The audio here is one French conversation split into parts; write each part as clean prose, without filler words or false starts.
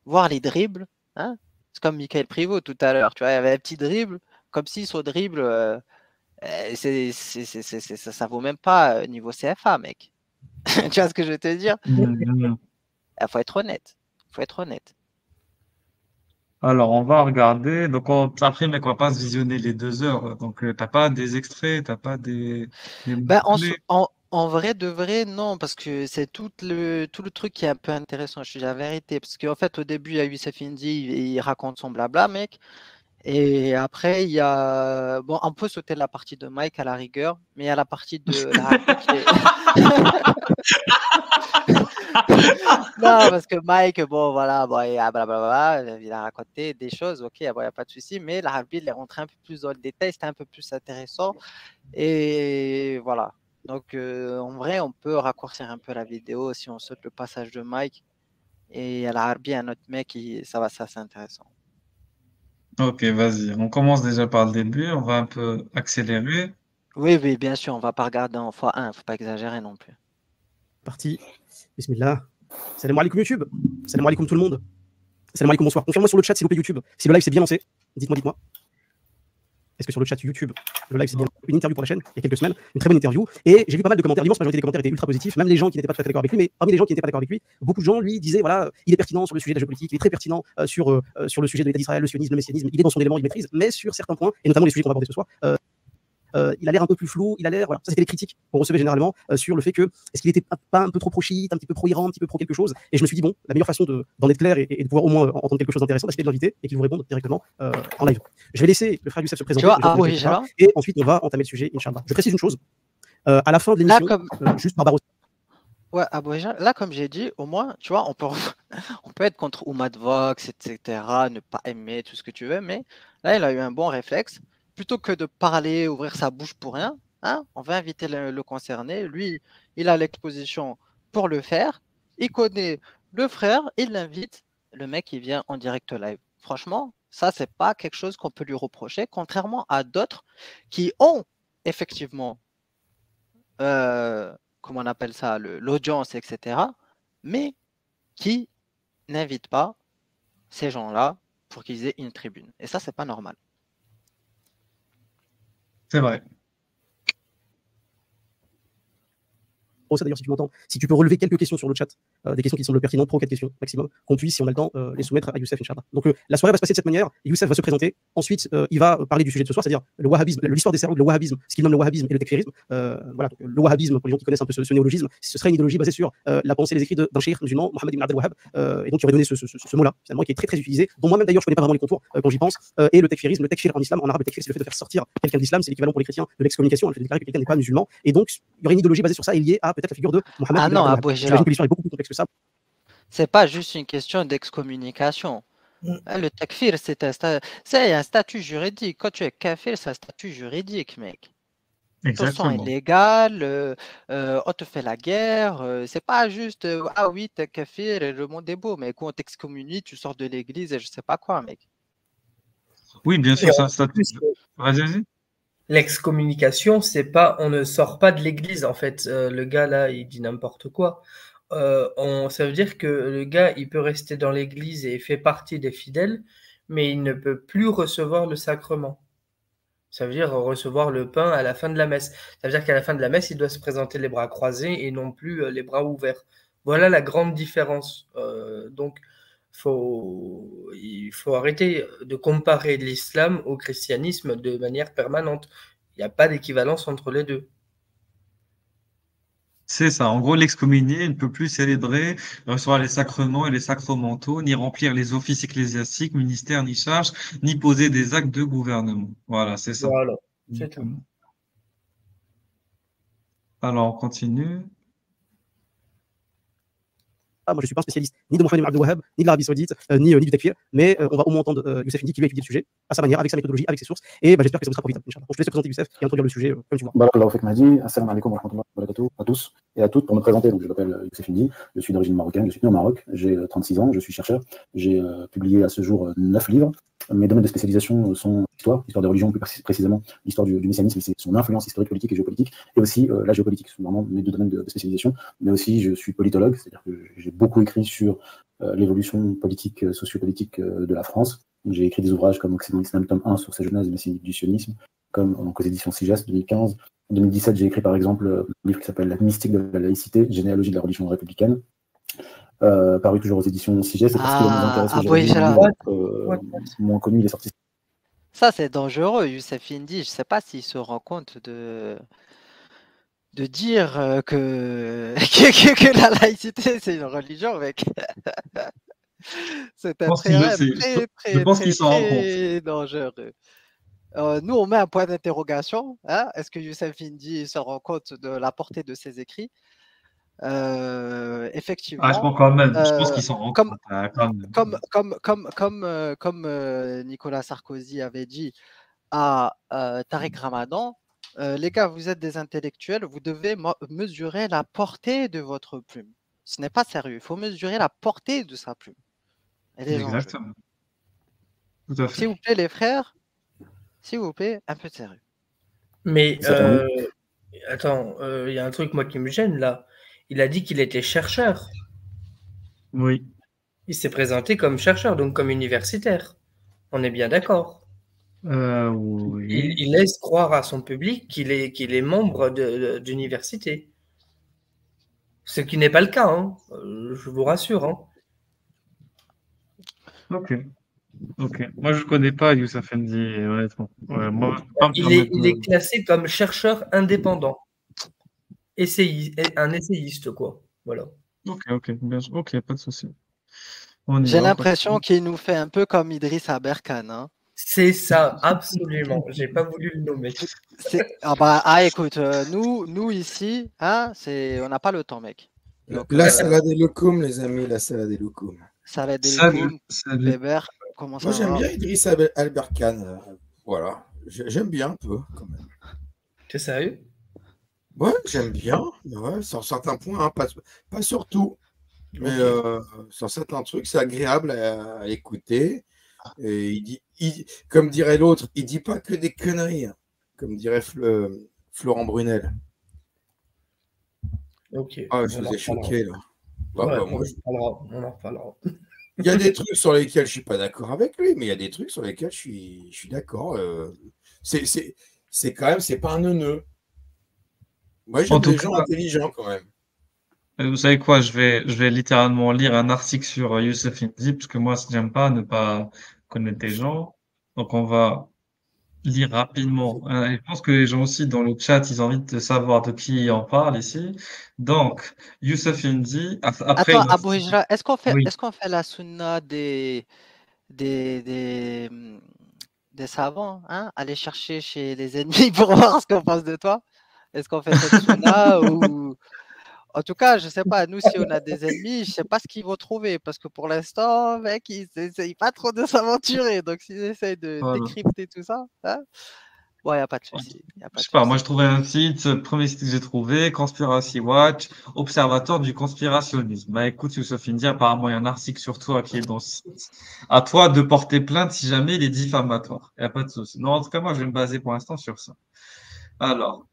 voir les dribbles, hein. C'est comme Michael Privot tout à l'heure, tu vois, il y avait un petit dribble, comme si son dribble, ça vaut même pas niveau CFA, mec. Tu vois ce que je veux te dire? Mhm. Il faut être honnête. Faut être honnête. Alors, on va regarder. Donc, après, mec, on va pas se visionner les 2 heures. Donc, t'as pas des extraits, t'as pas des Ben, mots-clés. en vrai, de vrai, non, parce que c'est tout le truc qui est un peu intéressant, je te dis la vérité. Parce qu'en fait, au début, il y a Youssef Indy, il raconte son blabla, mec. Et après, il y a. Bon, on peut sauter la partie de Mike à la rigueur, mais il y a la partie de la Harpie qui est. Non, parce que Mike, bon, voilà, bon, blablabla, il a raconté des choses, ok, bon, il n'y a pas de souci, mais la Harpie, il est rentré un peu plus dans le détail, c'était un peu plus intéressant. Et voilà. Donc, en vrai, on peut raccourcir un peu la vidéo si on saute le passage de Mike. Et à la Harpie, un autre mec, ça c'est intéressant. Ok, vas-y. On commence déjà par le début. On va un peu accélérer. Oui, oui, bien sûr, on va pas regarder en x1, faut pas exagérer non plus. Parti. Bismillah. Salam alaikum YouTube. Salam alaikum tout le monde. Salam alaikum, bonsoir. Confirme-moi sur le chat, s'il vous plaît, YouTube. Si le live s'est bien lancé, dites-moi, dites-moi. Est-ce que sur le chat YouTube, le live s'est bien lancé? Une interview pour la chaîne, il y a quelques semaines, une très bonne interview. Et j'ai vu pas mal de commentaires. L'immense majorité des commentaires étaient ultra positifs, même les gens qui n'étaient pas tout à fait d'accord avec lui. Mais parmi les gens qui n'étaient pas d'accord avec lui, beaucoup de gens lui disaient voilà, il est pertinent sur le sujet de la géopolitique, il est très pertinent sur le sujet de l'État d'Israël, le sionisme, le messianisme, il est dans son élément, il maîtrise. Mais sur certains points, et notamment les sujets qu'on va aborder ce soir, il a l'air un peu plus flou, il a l'air, voilà, ça c'était les critiques qu'on recevait généralement sur le fait que est-ce qu'il était pas un peu trop pro-chiite, un petit peu pro-Iran, un petit peu pro quelque chose. Et je me suis dit bon, la meilleure façon d'en être clair et de pouvoir au moins entendre quelque chose d'intéressant, c'était de l'inviter et qu'il vous réponde directement en live. Je vais laisser le frère Youssef se Tu présenter, vois, Abou Hijra, et ensuite on va entamer le sujet, Inch'Allah. Je précise une chose, à la fin de là, l'émission, comme, juste par Barros. ouais, Abou Hijra, là, comme j'ai dit, au moins, tu vois, on peut être contre Oumad Vox, etc., ne pas aimer tout ce que tu veux, mais là, il a eu un bon réflexe. Plutôt que de parler, ouvrir sa bouche pour rien, hein, on va inviter le concerné. Lui, il a l'exposition pour le faire. Il connaît le frère, il l'invite. Le mec, il vient en direct live. Franchement, ça, c'est pas quelque chose qu'on peut lui reprocher, contrairement à d'autres qui ont effectivement comment on appelle ça, l'audience, etc., mais qui n'invitent pas ces gens-là pour qu'ils aient une tribune. Et ça, c'est pas normal. C'est vrai. Ça d'ailleurs si tu m'entends, si tu peux relever quelques questions sur le chat, des questions qui semblent pertinentes, 3 ou 4 questions maximum, qu'on puisse, si on a le temps, les soumettre à Youssef, Inch'Allah. Donc la soirée va se passer de cette manière, Youssef va se présenter, ensuite il va parler du sujet de ce soir, c'est-à-dire le wahhabisme, l'histoire des cerveaux, le wahhabisme, ce qu'il nomme le wahhabisme et le tekfirisme. Voilà, donc, le wahhabisme, pour les gens qui connaissent un peu ce néologisme, ce serait une idéologie basée sur la pensée, les écrits d'un cheikh musulman, Mohammed ibn Abdel Wahhab, et donc il aurait donné ce mot-là, finalement, qui est très très utilisé, dont moi-même d'ailleurs je connais pas vraiment les contours quand j'y pense, et le tekfirisme, le tekfir en islam, en arabe, le tekfir c'est le fait de faire sortir quelqu'un de l'islam, c'est l'équivalent pour les chrétiens de l'excommunication, le fait de déclarer que quelqu'un n'est pas musulman, et donc il y aurait une idéologie basée sur ça et liée à peut-être la figure de Mohammed Ah ibn non, Abdel Wahhab. Abou J'imagine Hijra, que l'histoire est beaucoup plus complexe que ça. c'est pas juste une question d'excommunication. Le takfir, c'est un statut juridique. Quand tu es kafir, c'est un statut juridique, mec. Ton sang est Exactement. légal, on te fait la guerre. C'est pas juste ah oui, t'es kafir et le monde est beau, mais quand on t'excommunie, tu sors de l'église et je sais pas quoi, mec. Oui, bien Et sûr, en ça. plus, Vas-y, vas-y. l'excommunication, c'est pas, on ne sort pas de l'église. En fait, le gars là, il dit n'importe quoi. Ça veut dire que le gars, il peut rester dans l'église et fait partie des fidèles, mais il ne peut plus recevoir le sacrement. Ça veut dire recevoir le pain à la fin de la messe. Ça veut dire qu'à la fin de la messe, il doit se présenter les bras croisés et non plus les bras ouverts. Voilà la grande différence. Donc, il faut arrêter de comparer l'islam au christianisme de manière permanente. Il n'y a pas d'équivalence entre les deux. C'est ça. En gros, l'excommunié ne peut plus célébrer, recevoir les sacrements et les sacramentaux, ni remplir les offices ecclésiastiques, ministères, ni charges, ni poser des actes de gouvernement. Voilà, c'est ça. Voilà, c'est tout. Alors, on continue. Moi, je ne suis pas un spécialiste ni de Mohamed ibn Abdel Wahhab, ni de l'Arabie Saoudite, ni du takfir, mais on va au moins entendre Youssef Indy qui lui a étudié le sujet à sa manière, avec sa méthodologie, avec ses sources, et j'espère que ça vous sera profitable. Donc, je te laisse te présenter Youssef et introduire le sujet comme tu vois. Barakallahu fik Mahdi, assalamu alaikum wa rahmatullahi wa barakatuh à tous et à toutes. Pour me présenter, donc, je m'appelle Youssef Indy, je suis d'origine marocaine, je suis né au Maroc, j'ai 36 ans, je suis chercheur, j'ai publié à ce jour 9 livres. Mes domaines de spécialisation sont l'histoire de religion, plus précisément l'histoire du messianisme, c'est son influence historique, politique et géopolitique, et aussi la géopolitique, ce sont vraiment mes deux domaines de spécialisation, mais aussi je suis politologue, c'est-à-dire que j'ai beaucoup écrit sur l'évolution politique, sociopolitique de la France. J'ai écrit des ouvrages comme Occident Islam, tome 1 sur sa jeunesse et messianique du sionisme, comme aux éditions SIGES 2015. En 2017, j'ai écrit par exemple un livre qui s'appelle La mystique de la laïcité, généalogie de la religion républicaine, paru toujours aux éditions SIGES. C'est parce qu'il a nous intéressé aujourd'hui. Le livre moins connu, il est sorti. Ça, c'est dangereux, Youssef Indy. Je ne sais pas s'il se rend compte de dire que la laïcité, c'est une religion, mec. C'est un Je pense qu'il s'en rend compte. très dangereux. Nous, on met un point d'interrogation. Hein? Est-ce que Youssef Indy se rend compte de la portée de ses écrits? Effectivement. Ah, je pense quand même. Je pense qu'il s'en rend compte. Comme Nicolas Sarkozy avait dit à Tariq Ramadan, les gars, vous êtes des intellectuels, vous devez mesurer la portée de votre plume. Ce n'est pas sérieux. Il faut mesurer la portée de sa plume. Exactement. Tout à fait. S'il vous plaît, les frères, s'il vous plaît, un peu de sérieux. Mais attends, il y a un truc moi qui me gêne là. Il a dit qu'il était chercheur. Oui. Il s'est présenté comme chercheur, donc comme universitaire. On est bien d'accord. Oui. Il laisse croire à son public qu'il est membre d'université. Ce qui n'est pas le cas, hein. Je vous rassure. Hein. Ok. Moi, je ne connais pas Youssef Indy, honnêtement. Ouais, moi, il est classé comme chercheur indépendant. Un essayiste, quoi. Voilà. Ok, pas de souci. J'ai l'impression qu'il nous fait un peu comme Idriss Aberkane. Hein. C'est ça, absolument. J'ai pas voulu le nommer. Écoute, nous ici, hein, on n'a pas le temps, mec. Donc, la salade et loukoum, les amis, la salade et loukoum. Salade et loukoum, Weber, comment ça va? Moi, j'aime bien Idriss Aberkane. Voilà, j'aime bien un peu, quand même. T'es sérieux? Ouais, j'aime bien. Ouais, sur certains points, hein, pas sur tout. Mais sur certains trucs, c'est agréable à écouter. Et comme dirait l'autre, il dit pas que des conneries, hein, comme dirait Florent Brunel. Ok. Ah, je vous ai choqué là. On en reparlera. Il y a des trucs sur lesquels je suis pas d'accord avec lui, mais il y a des trucs sur lesquels je suis d'accord. C'est quand même, c'est pas un neuneu. Moi, j'aime des gens intelligents quand même. Vous savez quoi, je vais littéralement lire un article sur Youssef Indy, parce que moi, j'aime pas ne pas connaître des gens. Donc, on va lire rapidement. Je pense que les gens aussi dans le chat, ils ont envie de savoir de qui on parle ici. Donc, Youssef Indy, après... Attends, Abou Hijra, est-ce qu'on fait, Oui. la sunna des savants, hein? Aller chercher chez les ennemis pour voir ce qu'on pense de toi? Est-ce qu'on fait cette sunna ou... En tout cas, je sais pas, nous, si on a des ennemis, je sais pas ce qu'ils vont trouver, parce que pour l'instant, mec, ils n'essayent pas trop de s'aventurer. Donc, s'ils essayent de décrypter tout ça, hein, bon, il n'y a pas de souci. Je sais pas, moi, je trouvais un site, le premier site que j'ai trouvé, Conspiracy Watch, Observatoire du conspirationnisme. Bah, écoute, Youssef Indy, apparemment, il y a un article sur toi qui est dans ce site. À toi de porter plainte si jamais il est diffamatoire. Il n'y a pas de souci. Non, en tout cas, moi, je vais me baser pour l'instant sur ça. Alors,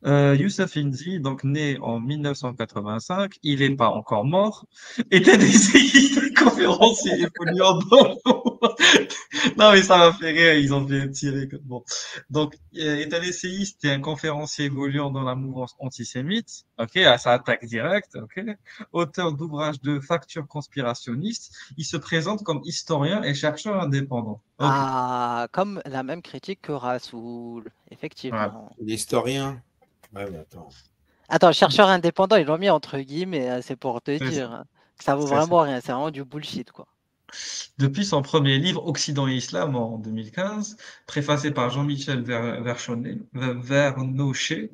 Youssef Indy, donc né en 1985, il n'est pas encore mort, était essayiste et conférencier évoluant dans... Non, mais ça m'a fait rire, ils ont fait tirer. Bon. Donc, est un essayiste et un conférencier évoluant dans la mouvance antisémite, ok, à sa attaque directe, ok. Auteur d'ouvrages de factures conspirationnistes, il se présente comme historien et chercheur indépendant. Okay. Ah, comme la même critique que Rassoul, effectivement. Ouais. L'historien. Ouais, mais attends. Attends, chercheur indépendant, ils l'ont mis entre guillemets, c'est pour te dire hein, que ça vaut vraiment rien, c'est vraiment du bullshit, quoi. Depuis son premier livre Occident et Islam en 2015, préfacé par Jean-Michel Vernochet,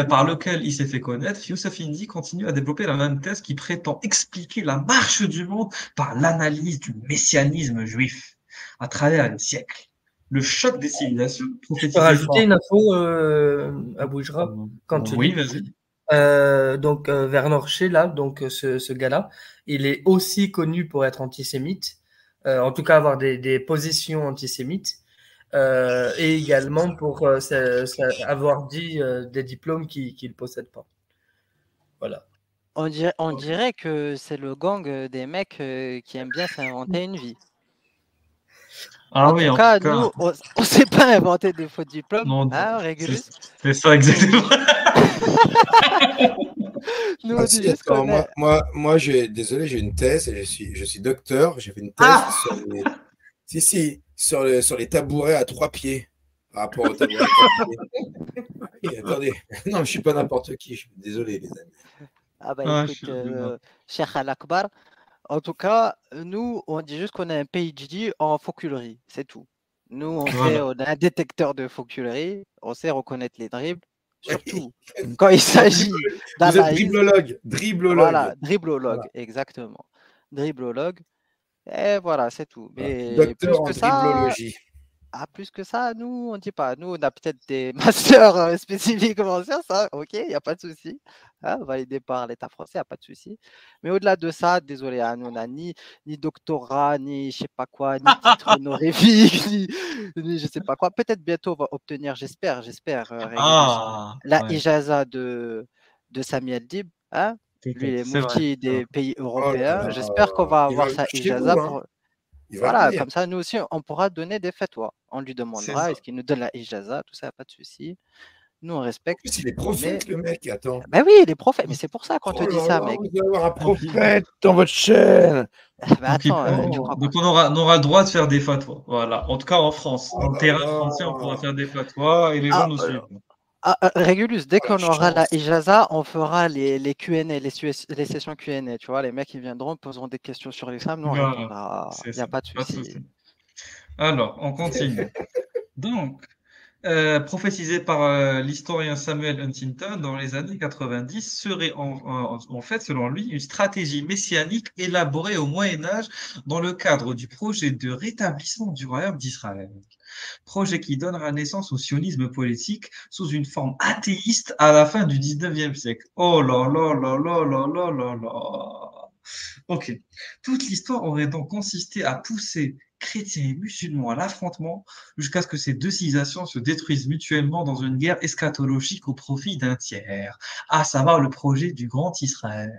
par lequel il s'est fait connaître, Youssef Indy continue à développer la même thèse qui prétend expliquer la marche du monde par l'analyse du messianisme juif à travers les siècles. Le choc des civilisations. Je peux rajouter une info à Boujra quand tu oui, dis. vas-y. Donc Vernochet, là, donc ce gars-là, il est aussi connu pour être antisémite, en tout cas avoir des positions antisémites, et également pour avoir dit des diplômes qu'il ne possède pas. Voilà. on dirait que c'est le gang des mecs qui aiment bien s'inventer une vie. Ah En oui, tout en cas, tout cas. nous, on ne s'est pas inventé de faux diplômes, Non, hein, c'est Régulus? c'est ça exactement. Nous, Ah on dit si, juste attends, qu'on est. désolé, j'ai une thèse, et je suis docteur, j'ai fait une thèse Ah! sur les tabourets à 3 pieds, par rapport aux tabourets à 4 pieds. Oui, attendez, non, je suis pas n'importe qui, je suis désolé, les amis. Ah bah Ah, je écoute, suis d'accord. Cheikh Al-Akbar, en tout cas, nous, on dit juste qu'on a un PhD en fauculerie, c'est tout. Nous, Voilà. on a un détecteur de fauculerie, on sait reconnaître les dribbles, Oui. surtout quand il Non, s'agit vous êtes d'analyse. driblologue. Voilà, driblologue, Voilà. exactement. Driblologue, et voilà, c'est tout. Voilà. Mais Docteur en driblologie. plus que ça, nous, on ne dit pas. Nous, on a peut-être des masters spécifiquement sur ça, ok, il n'y a pas de souci. Hein, validé par l'État français, il n'y a pas de souci. Mais au-delà de ça, désolé, hein, nous, on n'a ni doctorat, ni je sais pas quoi, ni titre honorifique, ni je sais pas quoi. Peut-être bientôt, on va obtenir, j'espère, Régulus, Ah, la ouais, ijaza de Samuel Dib. Hein. Lui, il peut-être. est C'est vrai. mufti C'est vrai. des pays Oh là européens. là, J'espère qu'on va il va avoir venir sa chez vous, ijaza hein. pour. Il va Voilà, venir. comme ça, nous aussi, on pourra donner des fatwas. On lui C'est demandera, ça. est-ce qu'il nous donne la ijaza, tout ça, pas de souci. Nous, on En respecte. plus, il est Mais, prophète, le mec, attends. ben oui, les prophètes, mais c'est pour ça qu'on te Oh dit là ça, là, mec. vous allez avoir un Donc, il, prophète dans votre chaîne. Ben donc, attends, tu Oh, crois donc quoi? on aura le droit de faire des fatwas. Voilà. En tout cas, en France. oh Dans le là terrain français, on pourra là. faire des fatwas et les gens Ah, nous suivent. Régulus, dès Oh la qu'on aura la chance. ijaza, on fera les Q&A, les sessions Q&A. Tu vois, les mecs, ils viendront, poseront des questions sur l'islam, nous, on Voilà. répondra. C'est Il n'y a ça. pas de Pas de souci. souci. Alors, on continue. Donc, prophétisé par l'historien Samuel Huntington dans les années 90, serait en fait, selon lui, une stratégie messianique élaborée au Moyen Âge dans le cadre du projet de rétablissement du royaume d'Israël. Projet qui donnera naissance au sionisme politique sous une forme athéiste à la fin du 19e siècle. Oh là là là là là là là là. Ok. Toute l'histoire aurait donc consisté à pousser chrétiens et musulmans à l'affrontement jusqu'à ce que ces deux civilisations se détruisent mutuellement dans une guerre eschatologique au profit d'un tiers, à savoir le projet du Grand Israël.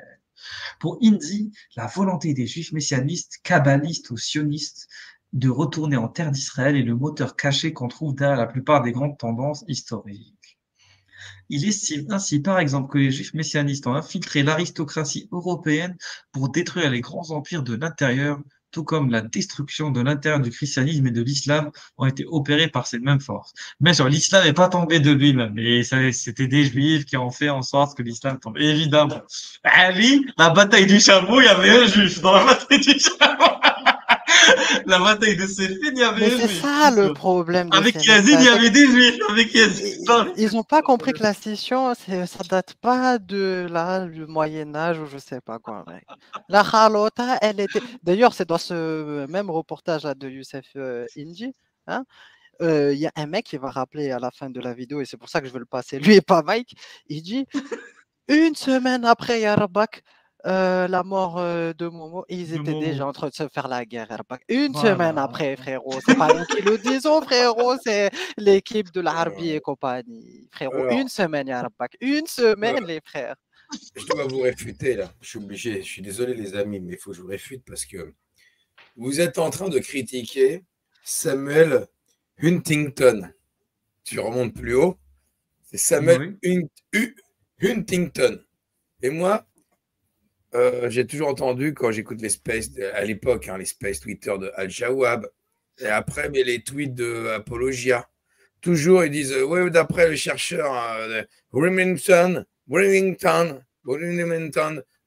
Pour Indy, la volonté des juifs messianistes, kabbalistes ou sionistes de retourner en terre d'Israël est le moteur caché qu'on trouve derrière la plupart des grandes tendances historiques. Il estime ainsi, par exemple, que les juifs messianistes ont infiltré l'aristocratie européenne pour détruire les grands empires de l'intérieur, tout comme la destruction de l'intérieur du christianisme et de l'islam ont été opérés par cette même force. Mais sur l'islam n'est pas tombé de lui-même. Et c'était des juifs qui ont fait en sorte que l'islam tombe. Évidemment. Ali, la bataille du chameau, il y avait un juif dans la bataille du chameau. La bataille de Séphine, il y Mais avait un c'est juif. ça le problème de Avec ces Yazid, il y mecs-là. avait des juifs. Avec Yazid. Ils n'ont pas compris que la scission, ça date pas de là, du Moyen Âge ou je sais pas quoi, mec. La Khalota, elle était. D'ailleurs, c'est dans ce même reportage là de Youssef Indy, hein, il y a un mec qui va rappeler à la fin de la vidéo, et c'est pour ça que je veux le passer, lui et pas Mike. Il dit une semaine après Yarabak, la mort de Momo, ils De étaient déjà Momo. en train de se faire la guerre. Yarabak. Une semaine Voilà. après, frérot. C'est pas nous qui le disons, frérot. C'est l'équipe de l'Arbi et compagnie. Frérot, une Alors, semaine, Yarabak. Une semaine, les frères. je dois vous réfuter là. Je suis obligé. Je suis désolé, les amis, mais il faut que je vous réfute parce que vous êtes en train de critiquer Samuel Huntington. Tu remontes plus haut. C'est Samuel Oui. Huntington. Et moi, j'ai toujours entendu quand j'écoute les spaces à l'époque, les spaces Twitter de Al-Jawab, et après mais les tweets de Apologia. Toujours ils disent ouais, d'après le chercheur Remington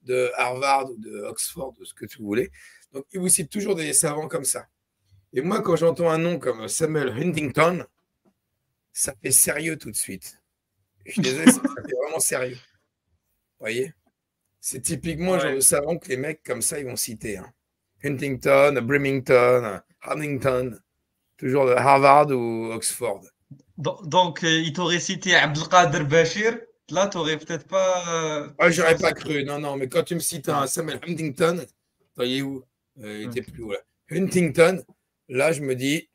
de Harvard ou de Oxford, de ce que tu voulais. Donc ils vous citent toujours des savants comme ça. Et moi, quand j'entends un nom comme Samuel Huntington, ça fait sérieux tout de suite. Je suis désolé, ça fait vraiment sérieux. Vous voyez? C'est typiquement le genre de savant que les mecs comme ça, ils vont citer. Huntington, Brimington, Huntington, toujours de Harvard ou Oxford. Donc, il t'aurait cité Abdelkader Bachir. Là, t'aurais peut-être pas. J'aurais pas cru. Non, non, mais quand tu me cites un Samuel Huntington, voyez où il était plus haut là. Huntington, là, je me dis,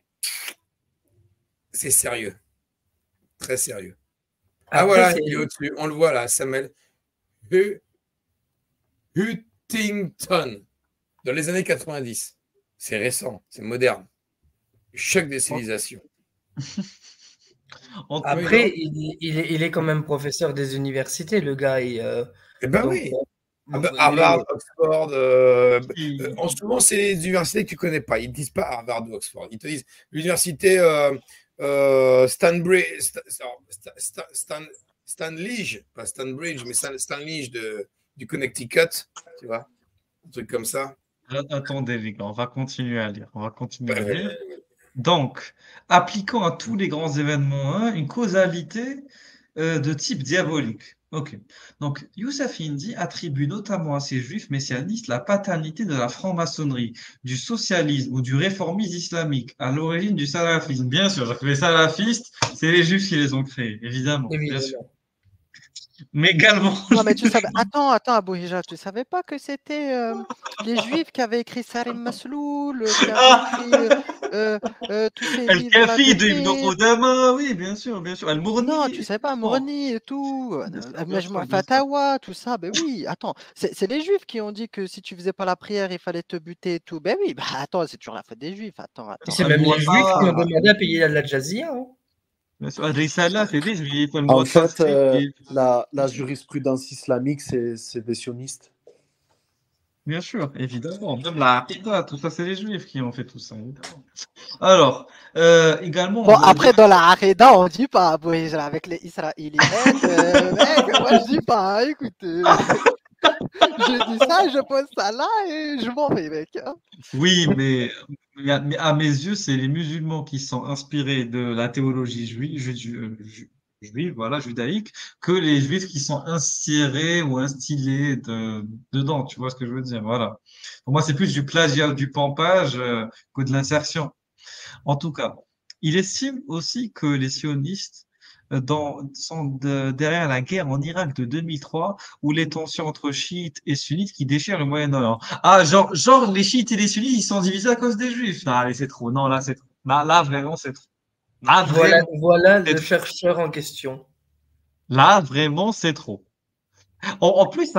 c'est sérieux. Très sérieux. Après, voilà, c'est- il est au-dessus. On le voit là, Samuel Huntington, dans les années 90. C'est récent, c'est moderne. Choc des civilisations. Après, il est quand même professeur des universités, le gars. Eh ben donc, oui. donc, Harvard, Oxford. Souvent, c'est les universités que tu ne connais pas. Ils ne disent pas Harvard ou Oxford. Ils te disent l'université Stanley, pas Stanbridge, mais Stanley du Connecticut. Tu vois, un truc comme ça. Attendez, les gars, on va continuer à lire. On va continuer à lire. Donc, appliquant à tous les grands événements une causalité de type diabolique. Ok. Donc, Youssef Indy attribue notamment à ces juifs messianistes la paternité de la franc-maçonnerie, du socialisme ou du réformisme islamique, à l'origine du salafisme. Bien sûr, les salafistes, c'est les juifs qui les ont créés, évidemment. Bien sûr. Mais également. Non, mais tu savais. Attends, Abou Hija, tu savais pas que c'était les Juifs qui avaient écrit Sarim Masloul, qui avaient écrit tous ces El livres Kafi de Ibn Qudama, oui, bien sûr, bien sûr. Al-Mourni. Non, tu sais pas, Mourni et tout, Majmou Fatawa, tout ça. Ben oui, attends, c'est les Juifs qui ont dit que si tu faisais pas la prière, il fallait te buter et tout. Ben oui, bah attends, c'est toujours la faute des Juifs. Attends. C'est même les Juifs qui ont demandé à payer la Jazia. Hein. En fait, la jurisprudence islamique, c'est des sionistes. Bien sûr, évidemment. Même la Aqidah, tout ça, c'est les Juifs qui ont fait tout ça, évidemment. Alors, également. Bon, après, dans la Aqidah, on dit pas, Abou Hija, avec les Israéliens, mec, moi je dis pas, hein, écoute. Je dis ça, je pose ça là et je m'en vais, mec. Hein. Oui, mais à mes yeux, c'est les musulmans qui sont inspirés de la théologie juive, voilà, judaïque, que les juifs qui sont insérés ou instillés dedans, tu vois ce que je veux dire, voilà. Pour moi, c'est plus du plagiat, du pampage que de l'insertion. En tout cas, il estime aussi que les sionistes sont derrière la guerre en Irak de 2003 ou les tensions entre chiites et sunnites qui déchirent le Moyen-Orient. Ah, genre les chiites et les sunnites, ils sont divisés à cause des juifs. Non, allez, c'est trop. Non, là, c'est trop. Là, vraiment, c'est trop. Là, voilà le chercheur en question. Là, vraiment, c'est trop. En plus,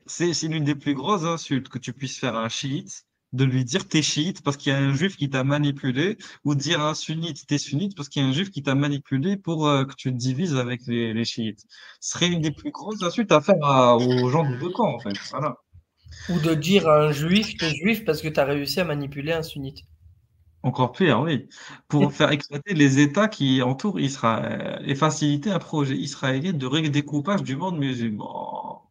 c'est l'une des plus grosses insultes que tu puisses faire à un chiite, de lui dire t'es chiite parce qu'il y a un juif qui t'a manipulé, ou dire à un sunnite t'es sunnite parce qu'il y a un juif qui t'a manipulé pour que tu te divises avec les chiites. Ce serait une des plus grosses insultes à faire aux gens de deux camps, en fait. Voilà. Ou de dire à un juif t'es juif parce que tu as réussi à manipuler un sunnite. Encore pire, oui. Pour faire éclater les États qui entourent Israël et faciliter un projet israélien de redécoupage du monde musulman.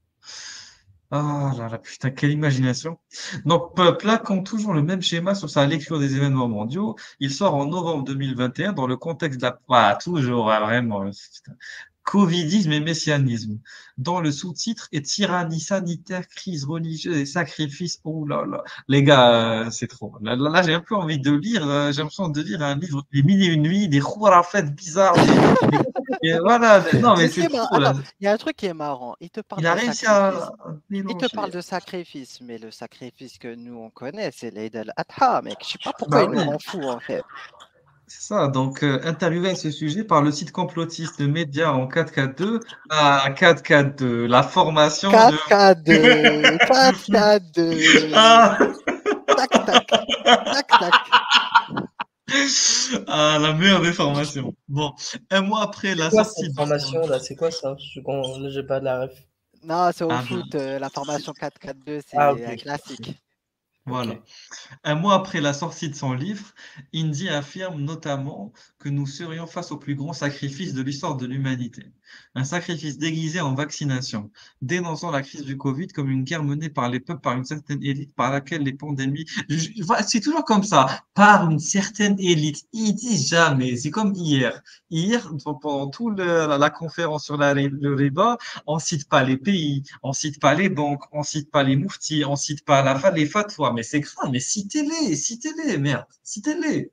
Ah là là, putain, quelle imagination. Donc, plaquant toujours le même schéma sur sa lecture des événements mondiaux, il sort en novembre 2021 dans le contexte de la... Ah, toujours, vraiment. Putain. Covidisme et messianisme. Dans le sous-titre est tyrannie sanitaire, crise religieuse et sacrifice. Oh là là. Les gars, c'est trop. Là, j'ai un peu envie de lire, j'ai l'impression de lire un livre des mille et une nuits, des khurafat bizarres. Et voilà. Non, mais c'est trop, là. Il y a un truc qui est marrant. Il te parle Il a de réussi sacrifice. Il te parle de sacrifice, mais le sacrifice que nous on connaît, c'est l'Eid al-Adha, mec. Je sais pas pourquoi il nous rend fous, en fait. C'est ça, donc interviewé à ce sujet par le site complotiste Média en 4K2 à 4K2, la formation 4K2, 4K2, Ah tac tac, tac tac. Ah, la meilleure des formations. Bon, un mois après la sortie de formation là, c'est quoi ça? J'ai pas de la ref. Non, c'est au foot, la formation 4-4-2, c'est un classique. Voilà. Okay. Un mois après la sortie de son livre, Indy affirme notamment que nous serions face au plus grand sacrifice de l'histoire de l'humanité. Un sacrifice déguisé en vaccination, dénonçant la crise du Covid comme une guerre menée par les peuples, par une certaine élite, par laquelle les pandémies... C'est toujours comme ça, par une certaine élite. Ils disent jamais, c'est comme hier. Hier, pendant toute la conférence sur le riba, on cite pas les pays, on cite pas les banques, on cite pas les mouftis, on cite pas les fatwas. Mais c'est grave, mais citez-les, merde, citez-les.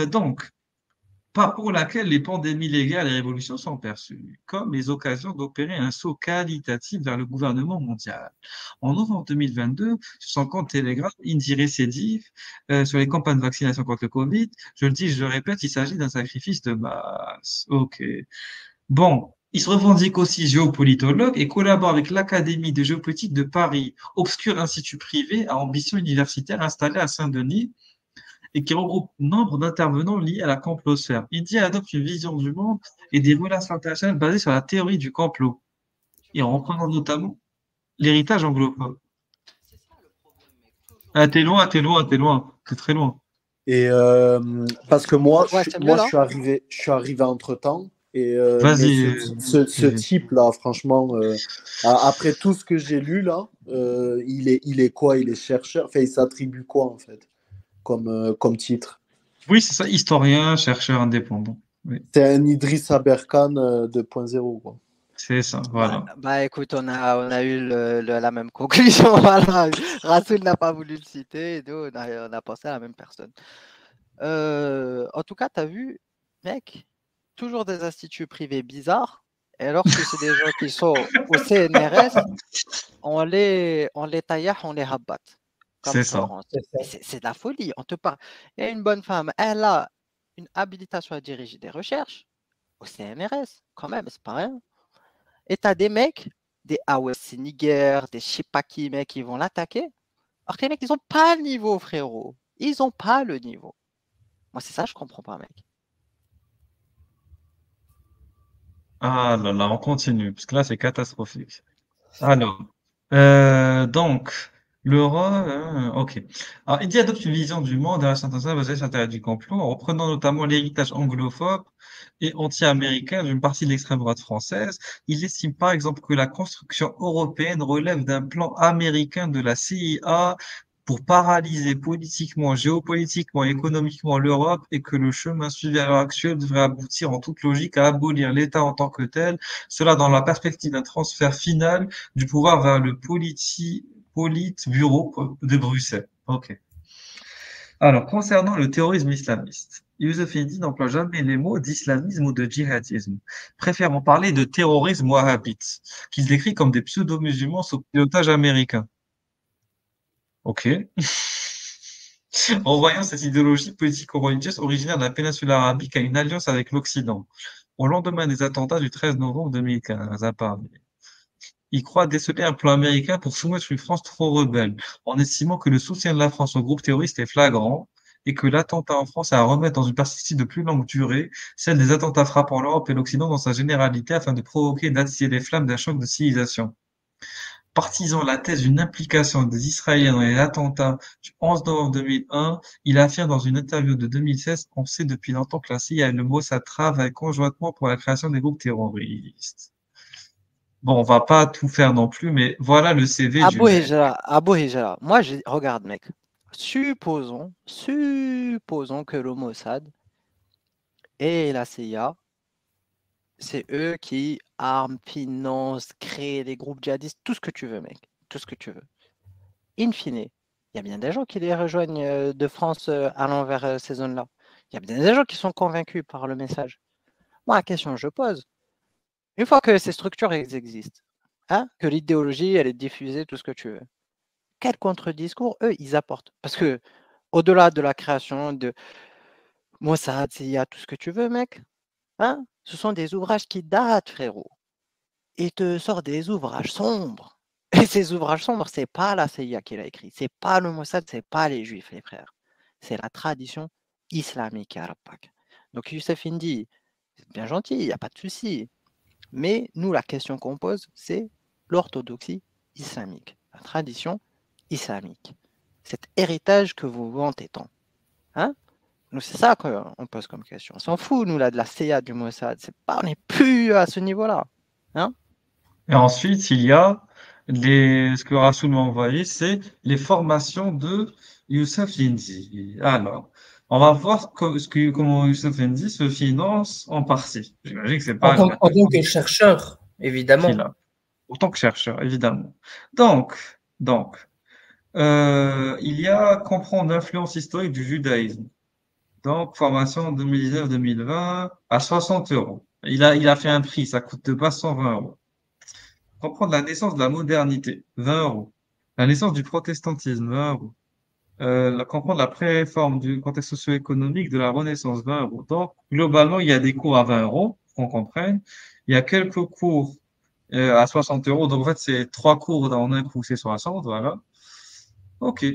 Donc, pas pour laquelle les pandémies légales et révolutions sont perçues, comme les occasions d'opérer un saut qualitatif vers le gouvernement mondial. En novembre 2022, sur son compte Telegram, Indy récidive sur les campagnes de vaccination contre le Covid. Je le dis, je le répète, il s'agit d'un sacrifice de masse. Ok. Bon, Il se revendique aussi géopolitologue et collabore avec l'Académie de géopolitique de Paris, obscur institut privé à ambition universitaire installé à Saint-Denis et qui regroupe nombre d'intervenants liés à la complosphère. Indy adopte une vision du monde et des relations internationales basées sur la théorie du complot, et en reprenant notamment l'héritage anglophone. Ah, t'es loin, t'es loin, t'es loin, t'es très loin. Et parce que moi, Ouais, c'est mieux, là. je suis arrivé entre-temps. Et Vas-y. ce type-là, franchement, après tout ce que j'ai lu là, il est quoi? Il est chercheur. Enfin, il s'attribue quoi en fait comme titre? Oui, c'est ça, historien, chercheur indépendant. Oui, C'est un Idriss Aberkan 2.0 quoi. c'est ça, voilà. Bah écoute, on a eu la même conclusion. Voilà. Rassoul n'a pas voulu le citer, et nous, on a pensé à la même personne. En tout cas, tu as vu, mec, toujours des instituts privés bizarres. Et lorsque c'est des gens qui sont au CNRS, on les taillasse, on les rabatte. Comme C'est en ça. France. C'est de la folie. On te parle. Il y a une bonne femme, elle a une habilitation à diriger des recherches au CNRS, quand même, c'est pas rien. Et tu as des mecs, des AOS Niger, des je sais pas qui, mecs, qui vont l'attaquer. Alors que les mecs, ils n'ont pas le niveau, frérot. Ils n'ont pas le niveau. Moi, c'est ça, je comprends pas, mec. Ah là là, on continue, parce que là, c'est catastrophique. Alors, donc, ok. Alors, il dit adopte une vision du monde et la internationale basée sur la théorie du complot, en reprenant notamment l'héritage anglophobe et anti-américain d'une partie de l'extrême droite française. Il estime par exemple que la construction européenne relève d'un plan américain de la CIA pour paralyser politiquement, géopolitiquement et économiquement l'Europe et que le chemin suivi à l'heure actuelle devrait aboutir en toute logique à abolir l'État en tant que tel, cela dans la perspective d'un transfert final du pouvoir vers le Politburo de Bruxelles. Ok. Alors, concernant le terrorisme islamiste, Youssef Indy n'emploie jamais les mots d'islamisme ou de djihadisme, préférant parler de terrorisme wahhabite, qu'il décrit comme des pseudo-musulmans sous pilotage américain. Ok. En voyant cette idéologie politico-religieuse originaire de la péninsule arabique à une alliance avec l'Occident, au lendemain des attentats du 13 novembre 2015 à Paris. Il croit déceler un plan américain pour soumettre une France trop rebelle, en estimant que le soutien de la France au groupe terroriste est flagrant et que l'attentat en France a à remettre dans une perspective de plus longue durée, celle des attentats frappant l'Europe et l'Occident dans sa généralité afin de provoquer et d'attiser les flammes d'un choc de civilisation. Partisan la thèse d'une implication des Israéliens dans les attentats du 11 novembre 2001, il affirme dans une interview de 2016 qu'on sait depuis longtemps que la CIA et le Mossad travaillent conjointement pour la création des groupes terroristes. Bon, on va pas tout faire non plus, mais voilà le CV du mec. Abou Hijra. Moi, regarde, mec. Supposons que le Mossad et la CIA, c'est eux qui arment, financent, créent les groupes djihadistes, tout ce que tu veux, mec. Tout ce que tu veux. In fine, il y a bien des gens qui les rejoignent de France allant vers ces zones-là. Il y a bien des gens qui sont convaincus par le message. Moi, la question que je pose, une fois que ces structures existent, hein, que l'idéologie, elle est diffusée, tout ce que tu veux, quel contre-discours, eux, ils apportent? Parce que, au-delà de la création de Mossad, CIA, tout ce que tu veux, mec, hein, ce sont des ouvrages qui datent, frérot. Ils te sortent des ouvrages sombres. Et ces ouvrages sombres, c'est pas la CIA qui l'a écrit, c'est pas le Mossad, c'est pas les Juifs, les frères. C'est la tradition islamique arabe. Donc Youssef Indy, c'est bien gentil, il n'y a pas de souci. Mais nous, la question qu'on pose, c'est l'orthodoxie islamique, la tradition islamique. Cet héritage que vous vantez tant. Hein? Nous, c'est ça qu'on pose comme question. On s'en fout, nous, là, de la CIA, du Mossad. On n'est plus à ce niveau-là. Hein? Et ensuite, il y a ce que Rassoul m'a envoyé, c'est les formations de Youssef Indy. Alors, on va voir comment Youssef Indy se finance en partie. J'imagine que c'est pas En tant que chercheur, évidemment. qu'il a. En tant que chercheur, évidemment. Donc, il y a comprendre l'influence historique du judaïsme. Donc, formation 2019-2020 à 60 euros. Il a fait un prix, ça coûte pas 120 euros. Comprendre la naissance de la modernité, 20 euros. La naissance du protestantisme, 20 euros. Comprendre la pré-réforme du contexte socio-économique de la Renaissance, 20 euros. Donc, globalement, il y a des cours à 20 euros. qu'on comprenne. Il y a quelques cours à 60 euros. Donc, en fait, c'est 3 cours dans un coup, c'est 60, voilà. OK.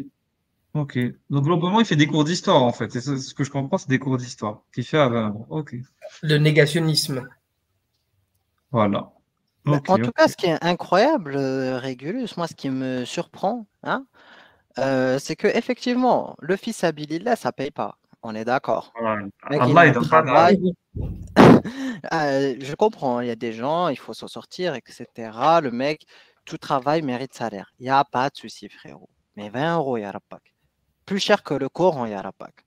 OK. Donc, globalement, il fait des cours d'histoire, en fait. Et ça, ce que je comprends, c'est des cours d'histoire qu'il fait à 20 euros. OK. Le négationnisme. Voilà. Bah, OK, en tout cas, OK. ce qui est incroyable, Régulus, moi, ce qui me surprend, hein, c'est que effectivement, le fils habilillah, ça paye pas. On est d'accord. Voilà. Le mec, il a Allah, il un donne pas d'âge. travail. Je comprends, il y a des gens, il faut s'en sortir, etc. Le mec, tout travail mérite salaire. Il n'y a pas de souci, frérot. Mais 20 euros, ya Rabak. Plus cher que le Coran, ya Rabak.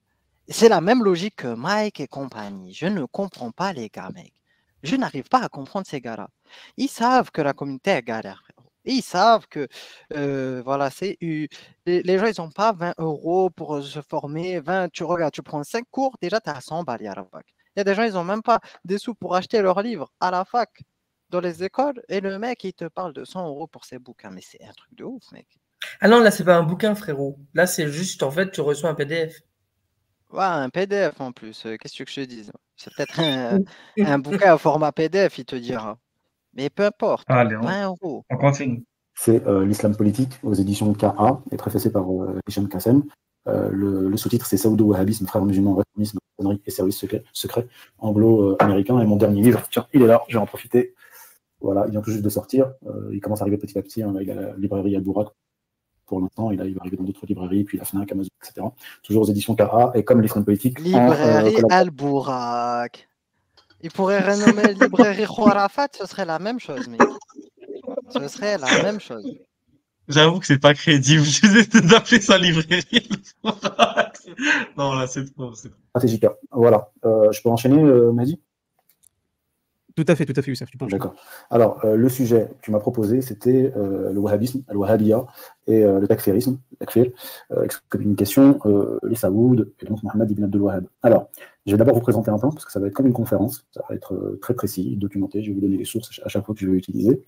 C'est la même logique que Mike et compagnie. Je ne comprends pas les gars, mec. Je n'arrive pas à comprendre ces gars-là. Ils savent que la communauté est galère, frérot. Ils savent que voilà, les gens, ils n'ont pas 20 euros pour se former. 20, tu regardes, tu prends 5 cours, déjà, tu as 100 balles, ya Rabak. Il y a des gens, ils n'ont même pas des sous pour acheter leurs livres à la fac, dans les écoles, et le mec, il te parle de 100 euros pour ses bouquins. Mais c'est un truc de ouf, mec. Ah non, là, c'est pas un bouquin, frérot. Là, c'est juste, en fait, tu reçois un PDF. Ouais, un PDF en plus, qu'est-ce que je te dise? C'est peut-être un bouquin au format PDF, il te dira. Mais peu importe, Allez, 20 euros. on continue. C'est l'islam politique aux éditions KA et préfacé par Hicham Kassem. Le sous-titre, c'est Saoudo-Wahhabisme, frères musulmans, réformisme, conneries et services secrets anglo-américains. Et mon dernier livre, tiens, il est là, je vais en profiter. Voilà, il vient tout juste de sortir. Il commence à arriver petit à petit. Hein. Il a la librairie Al-Bourak pour l'instant. Il va arriver dans d'autres librairies, puis la Fnac, Amazon, etc. Toujours aux éditions KA. Et comme l'islam politique, Librairie Al-Bourak. Il pourrait renommer librairie Khorafat, ce serait la même chose, mec. Ce serait la même chose. J'avoue que c'est pas crédible. J'essaie d'appeler ça librairie. Non, là, c'est trop. stratégique. Voilà. Je peux enchaîner, Mehdi? Tout à fait, Youssef. Tu peux enchaîner. D'accord. Alors, le sujet que tu m'as proposé, c'était le wahhabisme, al-wahhabiyya, et le takfirisme, takfir, excommunication, les Saouds, et donc Mohammed ibn Abdul Wahhab. Alors, je vais d'abord vous présenter un peu, parce que ça va être comme une conférence, ça va être très précis, documenté, je vais vous donner les sources à chaque fois que je vais utiliser.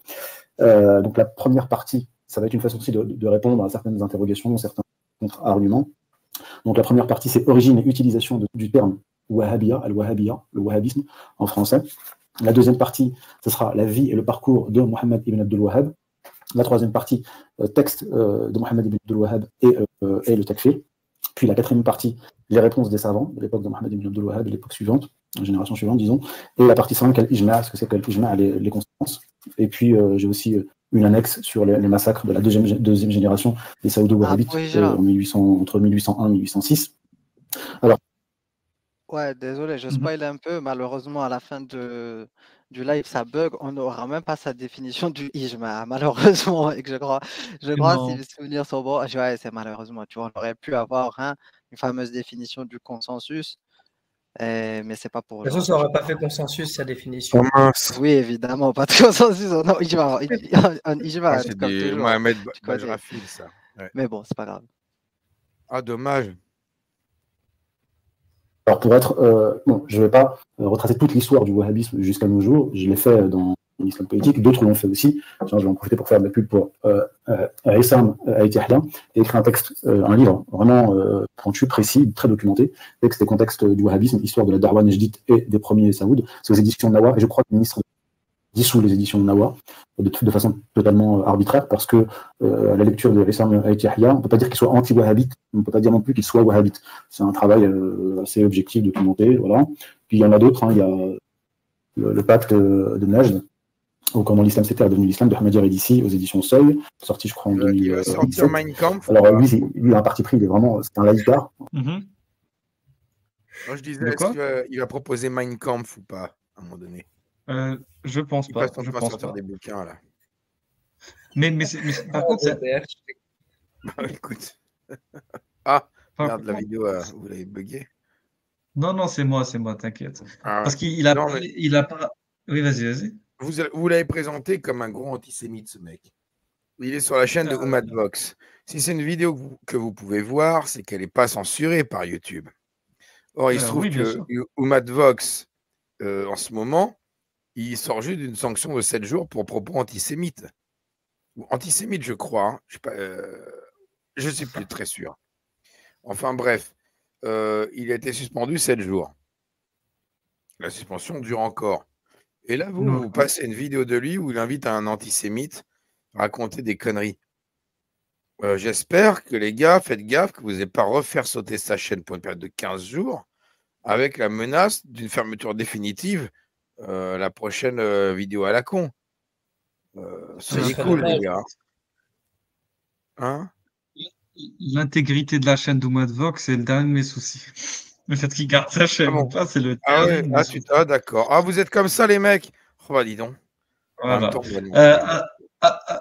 Donc, la première partie, ça va être une façon aussi de répondre à certaines interrogations, certains contre-arguments. Donc, la première partie, c'est origine et utilisation du terme wahhabiyya, al-wahhabiyya, le wahhabisme, en français. La deuxième partie, ce sera la vie et le parcours de Mohammed ibn Abdul Wahhab. La troisième partie, texte de Mohammed ibn Abdul Wahhab et le takfir. Puis la quatrième partie, les réponses des savants de l'époque de Mohammed ibn Abdul Wahhab et l'époque suivante, la génération suivante, disons. Et la partie 5, l'ijma, ce que c'est que l'ijma, les conséquences. Et puis j'ai aussi une annexe sur les massacres de la deuxième génération des Saoudo-Wahhabites entre 1801 et 1806. Alors, ouais, désolé, je spoil un peu. Malheureusement, à la fin du live, ça bug. On n'aura même pas sa définition du ijma. Malheureusement, et que je crois si les souvenirs sont bons. Ouais, c'est malheureusement. Tu vois, on aurait pu avoir une fameuse définition du consensus, mais c'est pas pour De toute façon, aujourd'hui. ça n'aurait pas fait consensus, sa définition. Oh mince. Oui, évidemment, pas de consensus. Non, ijma, Ah, c'est comme des toujours. Mohamed Tu connais. Bajrafil, ça. Ouais. Mais bon, c'est pas grave. Ah, dommage. Alors pour être, bon, je ne vais pas retracer toute l'histoire du wahhabisme jusqu'à nos jours. Je l'ai fait dans l'islam politique. D'autres l'ont fait aussi. Tiens, je vais en profiter pour faire de la pub pour Issam Haïti Ahla, qui a écrit un texte, un livre vraiment pointu, précis, très documenté. Texte et contexte du wahhabisme, histoire de la Darwa Nejdite et des premiers Saouds. C'est aux éditions de Nawa. Et je crois que le ministre dissout les éditions de Nawa de façon totalement arbitraire, parce que à la lecture de Issam Haïti Ahla, on ne peut pas dire qu'il soit anti-wahhabite, on ne peut pas dire non plus qu'il soit wahhabite. C'est un travail assez objectif, documenté, voilà. Puis il y en a d'autres, hein. Il y a le pacte de Najd, ou comment l'islam s'était devenu l'islam, de Ahmed Yaredissi, aux éditions Seuil, sorti je crois en Il va sortir 2017. Mein Kampf. Alors lui, il a un parti pris, c'est un laïcard. Moi, je disais, De quoi? il va proposer Mein Kampf ou pas, à un moment donné. Je pense Il pas. passe son Je temps à pense sortir pas. des bouquins, là. Mais par contre, Écoute. Ah, par regarde la contre- vidéo, vous l'avez bugué. non, c'est moi, t'inquiète. Ah, Parce qu'il a, non, pas- mais il a pas. Oui, vas-y. vous l'avez présenté comme un gros antisémite, ce mec. Il est sur la chaîne de Oumad Vox. Si c'est une vidéo que vous pouvez voir, c'est qu'elle n'est pas censurée par YouTube. Or, il se trouve Oui, bien que sûr. Oumad Vox, en ce moment, il sort juste d'une sanction de 7 jours pour propos antisémites. Ou antisémite, je crois. Hein. Je ne suis plus très sûr. Enfin, bref, il a été suspendu 7 jours. La suspension dure encore. Et là, vous, Non. vous passez une vidéo de lui où il invite un antisémite à raconter des conneries. J'espère que les gars, faites gaffe que vous n'allez pas refaire sauter sa chaîne pour une période de 15 jours avec la menace d'une fermeture définitive la prochaine vidéo à la con. Soyez serait cool, les dommage. gars. Hein? L'intégrité de la chaîne d'Oumadvox, c'est le dernier de mes soucis. Le fait qu'il garde sa chaîne Ah ou bon. pas, c'est le Ah dernier ouais, de mes soucis. d'accord. Ah, vous êtes comme ça, les mecs. Oh, bah, dis donc. En même Voilà. temps, on va demander.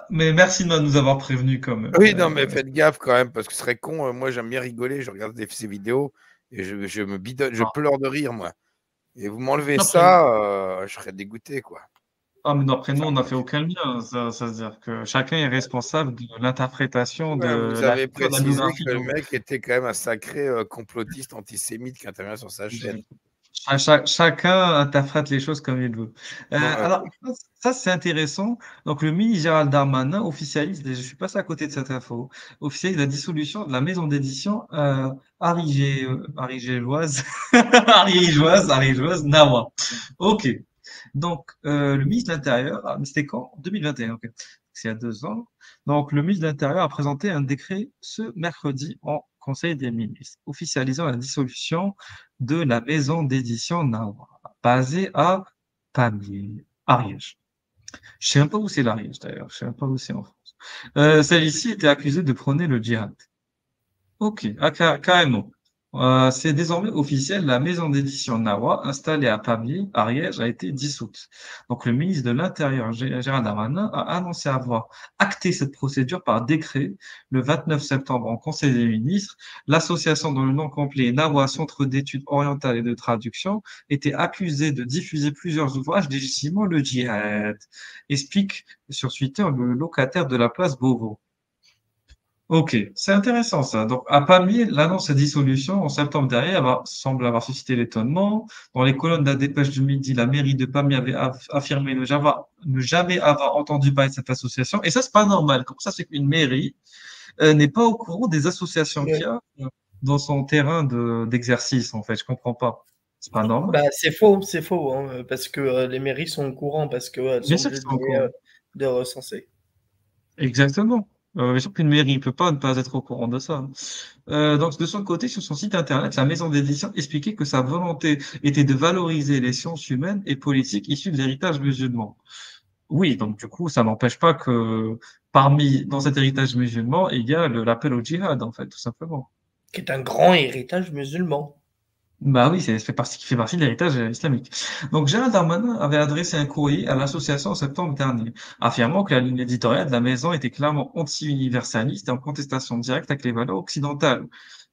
Mais merci de nous avoir prévenus quand même. Oui, non, mais faites gaffe quand même, parce que ce serait con. Moi, j'aime bien rigoler. Je regarde ces vidéos et je me bidonne, je pleure de rire, moi. Et vous m'enlevez Après, ça, je serais dégoûté, quoi. ah, mais non, après, nous, Enfin, on n'a fait aucun lien. Ça veut dire que chacun est responsable de l'interprétation de ouais, vous la avez lecture de la précisé biographie. que le mec était quand même un sacré complotiste antisémite qui intervient sur sa chaîne. Chacun interprète les choses comme il veut. Ouais. Alors, ça, c'est intéressant. Donc, le ministre Gérald Darmanin officialise, je suis passé à côté de cette info, officialise la dissolution de la maison d'édition ariégeoise, ariégeoise, Nawa. OK. Donc, le ministre de l'Intérieur, mais c'était quand? 2021, ok. C'est il y a 2 ans. Donc, le ministre de l'Intérieur a présenté un décret ce mercredi en Conseil des ministres, officialisant la dissolution de la maison d'édition Nawa, basée à Pamiers, Ariège. Je sais même pas où c'est l'Ariège d'ailleurs, je sais même pas où c'est en France. Celle-ci était accusée de prôner le djihad. Ok, carrément. C'est désormais officiel, la maison d'édition Nawa, installée à Pamiers, Ariège, a été dissoute. Donc, le ministre de l'Intérieur, Gérald Darmanin, a annoncé avoir acté cette procédure par décret le 29 septembre en Conseil des ministres. L'association dont le nom complet est Nawa, Centre d'études orientales et de traduction, était accusée de diffuser plusieurs ouvrages légitimant le djihad, explique sur Twitter le locataire de la place Beauvau. Ok, c'est intéressant ça. Donc, à Pamiers, l'annonce de dissolution en septembre dernier semble avoir suscité l'étonnement. Dans les colonnes de la Dépêche du Midi, la mairie de Pamiers avait affirmé ne jamais avoir entendu parler de cette association. Et ça, c'est pas normal. Comment ça, c'est qu'une mairie n'est pas au courant des associations qu'il y a dans son terrain d'exercice, en fait. Je comprends pas. C'est pas normal. Bah, c'est faux, hein, parce que les mairies sont au courant, parce qu'elles Bien sont sûr qu'ils sont au obligées courant. de recenser. Exactement. Bien sûr qu'une mairie ne peut pas ne pas être au courant de ça. Donc, de son côté, sur son site internet, la maison d'édition expliquait que sa volonté était de valoriser les sciences humaines et politiques issues de l'héritage musulman. Oui, donc du coup, ça n'empêche pas que dans cet héritage musulman, il y a l'appel au djihad, en fait, tout simplement. Qui est un grand héritage musulman. Bah oui, qui fait partie de l'héritage islamique. Donc, Gérald Darmanin avait adressé un courrier à l'association en septembre dernier, affirmant que la ligne éditoriale de la maison était clairement anti-universaliste et en contestation directe avec les valeurs occidentales.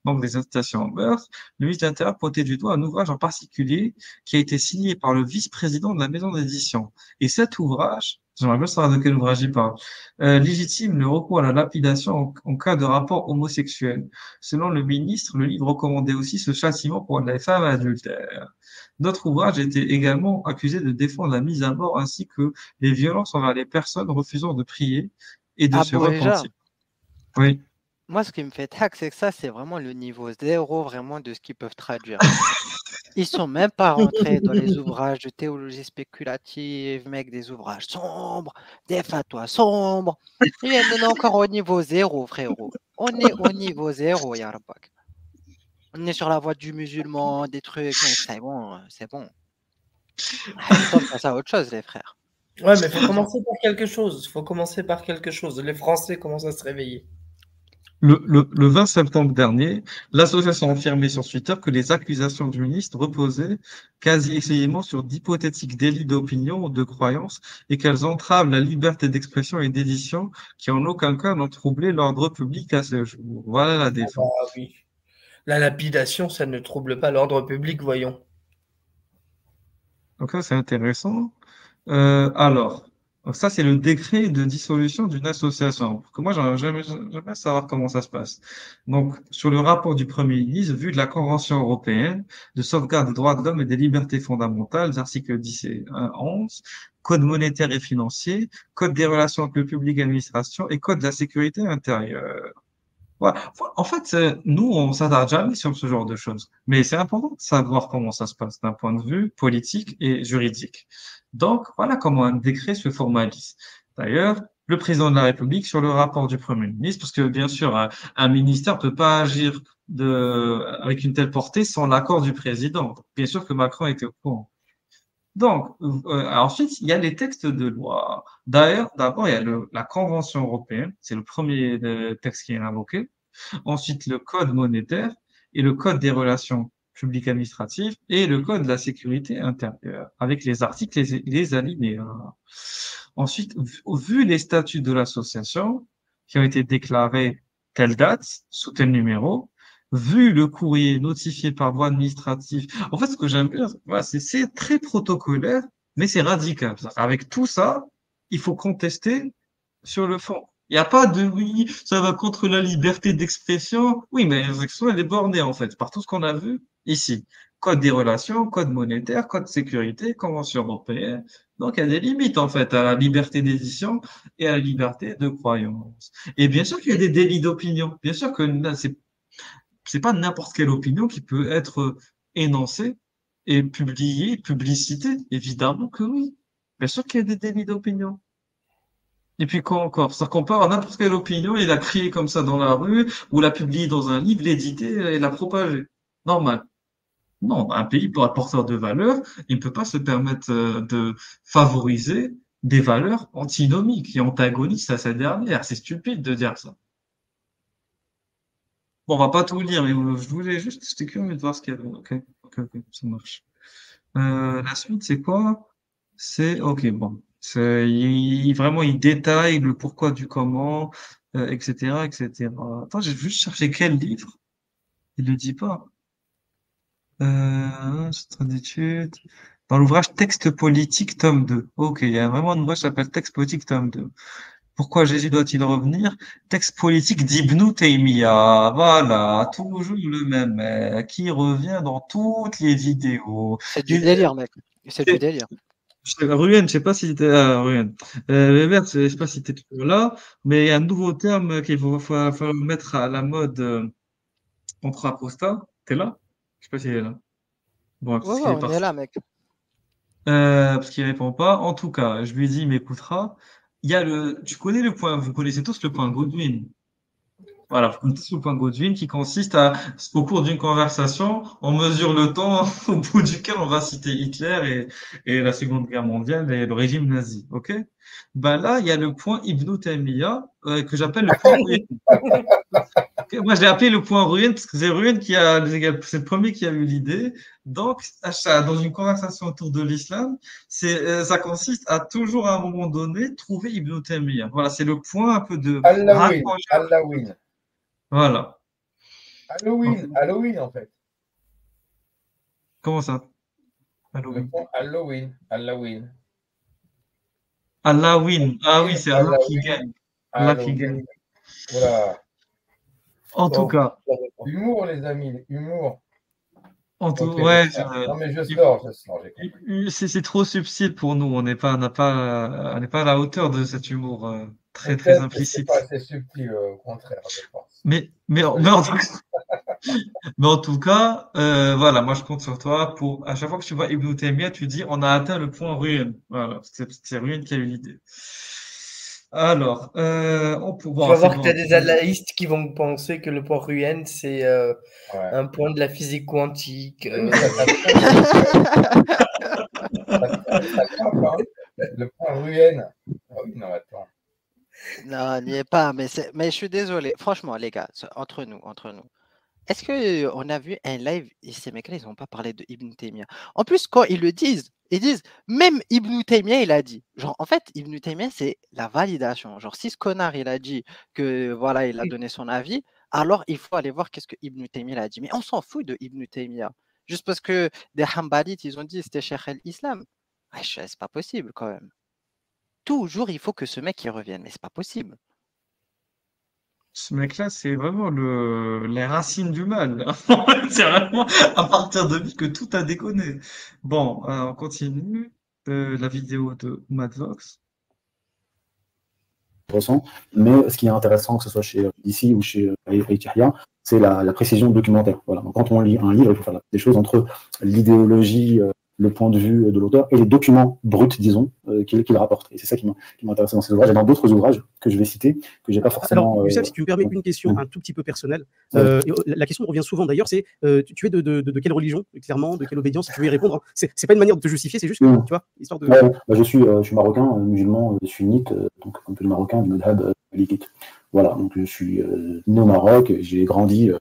Donc, des incitations en meurtre. Le ministre de l'Intérieur pointait du doigt un ouvrage en particulier qui a été signé par le vice-président de la maison d'édition. Et cet ouvrage, j'aimerais bien savoir de quel ouvrage il parle, légitime le recours à la lapidation en cas de rapport homosexuel. Selon le ministre, le livre recommandait aussi ce châtiment pour les femmes adultères. Notre ouvrage était également accusé de défendre la mise à mort ainsi que les violences envers les personnes refusant de prier et de se Abou Eja, repentir. Oui. moi, ce qui me fait hack, c'est que ça, c'est vraiment le niveau zéro vraiment de ce qu'ils peuvent traduire. Ils sont même pas rentrés dans les ouvrages de théologie spéculative, mec, des ouvrages sombres, des fatwas sombres. Ils viennent donner encore au niveau zéro, frérot. On est au niveau zéro, Yarbak. On est sur la voie du musulman, des trucs, mais c'est bon, c'est bon. Stop, passe à autre chose, les frères. Ouais, mais il faut commencer par quelque chose. Faut commencer par quelque chose. Les Français commencent à se réveiller. Le 20 septembre dernier, l'association a affirmé sur Twitter que les accusations du ministre reposaient quasi exclusivement sur d'hypothétiques délits d'opinion ou de croyance et qu'elles entravent la liberté d'expression et d'édition qui en aucun cas n'ont troublé l'ordre public à ce jour. Voilà la défense. Ah oui. La lapidation, ça ne trouble pas l'ordre public, voyons. Donc ça, c'est intéressant. Donc ça, c'est le décret de dissolution d'une association. Parce que moi, j'aimerais savoir comment ça se passe. Donc, sur le rapport du Premier ministre, vu de la Convention européenne de sauvegarde des droits de l'homme et des libertés fondamentales, articles 10 et 11, Code monétaire et financier, Code des relations avec le public et l'administration et Code de la sécurité intérieure. Voilà. En fait, nous, on s'attarde jamais sur ce genre de choses. Mais c'est important de savoir comment ça se passe d'un point de vue politique et juridique. Donc, voilà comment un décret se formalise. D'ailleurs, le président de la République sur le rapport du Premier ministre, parce que bien sûr, un ministère peut pas agir avec une telle portée sans l'accord du président. Bien sûr que Macron était au courant. Donc, ensuite, il y a les textes de loi. D'ailleurs, d'abord, il y a la Convention européenne, c'est le premier texte qui est invoqué. Ensuite, le Code monétaire et le Code des relations publiques administratives et le Code de la sécurité intérieure, avec les articles et les alinéas. Ensuite, vu les statuts de l'association qui ont été déclarés telle date, sous tel numéro, vu le courrier notifié par voie administrative. En fait, ce que j'aime bien, voilà, c'est très protocolaire, mais c'est radical. Avec tout ça, il faut contester sur le fond. Il n'y a pas de oui, ça va contre la liberté d'expression. Oui, mais l'expression, elle est bornée, en fait, par tout ce qu'on a vu ici. Code des relations, code monétaire, code de sécurité, convention européenne. Donc, il y a des limites, en fait, à la liberté d'édition et à la liberté de croyance. Et bien sûr qu'il y a des délits d'opinion. Bien sûr que là, c'est pas n'importe quelle opinion qui peut être énoncée et publiée, publicitée. Évidemment que oui. Bien sûr qu'il y a des délits d'opinion. Et puis quoi encore? C'est-à-dire qu'on peut avoir n'importe quelle opinion et la crier comme ça dans la rue, ou la publier dans un livre, l'éditer et la propager. Normal. Non, un pays pour être porteur de valeurs, il ne peut pas se permettre de favoriser des valeurs antinomiques et antagonistes à cette dernière. C'est stupide de dire ça. Bon, on va pas tout lire, mais je voulais juste, j'étais curieux de voir ce qu'il y avait. Ok, ça marche. La suite, c'est quoi? Ok, bon. Vraiment, il détaille le pourquoi du comment, etc., etc. Attends, j'ai juste cherché quel livre. Il le dit pas. C'est train d'études. Dans l'ouvrage Texte politique, tome 2. Ok, il y a vraiment un ouvrage qui s'appelle Texte politique, tome 2. Pourquoi Jésus doit-il revenir? Texte politique d'Ibn Taymiyyah. Voilà, toujours le même mec qui revient dans toutes les vidéos. C'est du délire, mec. C'est du délire. Ruyen, je sais pas si t'es Ruyen. Weber, je sais pas si t'es toujours là, mais il y a un nouveau terme qu'il faut mettre à la mode entre apostats. T'es là? Je sais pas s'il est là. Bon, parce Ouais, qu'il est on est parti. là, mec. Parce qu'il répond pas. En tout cas, je lui dis, il m'écoutera. Il y a tu connais le point, vous connaissez tous le point Godwin. Voilà, vous connaissez le point Godwin qui consiste au cours d'une conversation, on mesure le temps au bout duquel on va citer Hitler et la Seconde Guerre mondiale et le régime nazi. Ok? Ben là, il y a le point Ibn Taymiyyah, que j'appelle le point Ruyen. Okay, moi, je l'ai appelé le point Ruyen parce que c'est Ruyen c'est le premier qui a eu l'idée. Donc, dans une conversation autour de l'islam, ça consiste à toujours, à un moment donné, trouver Ibn Taymiyyah. Voilà, c'est le point un peu de Halloween. Voilà. Halloween, en fait. Comment ça? Halloween. Halloween. Halloween. Ah oui, c'est Allah qui gagne. Allah qui gagne. Voilà. En tout cas. Humour, les amis, humour. Ouais. Non, mais je sors. C'est trop subtil pour nous. On n'est pas à la hauteur de cet humour très, très implicite. C'est pas assez subtil, au contraire, je pense. Mais en tout cas, voilà, moi je compte sur toi pour, à chaque fois que tu vois Ibn Taymiyyah, tu dis, on a atteint le point Ruyen. Voilà, c'est Ruyen qui a eu l'idée. Alors, tu vas voir que tu as des analystes qui vont penser que le point Ruyen, c'est un point de la physique quantique. Le point Ruyen. Ah oui, non, attends. Non, n'y est pas, mais je suis désolé. Franchement, les gars, entre nous. Est-ce qu'on a vu un live et ces mecs-là, ils n'ont pas parlé de Ibn Taymiyyah? En plus, quand ils le disent, ils disent, même Ibn Taymiyyah, il a dit. Genre, en fait, Ibn Taymiyyah, c'est la validation. Genre, si ce connard, il a dit que, voilà, il a donné son avis, alors il faut aller voir qu'est-ce que Ibn Taymiyyah a dit. Mais on s'en fout de Ibn Taymiyyah. Juste parce que des Hanbalites, ils ont dit c'était Cheikh el-Islam. Ouais, c'est pas possible, quand même. Toujours, il faut que ce mec, il revienne. Mais c'est pas possible. Ce mec-là, c'est vraiment les racines du mal. C'est vraiment à partir de lui que tout a déconné. Bon, on continue. La vidéo de Madvox. Mais ce qui est intéressant, que ce soit chez DC ou chez Aytihya, c'est la précision documentaire. Voilà. Donc, quand on lit un livre, il faut faire des choses entre l'idéologie le point de vue de l'auteur et les documents bruts, disons, qu'il rapporte. Et c'est ça qui m'intéresse dans ces ouvrages et dans d'autres ouvrages que je vais citer, que j'ai pas forcément. Alors, Youssef, si tu me permets une question un tout petit peu personnelle, la question revient souvent d'ailleurs, c'est tu es de quelle religion, clairement, de quelle obédience, si tu veux y répondre. C'est pas une manière de te justifier, c'est juste que, tu vois, histoire de. Ouais, bah, je suis marocain, musulman, sunnite, donc un peu le marocain du madhab malikite. Voilà, donc je suis né au Maroc, j'ai grandi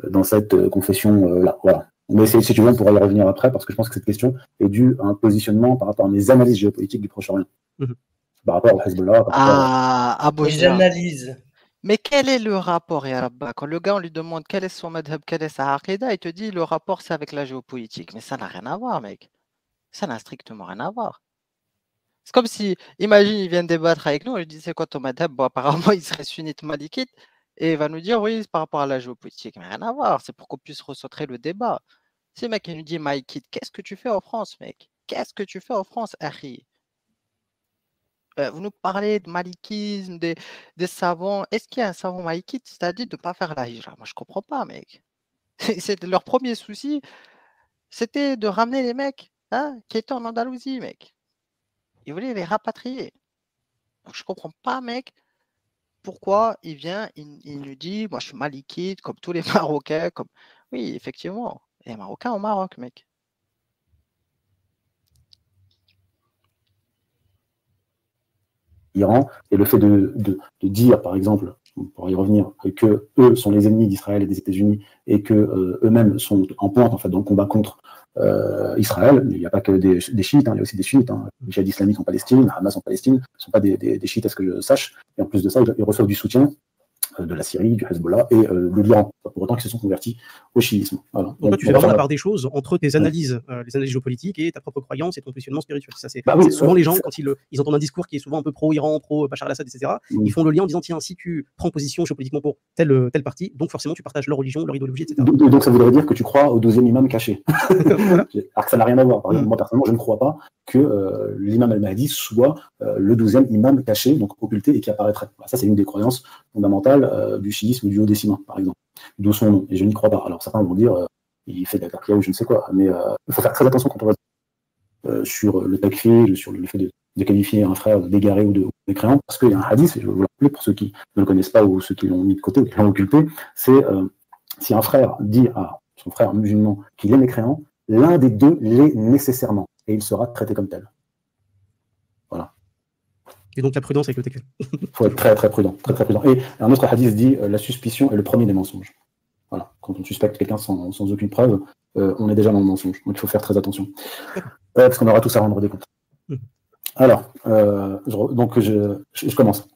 dans cette confession-là. Voilà. Mais si tu veux, on pourra y revenir après, parce que je pense que cette question est due à un positionnement par rapport à mes analyses géopolitiques du Proche-Orient. Par rapport au Hezbollah, par rapport Les analyses. Mais quel est le rapport, ya Rabba? Quand le gars, on lui demande quel est son madhab, quelle est sa aqida, il te dit le rapport, c'est avec la géopolitique. Mais ça n'a rien à voir, mec. Ça n'a strictement rien à voir. C'est comme si, imagine, il vient débattre avec nous, on lui dit c'est quoi ton madhab? Bon, apparemment, il serait sunnite malikite, et il va nous dire oui, c'est par rapport à la géopolitique. Mais rien à voir, c'est pour qu'on puisse recentrer le débat. Si le mec, il nous dit malikite, qu'est-ce que tu fais en France, mec? Qu'est-ce que tu fais en France, Harry? Vous nous parlez de malikisme, des savants. Est-ce qu'il y a un savant malikite, c'est-à-dire de ne pas faire la hijra? Moi, je ne comprends pas, mec. Leur premier souci, c'était de ramener les mecs qui étaient en Andalousie, mec. Ils voulaient les rapatrier. Donc, je ne comprends pas, mec, pourquoi il vient, il nous dit, moi, je suis malikite, comme tous les Marocains. Oui, effectivement, les Marocains au Maroc, mec. Iran, et le fait de dire, par exemple, pour y revenir, que eux sont les ennemis d'Israël et des États-Unis et que eux-mêmes sont en pointe en fait dans le combat contre Israël. Il n'y a pas que des chiites, il y a aussi des sunnites. Les djihadistes islamiques en Palestine, Hamas en Palestine, ne sont pas des chiites à ce que je sache. Et en plus de ça, ils reçoivent du soutien de la Syrie, du Hezbollah et de l'Iran, pour autant qu'ils se sont convertis au chiisme. Voilà. Donc toi, tu fais vraiment la part des choses entre tes analyses, les analyses géopolitiques et ta propre croyance et ton positionnement spirituel. Ça, c'est souvent les gens, quand ils entendent un discours qui est souvent un peu pro-Iran, pro-Bachar al-Assad, etc., ils font le lien en disant, tiens, si tu prends position géopolitiquement pour tel parti, donc forcément tu partages leur religion, leur idéologie, etc. Donc ça voudrait dire que tu crois au 12e imam caché. Alors que ça n'a rien à voir. Par exemple, moi personnellement, je ne crois pas que l'imam al-Mahdi soit le 12e imam caché, donc occulté et qui apparaîtrait. Ça, c'est une des croyances fondamentales du chiisme du haut-décimain, par exemple. D'où son nom. Et je n'y crois pas. Alors certains vont dire il fait de la taqiyya ou je ne sais quoi. Mais il faut faire très attention quand on va sur le takfir, sur le fait de qualifier un frère d'égaré ou de mécréant, parce qu'il y a un hadith, et je vais vous le rappeler pour ceux qui ne le connaissent pas ou ceux qui l'ont mis de côté ou qui l'ont occulté, c'est si un frère dit à son frère musulman qu'il est mécréant, l'un des deux l'est nécessairement, et il sera traité comme tel. Voilà. Et donc la prudence avec le takfir. Il faut être très très prudent, très très prudent. Et un autre hadith dit la suspicion est le premier des mensonges. Voilà. Quand on suspecte quelqu'un sans aucune preuve, on est déjà dans le mensonge. Donc il faut faire très attention. Parce qu'on aura tous à rendre des comptes. Alors, donc je commence.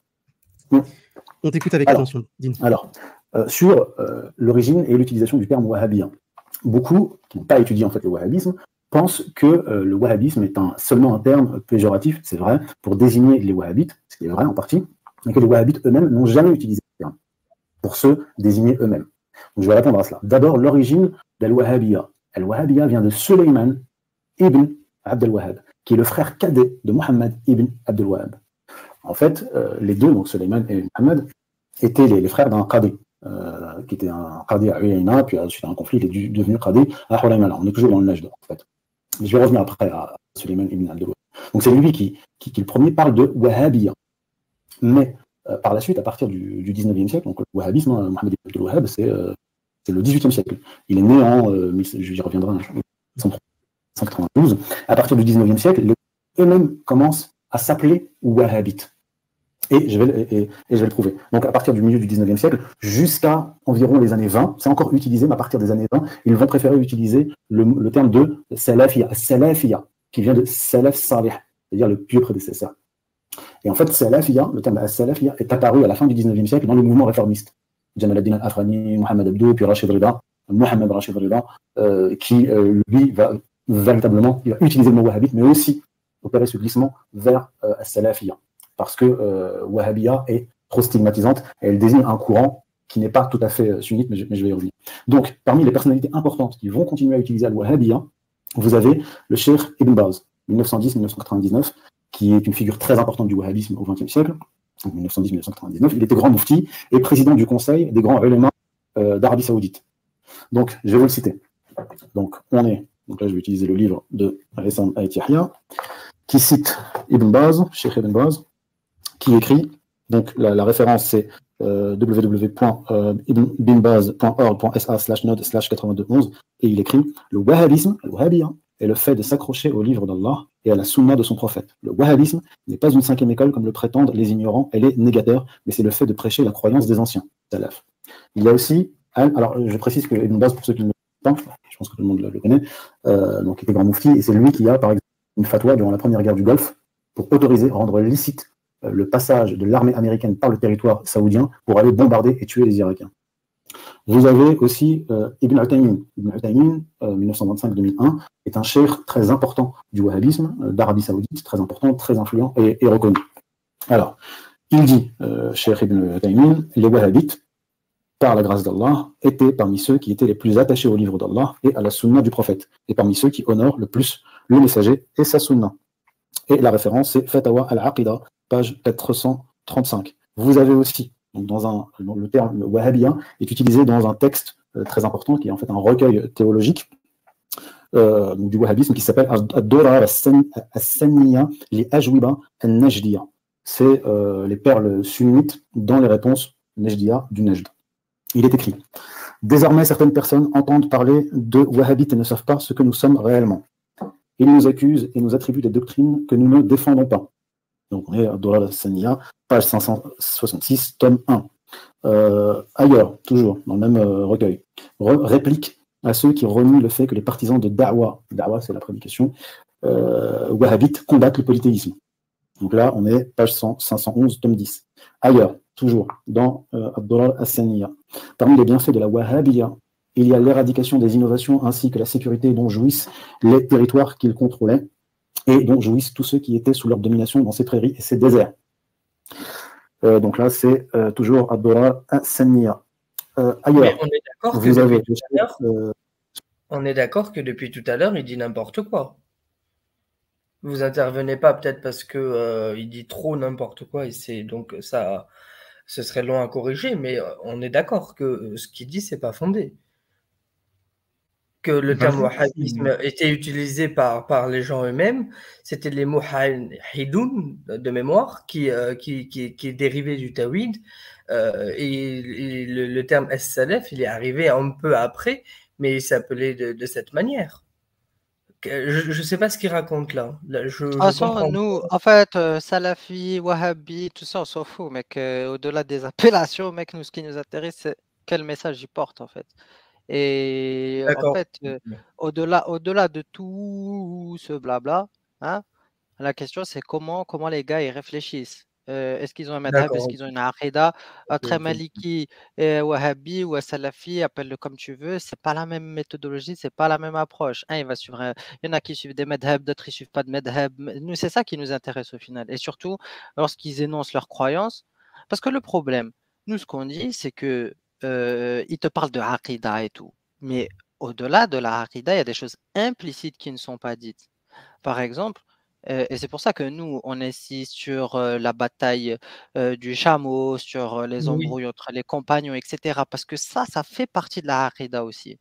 On t'écoute avec attention. Dis-nous. Alors, sur l'origine et l'utilisation du terme wahhabien. Beaucoup qui n'ont pas étudié en fait le wahhabisme pensent que le wahhabisme est seulement un terme péjoratif, c'est vrai, pour désigner les wahhabites, ce qui est vrai en partie, mais que les wahhabites eux-mêmes n'ont jamais utilisé ce terme pour se désigner eux-mêmes. Donc je vais répondre à cela. D'abord, l'origine d'Al-Wahhabiyya. Al-Wahhabiyya vient de Sulayman ibn Abd al-Wahhab, qui est le frère cadet de Muhammad ibn Abd al-Wahhab. En fait, les deux, donc Sulayman et Muhammad, étaient les frères d'un qadi, qui était un qadi à Uyayna, puis suite à un conflit, il est devenu qadi à Hulaymala. On est toujours dans le Najd, en fait. Mais je vais revenir après à Sulayman ibn Abd al-Wahhab. Donc c'est lui qui le premier parle de Wahhabiyya. Mais par la suite, à partir du 19e siècle, donc le wahhabisme, Muhammad ibn Abd al-Wahhab, c'est le 18e siècle. Il est né en, j'y reviendrai, 1992. À partir du 19e siècle, eux-mêmes commencent à s'appeler wahhabites. Et je vais le prouver. Donc à partir du milieu du 19e siècle, jusqu'à environ les années 20, c'est encore utilisé, mais à partir des années 20, ils vont préférer utiliser le terme de salafiyya, qui vient de salaf salih, c'est-à-dire le pieux prédécesseur. Et en fait, salafiyya, le terme salafiyya est apparu à la fin du 19e siècle dans le mouvement réformiste. Jamal ad-Din al-Afghani, Mohamed Abdou, puis Rachid Rida, Mohamed Rachid Rida, qui, lui, va véritablement utiliser le mot wahhabite, mais aussi opérer ce glissement vers salafiyya. Parce que wahhabiyya est trop stigmatisante et elle désigne un courant qui n'est pas tout à fait sunnite, mais je vais y revenir. Donc, parmi les personnalités importantes qui vont continuer à utiliser le wahhabiyya, vous avez le Cheikh Ibn Baz, 1910-1999, qui est une figure très importante du wahhabisme au XXe siècle, en 1910-1999. Il était grand mufti et président du conseil des grands ulémas d'Arabie Saoudite. Donc, je vais vous le citer. Donc, on est Donc là, je vais utiliser le livre de Ressam Ait Yahya, qui cite Ibn Baz, Cheikh Ibn Baz, qui écrit, donc la référence c'est www.ibnbaz.org.sa/node/8211, et il écrit le wahhabisme, le wahhabi, est le fait de s'accrocher au livre d'Allah et à la sunna de son prophète. Le wahhabisme n'est pas une cinquième école comme le prétendent les ignorants et les négateurs, mais c'est le fait de prêcher la croyance des anciens, salaf. Il y a aussi, alors je précise que Ibn Baz, pour ceux qui ne le connaissent pas, je pense que tout le monde le connaît, donc il était grand moufti, et c'est lui qui a par exemple une fatwa durant la première guerre du Golfe pour autoriser, rendre licite le passage de l'armée américaine par le territoire saoudien pour aller bombarder et tuer les Irakiens. Vous avez aussi Ibn Uthaymin. Ibn Uthaymin, 1925-2001, est un cheikh très important du wahhabisme, d'Arabie Saoudite, très important, très influent et reconnu. Alors, il dit, cheikh Ibn Uthaymin, les wahhabites, par la grâce d'Allah, étaient parmi ceux qui étaient les plus attachés au livre d'Allah et à la sunna du prophète, et parmi ceux qui honorent le plus le messager et sa sunna. Et la référence, c'est Fatawa al-Aqida, page 435. Vous avez aussi, donc le terme wahhabien est utilisé dans un texte très important, qui est en fait un recueil théologique du wahhabisme, qui s'appelle Ad-Dura as-Sanniya li Ajwiba al-Najdiya. C'est les perles sunnites dans les réponses Najdiya du Najd. Il est écrit: désormais, certaines personnes entendent parler de wahhabites et ne savent pas ce que nous sommes réellement. Ils nous accusent et nous attribuent des doctrines que nous ne défendons pas. Donc on est à Dora al-Saniya, page 566, tome 1. Ailleurs, toujours, dans le même recueil, réplique à ceux qui renient le fait que les partisans de Da'wa c'est la prédication, wahhabite, combattent le polythéisme. Donc là, on est page 511, tome 10. Ailleurs, toujours, dans Ad-Dora al-Saniya, parmi les bienfaits de la wahhabiyya, il y a l'éradication des innovations ainsi que la sécurité dont jouissent les territoires qu'ils contrôlaient et dont jouissent tous ceux qui étaient sous leur domination dans ces prairies et ces déserts. Donc là, c'est toujours Ad-Dura al-Saniya. Ailleurs, on est d'accord que depuis tout à l'heure, il dit n'importe quoi. Vous intervenez pas peut-être parce que il dit trop n'importe quoi et c'est donc ça, ce serait long à corriger, mais on est d'accord que ce qu'il dit, c'est pas fondé. Que le terme wahhabisme était utilisé par les gens eux-mêmes, c'était les muwahhidoun de mémoire qui est dérivé du tawhid, et le terme as-salaf, il est arrivé un peu après, mais il s'appelait de cette manière. Je ne sais pas ce qu'il raconte là. Je comprends. Nous, en fait, Salafi, Wahhabi, tout ça, on s'en fout, mec. Au-delà des appellations, mec, nous, ce qui nous intéresse, c'est quel message il porte, en fait. Et en fait, au-delà de tout ce blabla, hein, la question c'est comment les gars ils réfléchissent. Est-ce qu'ils ont un madhab, est-ce qu'ils ont une aqida, très maliki, wahhabi ou salafi, appelle-le comme tu veux, c'est pas la même méthodologie, c'est pas la même approche. Il va suivre, il y en a qui suivent des madhabs, d'autres ils suivent pas de madhab. Nous, c'est ça qui nous intéresse au final. Et surtout lorsqu'ils énoncent leurs croyances, parce que le problème, nous ce qu'on dit, c'est que il te parle de aqida et tout. Mais au-delà de la aqida, il y a des choses implicites qui ne sont pas dites. Par exemple, et c'est pour ça que nous, on insiste sur la bataille du chameau, sur les embrouilles entre les compagnons, etc. Parce que ça fait partie de la aqida aussi.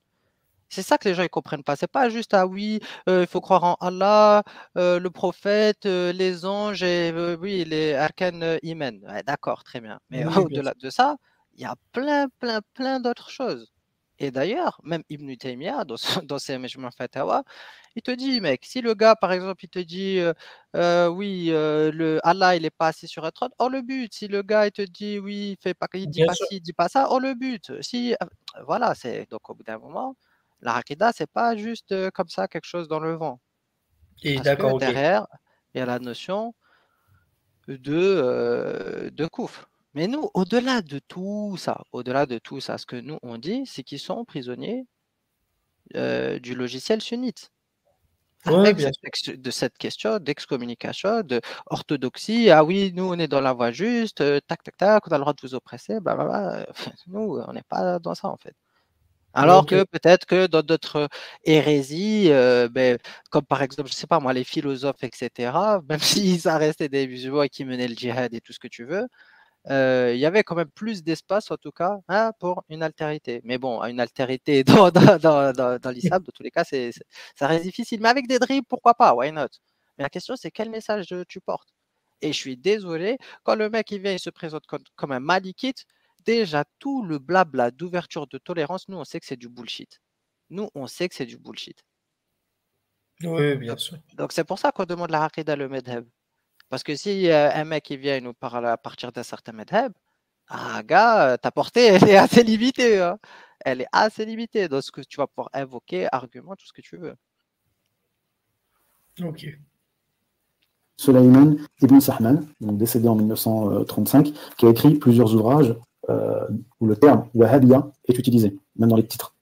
C'est ça que les gens ne comprennent pas. C'est pas juste, ah oui, il faut croire en Allah, le prophète, les anges et oui, les arcanes iman. Ouais, d'accord, très bien. Mais au-delà de ça, il y a plein d'autres choses. Et d'ailleurs, même Ibn Taymiyyah, dans ses Majmu' Fatawa, il te dit, mec, si le gars, par exemple, il te dit, oui, le Allah, il n'est pas assis sur un trône, on le bute. Si le gars, il te dit, oui, il dit pas ci, il dit pas ça, on le bute. Si, voilà, donc au bout d'un moment, la aqida, c'est pas juste comme ça, quelque chose dans le vent. Et parce que derrière, il y a la notion de koufr. Mais nous, au-delà de tout ça, ce que nous, on dit, c'est qu'ils sont prisonniers du logiciel sunnite. Avec cette question d'excommunication, d'orthodoxie. Ah oui, nous, on est dans la voie juste, tac, on a le droit de vous oppresser, blablabla. Nous, on n'est pas dans ça, en fait. Alors que peut-être que dans d'autres hérésies, comme par exemple, je ne sais pas moi, les philosophes, etc., même s'ils restaient des musulmans et qui menaient le djihad et tout ce que tu veux, il y avait quand même plus d'espace, en tout cas, hein, pour une altérité. Mais bon, une altérité dans l'islam, dans tous les cas, ça reste difficile. Mais avec des dribbles, pourquoi pas? Why not? Mais la question, c'est quel message tu portes? Et je suis désolé, quand le mec il vient, il se présente comme un malikite, déjà tout le blabla d'ouverture de tolérance, nous, on sait que c'est du bullshit. Nous, on sait que c'est du bullshit. Oui, bien sûr. Donc, c'est pour ça qu'on demande la aqida, le madhab. Parce que si un mec il vient et nous parle à partir d'un certain madhab, ah gars, ta portée, elle est assez limitée. Hein. Elle est assez limitée dans ce que tu vas pouvoir invoquer, argument, tout ce que tu veux. Ok. Sulayman ibn Sahman, donc décédé en 1935, qui a écrit plusieurs ouvrages où le terme Wahhabiyya est utilisé, même dans les titres.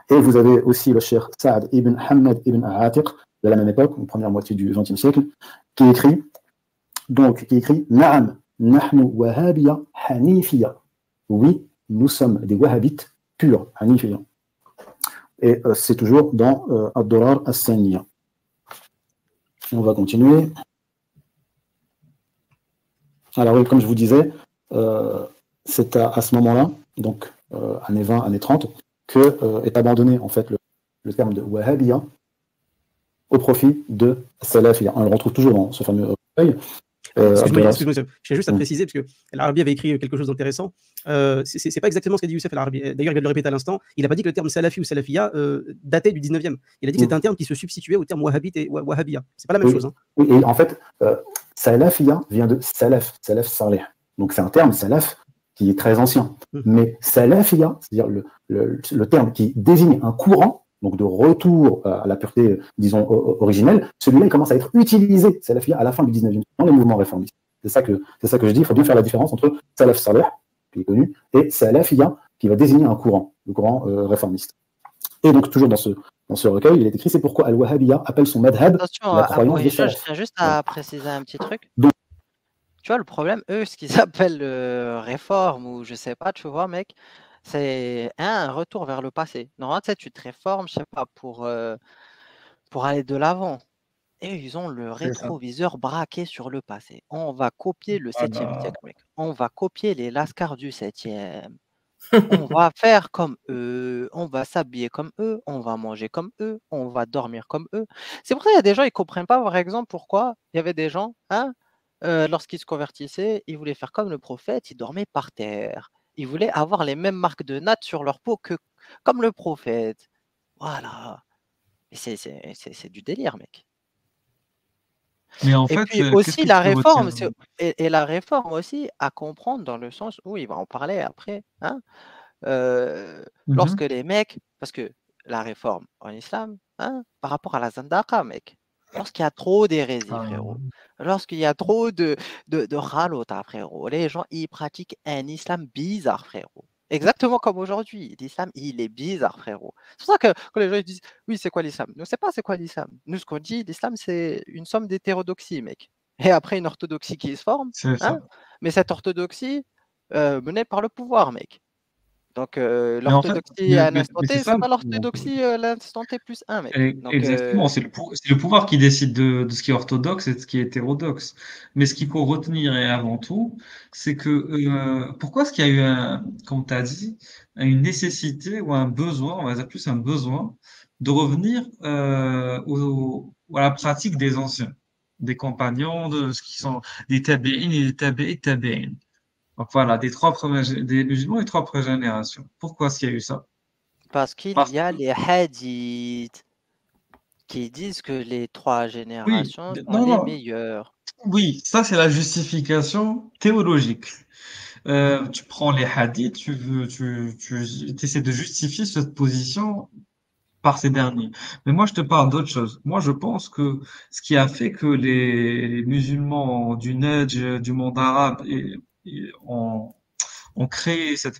Et vous avez aussi le cheikh Saad ibn Hamad ibn Atiq, de la même époque, la première moitié du XXe siècle, qui écrit Na'am, nahnu Wahhabiyya Hanifiyya. Oui, nous sommes des Wahhabites purs, Hanifiyya. Et c'est toujours dans Ad-Durar as-Saniyya. On va continuer. Alors oui, comme je vous disais, c'est à ce moment-là, donc années 20, années 30, que est abandonné en fait le terme de Wahhabiyya au profit de Salafiyya. On le retrouve toujours dans ce fameux recueil. Excuse-moi, je tiens juste à préciser, parce que l'Arabi avait écrit quelque chose d'intéressant. C'est pas exactement ce qu'a dit Youssef l'Arabi. D'ailleurs, il vient de le répéter à l'instant. Il n'a pas dit que le terme Salafi ou Salafiyya datait du 19e. Il a dit que c'était un terme qui se substituait au terme Wahhabite et Wahhabiyya. C'est pas la même chose. Hein. Oui, et en fait, Salafiyya vient de Salaf Salih. Donc c'est un terme, Salaf, qui est très ancien. Mais Salafiyya, c'est-à-dire le terme qui désigne un courant, donc de retour à la pureté, disons, originelle, celui-là, il commence à être utilisé, Salafiyya, à la fin du 19e, dans les mouvements réformistes. C'est ça que je dis, il faut bien faire la différence entre Salaf Salih, qui est connu, et Salafiyya, qui va désigner un courant, le courant réformiste. Et donc, toujours dans ce recueil, il est écrit, c'est pourquoi Al-Wahhabiyya appelle son madhab la croyance des salafs. Je tiens juste à préciser un petit truc. Donc, tu vois, le problème, eux, ce qu'ils appellent réforme, ou je sais pas, tu vois, mec, c'est un retour vers le passé. Normalement, tu sais, tu te réformes, je sais pas, pour aller de l'avant. Et ils ont le rétroviseur braqué sur le passé. On va copier le 7e siècle, mec. On va copier les lascars du 7e. On va faire comme eux, on va s'habiller comme eux, on va manger comme eux, on va dormir comme eux. C'est pour ça qu'il y a des gens, ils ne comprennent pas, par exemple, pourquoi il y avait des gens, hein, lorsqu'ils se convertissaient, ils voulaient faire comme le prophète, ils dormaient par terre. Ils voulaient avoir les mêmes marques de natte sur leur peau que comme le prophète. Voilà. C'est du délire, mec. Mais en et fait, puis aussi la réforme, et la réforme aussi à comprendre dans le sens où il va en parler après, hein, lorsque les mecs, parce que la réforme en islam, hein, par rapport à la zandaqa, mec, lorsqu'il y a trop d'hérésie, frérot, lorsqu'il y a trop de ralota, frérot, les gens ils pratiquent un islam bizarre, frérot. Exactement comme aujourd'hui, l'islam, il est bizarre, frérot. C'est pour ça que quand les gens disent « Oui, c'est quoi l'islam ?» Nous, on ne sait pas c'est quoi l'islam. Nous, ce qu'on dit, l'islam, c'est une somme d'hétérodoxies, mec. Et après, une orthodoxie qui se forme. Hein, mais cette orthodoxie menée par le pouvoir, mec. Donc, l'orthodoxie à l'instant T, c'est pas l'orthodoxie à l'instant T plus 1, mec. Donc, exactement, c'est le pouvoir qui décide de ce qui est orthodoxe et de ce qui est hétérodoxe. Mais ce qu'il faut retenir et avant tout, c'est que pourquoi est-ce qu'il y a eu, comme tu as dit, une nécessité ou un besoin, on va dire plus un besoin, de revenir à la pratique des anciens, des compagnons, de ce qui sont des tabi'in et des tabi'in. Donc voilà, des musulmans et 3 premières générations. Pourquoi est-ce qu'il y a eu ça? Parce qu'il y a les hadiths qui disent que les 3 générations sont les meilleures. Oui, ça c'est la justification théologique. Tu prends les hadiths, tu essaies de justifier cette position par ces derniers. Mais moi, je te parle d'autre chose. Moi, je pense que ce qui a fait que les musulmans du Nejd, du monde arabe, ont créé cette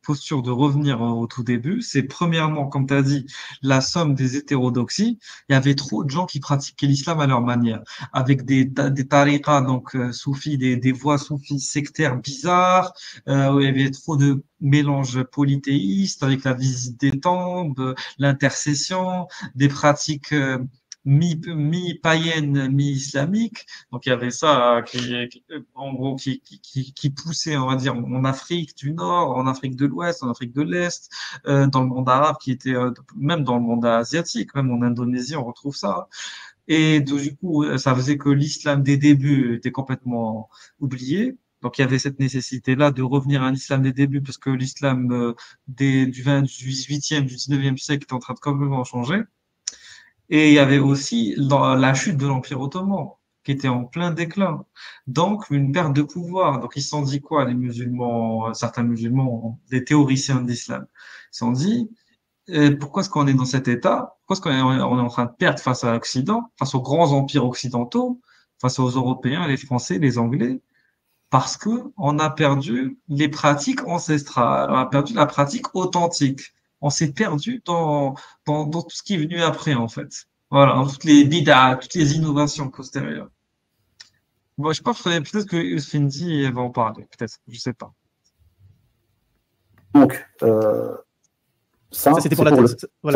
posture de revenir au tout début, c'est premièrement, comme tu as dit, la somme des hétérodoxies. Il y avait trop de gens qui pratiquaient l'islam à leur manière, avec des tariqas, donc soufis, des voies soufis sectaires bizarres, où il y avait trop de mélange polythéiste avec la visite des tombes, l'intercession, des pratiques mi-païenne, mi-islamique. Donc il y avait ça en gros qui poussait, on va dire, en Afrique du Nord, en Afrique de l'Ouest, en Afrique de l'Est, dans le monde arabe qui était même dans le monde asiatique, même en Indonésie, on retrouve ça. Et du coup, ça faisait que l'islam des débuts était complètement oublié. Donc, il y avait cette nécessité-là de revenir à un islam des débuts parce que l'islam du 18e, du 19e siècle était en train de complètement changer. Et il y avait aussi la chute de l'Empire ottoman qui était en plein déclin. Donc, une perte de pouvoir. Donc, ils se sont dit quoi, les musulmans, certains musulmans, les théoriciens de l'islam? Ils se sont dit, pourquoi est-ce qu'on est dans cet état? Pourquoi est-ce qu'on est en train de perdre face à l'Occident, face aux grands empires occidentaux, face aux Européens, les Français, les Anglais? Parce que on a perdu les pratiques ancestrales, on a perdu la pratique authentique. On s'est perdu dans tout ce qui est venu après, en fait. Voilà, dans toutes les bid'ah, toutes les innovations postérieures. Bon, je pense peut-être que Usfindi va en parler, peut-être, je sais pas. Donc, ça c'était pour la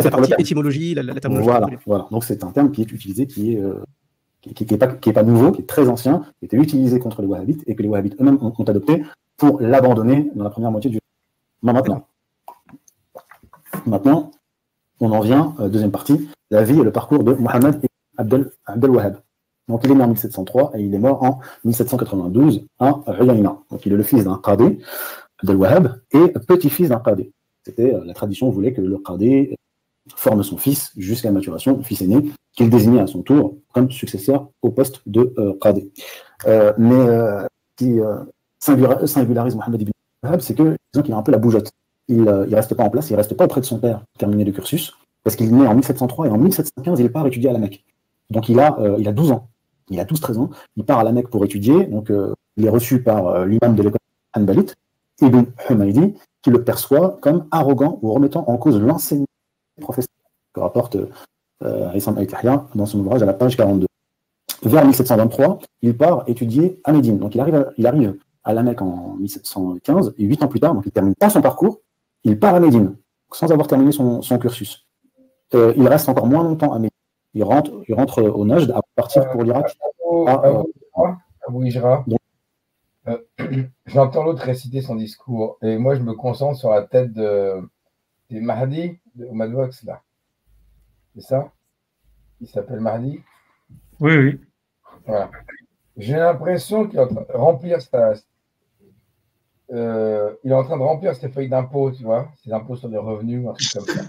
partie étymologie, la terminologie. Voilà. Donc c'est un terme qui est utilisé, qui est pas nouveau, qui est très ancien, qui était utilisé contre les wahhabites et que les wahhabites eux-mêmes ont adopté pour l'abandonner dans la première moitié du Maintenant, on en vient, deuxième partie, la vie et le parcours de Mohammed Abdel Wahhab. Donc il est né en 1703 et il est mort en 1792 à Uyayna. Donc il est le fils d'un qadi, Abdel Wahhab, et petit-fils d'un qadi. C'était la tradition voulait que le qadi forme son fils jusqu'à la maturation, le fils aîné, qu'il désignait à son tour comme successeur au poste de qadi. Mais ce qui singularise Mohammed ibn Wahhab, c'est que disons qu'il a un peu la bougeotte. Il ne reste pas en place, il ne reste pas auprès de son père pour terminer le cursus, parce qu'il est né en 1703 et en 1715, il part étudier à la Mecque. Donc il a 12 ans, il a 12-13 ans, il part à la Mecque pour étudier, donc il est reçu par l'imam de l'école Hanbalite, Ibn Humaydi, qui le perçoit comme arrogant ou remettant en cause l'enseignement professionnel, que rapporte Issam al-Kahya dans son ouvrage à la page 42. Vers 1723, il part étudier à Médine. Donc il arrive à la Mecque en 1715, et 8 ans plus tard, donc il ne termine pas son parcours, il part à Médine, sans avoir terminé son cursus. Il reste encore moins longtemps à Médine. Il rentre au Najd avant de partir pour l'Irak. Abou Hijra. J'entends l'autre réciter son discours et moi je me concentre sur la tête de Mahdi, de Madvox là. C'est ça? Il s'appelle Mahdi? Oui, oui. Voilà. J'ai l'impression qu'il est en train de remplir il est en train de remplir ses feuilles d'impôt, tu vois, ses impôts sur les revenus, un truc comme ça.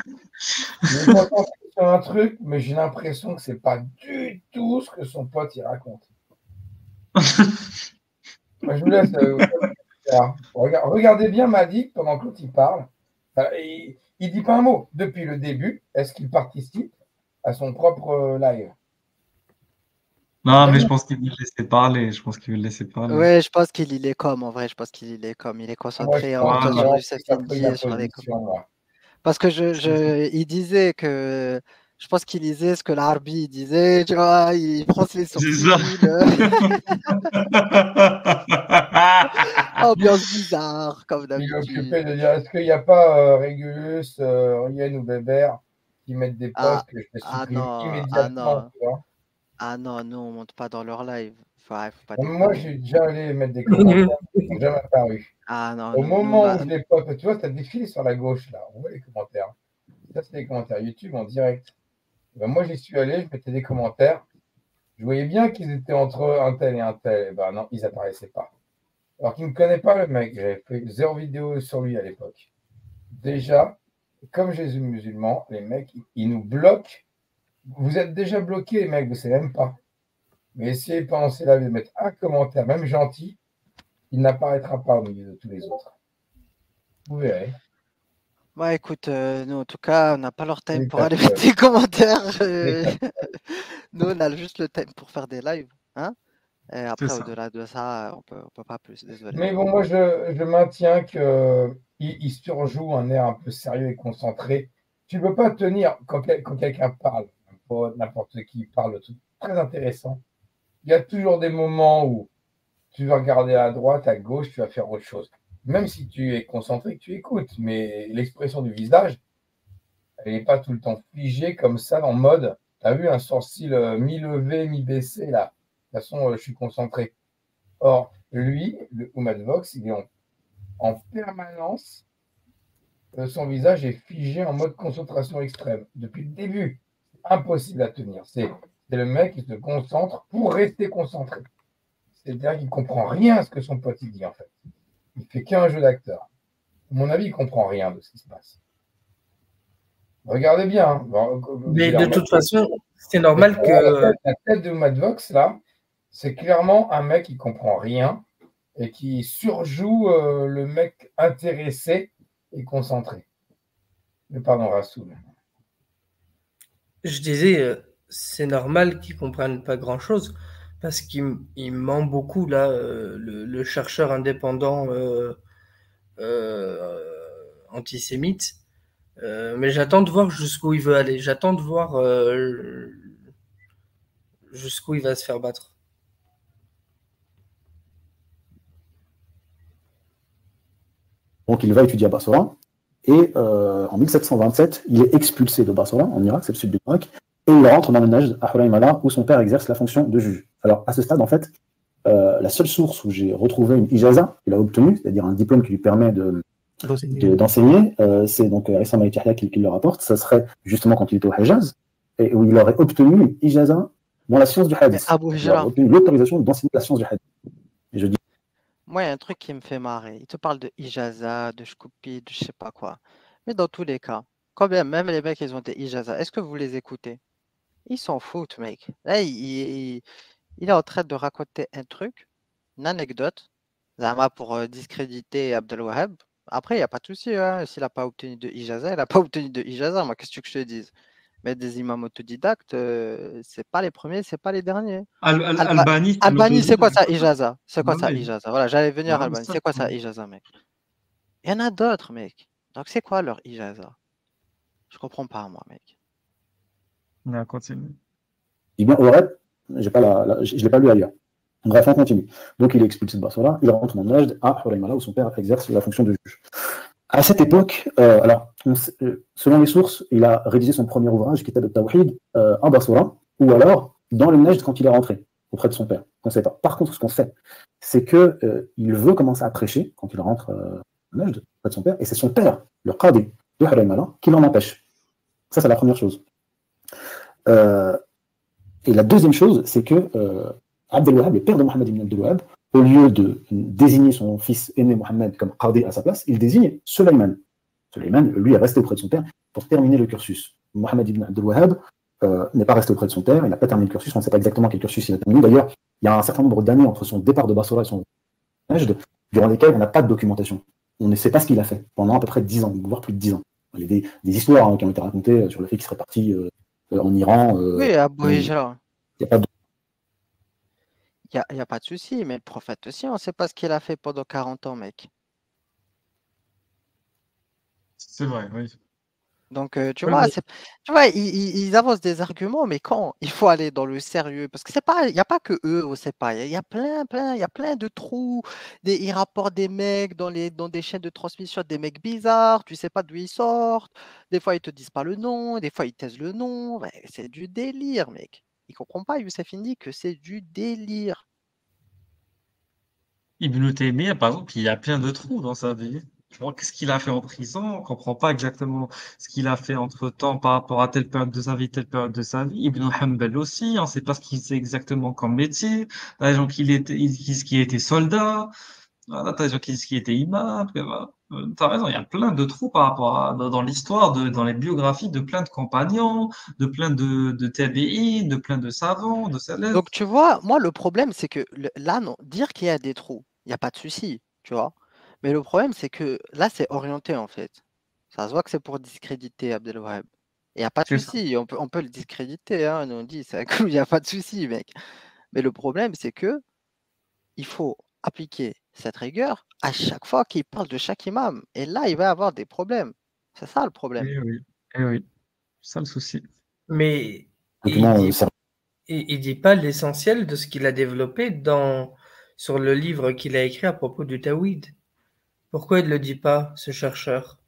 Il est concentré sur un truc, mais j'ai l'impression que c'est pas du tout ce que son pote il raconte. Moi, je vous laisse. Regardez bien Mahdi pendant que l'autre il parle. Il dit pas un mot. Depuis le début, est-ce qu'il participe à son propre live? Non, mais je pense qu'il veut le laisser parler. Ouais, je pense qu'il y est comme, en vrai. Je pense qu'il y est comme. Il est concentré sur Youssef Indy et sur les parce que il disait que. Je pense qu'il lisait ce que l'Arbi disait, tu vois, il prend les sourcils. Ambiance bizarre, comme d'habitude. Il est occupé de dire est-ce qu'il n'y a pas Régulus, Rien ou Bébert qui mettent des posts que je peux supprimer immédiatement, tu vois. Ah non, nous on monte pas dans leur live. Faut pas moi, j'ai déjà allé mettre des commentaires qui n'ont jamais apparu. Ah non. Au moment où je les pop, tu vois, ça défile sur la gauche là. On voit les commentaires. Ça, c'est les commentaires YouTube en direct. Ben, moi, j'y suis allé, je mettais des commentaires. Je voyais bien qu'ils étaient entre un tel et un tel. Et ben non, ils n'apparaissaient pas. Alors qu'il ne me connaît pas, le mec. J'avais fait 0 vidéo sur lui à l'époque. Déjà, comme Jésus musulman, les mecs, ils nous bloquent. Vous êtes déjà bloqués, les mecs, vous ne savez même pas. Mais essayez pendant ces lives de mettre un commentaire, même gentil, il n'apparaîtra pas au milieu de tous les autres. Vous verrez. Ouais, écoute, nous, en tout cas, on n'a pas leur time pour aller mettre des commentaires. Nous, on a juste le time pour faire des lives. Hein, et après, au-delà de ça, on peut pas plus. Désolé. Mais bon, moi, je maintiens qu'il surjoue un air un peu sérieux et concentré. Tu ne peux pas tenir quand quelqu'un parle, n'importe qui parle de trucs très intéressant. Il y a toujours des moments où tu vas regarder à droite, à gauche, tu vas faire autre chose. Même si tu es concentré, que tu écoutes, mais l'expression du visage, elle n'est pas tout le temps figée comme ça, en mode as vu un sourcil mi-levé, mi-baissé, là. De toute façon, je suis concentré. Or, lui, le Oumad Vox, il est en permanence, son visage est figé en mode concentration extrême. Depuis le début, c'est impossible à tenir. C'est le mec qui se concentre pour rester concentré. C'est-à-dire qu'il ne comprend rien à ce que son pote il dit, en fait. Il fait qu'un jeu d'acteur. À mon avis, il ne comprend rien de ce qui se passe. Regardez bien. Hein. Mais de toute façon, c'est normal que. La tête de Madvox, là, c'est clairement un mec qui ne comprend rien et qui surjoue le mec intéressé et concentré. Mais pardon, Rassoul. Je disais, c'est normal qu'ils ne comprennent pas grand-chose parce qu'il ment beaucoup, là, le chercheur indépendant antisémite. Mais j'attends de voir jusqu'où il veut aller. J'attends de voir jusqu'où il va se faire battre. Donc il va étudier à Bassora, et en 1727, il est expulsé de Bassora, en Irak, c'est le sud de l'Irak, et il rentre dans le Najd à Huraymala, où son père exerce la fonction de juge. Alors à ce stade, en fait, la seule source où j'ai retrouvé une ijaza qu'il a obtenue, c'est-à-dire un diplôme qui lui permet d'enseigner, c'est donc Issam al-Kahla qui le rapporte, ça serait justement quand il était au Hejaz, et où il aurait obtenu une ijaza dans la science du hadith. Il aurait obtenu l'autorisation d'enseigner la science du hadith. Et je dis, moi, il y a un truc qui me fait marrer. Il te parle de ijaza, de shkoupi, de je sais pas quoi. Mais dans tous les cas, quand bien même les mecs, ils ont des ijaza, est-ce que vous les écoutez? Ils s'en foutent, mec. Là, il est en train de raconter un truc, une anecdote, Zama pour discréditer Abdelwahab. Après, il n'y a pas de souci. Hein. S'il n'a pas obtenu de ijaza, il n'a pas obtenu de ijaza. Moi, qu'est-ce que tu veux que je te dise? Mais des imams autodidactes, c'est pas les premiers, c'est pas les derniers. Albanie, Albanie, c'est quoi ça, ijaza? C'est quoi Ah ça, oui. ijaza? Voilà, j'allais venir à Ah, Albanie. ça, C'est quoi ça, ijaza, mec? Il y en a d'autres, mec. Donc, c'est quoi leur ijaza? Je comprends pas, moi, mec. on continue. dis bien, Oreb, je ne l'ai pas lu ailleurs. Bref, on continue. Donc il est expulsé de Bassora, il rentre dans le Najd à Huraymala, où son père exerce la fonction de juge. À cette époque, selon les sources, il a rédigé son premier ouvrage, Kitab al-Tawhid, à Bassora, ou alors dans le Najd quand il est rentré auprès de son père. On ne sait pas. Par contre, ce qu'on sait, c'est qu'il veut commencer à prêcher quand il rentre au Najd auprès de son père, et c'est son père, le Qadi de Huraymala, qui l'en empêche. Ça, c'est la première chose. Et la deuxième chose, c'est que Abdelwahab, le père de Mohammed ibn Abdelwahab, au lieu de désigner son fils aîné Mohammed comme Qadi à sa place, il désigne Sulayman. Sulayman, lui, est resté auprès de son père pour terminer le cursus. Mohammed ibn Abdelwahab n'est pas resté auprès de son père, il n'a pas terminé le cursus, on ne sait pas exactement quel cursus il a terminé. D'ailleurs, il y a un certain nombre d'années entre son départ de Bassora et son Najd, durant lesquelles on n'a pas de documentation. On ne sait pas ce qu'il a fait pendant à peu près 10 ans, voire plus de 10 ans. Il y a des histoires qui ont été racontées sur le fait qu'il serait parti en Iran. Oui, à Bouéja. Il n'y a pas de Il n'y a pas de souci, mais le prophète aussi, on ne sait pas ce qu'il a fait pendant 40 ans, mec. C'est vrai, oui. Donc, tu vois, ils avancent des arguments, mais quand il faut aller dans le sérieux, parce que c'est pas, il n'y a pas que eux, on sait pas, il y a il y a plein de trous, ils rapportent des mecs dans des chaînes de transmission, des mecs bizarres, tu sais pas d'où ils sortent, des fois ils te disent pas le nom, des fois ils taisent le nom, c'est du délire, mec. Il comprend pas, Youssef Indy, que c'est du délire. Ibn Taymiyyah, par exemple, il y a plein de trous dans sa vie. Qu'est-ce qu'il a fait en prison? On ne comprend pas exactement ce qu'il a fait entre-temps par rapport à telle période de sa vie, telle période de sa vie. Ibn Hanbal aussi, on ne sait pas ce qu'il faisait exactement comme métier. T'as des gens qui disent qu'il était soldat. Voilà, t'as des gens qui disent qu'il était imam. T'as raison, il y a plein de trous par rapport dans l'histoire, dans les biographies de plein de compagnons, de plein de tabi'in, de plein de savants, de salafs. Donc, tu vois, moi, le problème, c'est que là, non, dire qu'il y a des trous, il n'y a pas de souci, tu vois. Mais le problème, c'est que là, c'est orienté, en fait. Ça se voit que c'est pour discréditer Abdelwahab. Il n'y a pas de C'est ça. souci, on peut le discréditer, hein, nous on dit, il n'y a pas de souci, mec. Mais le problème, c'est que il faut appliquer cette rigueur à chaque fois qu'il parle de chaque imam. Et là, il va avoir des problèmes. C'est ça le problème. Eh oui, eh oui. C'est ça le souci. Mais document il dit pas l'essentiel de ce qu'il a développé sur le livre qu'il a écrit à propos du Tawhid. Pourquoi il ne le dit pas, ce chercheur?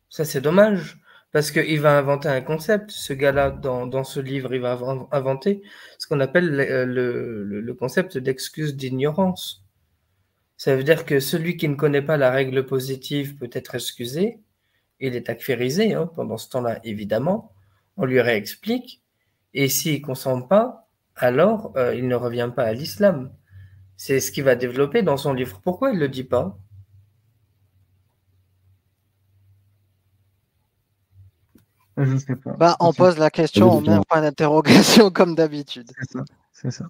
Ça, c'est dommage. Parce qu'il va inventer un concept, ce gars-là, dans ce livre, il va inventer ce qu'on appelle le concept d'excuse d'ignorance. Ça veut dire que celui qui ne connaît pas la règle positive peut être excusé, il est takfirisé hein, pendant ce temps-là, évidemment, on lui réexplique, et s'il ne consent pas, alors il ne revient pas à l'islam. C'est ce qu'il va développer dans son livre. Pourquoi il ne le dit pas? Je ne sais pas. Bah, on pose la question, on met un point d'interrogation comme d'habitude. C'est ça.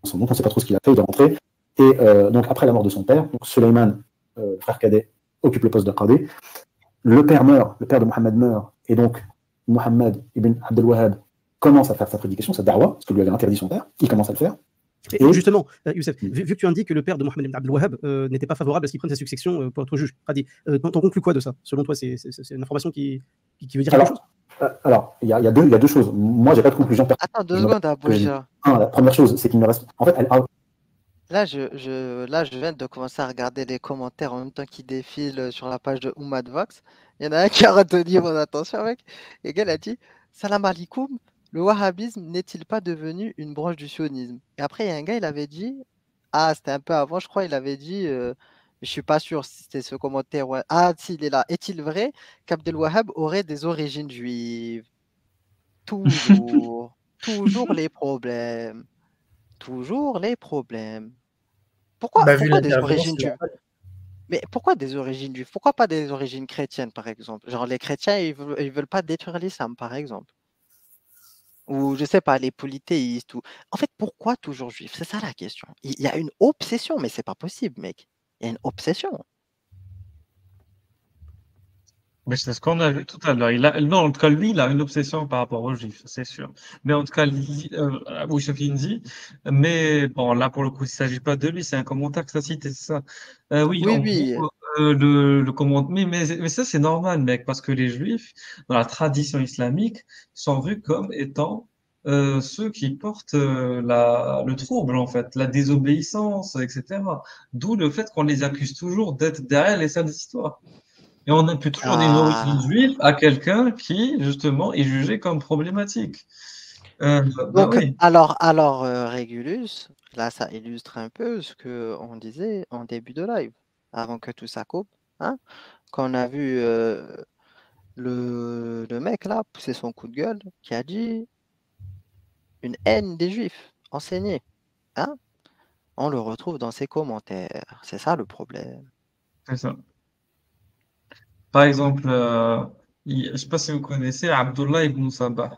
Son nom, on ne sait pas trop ce qu'il a fait, il est rentré. Et donc, après la mort de son père, donc Sulayman, frère cadet, occupe le poste de Qadi. Le père meurt, le père de Mohammed meurt, et donc Mohammed ibn Abdel Wahhab commence à faire sa prédication, sa da'wa, ce que lui avait interdit son père. Il commence à le faire. Et justement, Youssef, vu que tu indiques que le père de Mohammed ibn Abdel Wahhab n'était pas favorable à ce qu'il prenne sa succession pour être juge, Qadi, t'en conclus quoi de ça? Selon toi, c'est une information qui veut dire quelque chose? Alors, il y a deux choses. Moi, j'ai pas de conclusion. Attends 2 secondes, Abouja. La première chose, c'est qu'il me reste. En fait, Là, je viens de commencer à regarder les commentaires en même temps qu'ils défilent sur la page de Oumad Vox. Il y en a un qui a retenu mon attention, mec. Et le gars, il a dit Salam alaikum, le wahhabisme n'est-il pas devenu une branche du sionisme? Et après, il y a un gars, il avait dit c'était un peu avant, je crois, il avait dit je suis pas sûr si c'était ce commentaire. Ouais. Ah, si, il est là. Est-il vrai qu'Abdel Wahhab aurait des origines juives? Toujours. Toujours les problèmes. Toujours les problèmes. Pourquoi Vu des l'intervention, origines c'est juives? Mais pourquoi des origines juives? Pourquoi pas des origines chrétiennes, par exemple? Genre, les chrétiens, ils veulent pas détruire l'islam, par exemple. Ou, je sais pas, les polythéistes. En fait, pourquoi toujours juifs? C'est ça la question. Il y a une obsession, mais c'est pas possible, mec. Il y a une obsession. Mais c'est ce qu'on a vu tout à l'heure. Non, en tout cas, lui, il a une obsession par rapport aux Juifs, c'est sûr. Mais en tout cas, Abou Chafin dit, mais bon, là, pour le coup, il ne s'agit pas de lui, c'est un commentaire que ça cite, c'est ça. Oui, en Oui. gros, le commentaire, mais ça, c'est normal, mec, parce que les Juifs, dans la tradition islamique, sont vus comme étant ceux qui portent le trouble, en fait, la désobéissance, etc. D'où le fait qu'on les accuse toujours d'être derrière les salles d'histoire. Et on peut toujours donner une origine juive à quelqu'un qui, justement, est jugé comme problématique. Donc, Oui. alors Régulus, là, ça illustre un peu ce qu'on disait en début de live, avant que tout ça coupe. Hein, quand on a vu le mec là pousser son coup de gueule, qui a dit une haine des juifs enseignée. Hein, on le retrouve dans ses commentaires. C'est ça le problème. C'est ça. Par exemple, je ne sais pas si vous connaissez Abdullah ibn Sabah.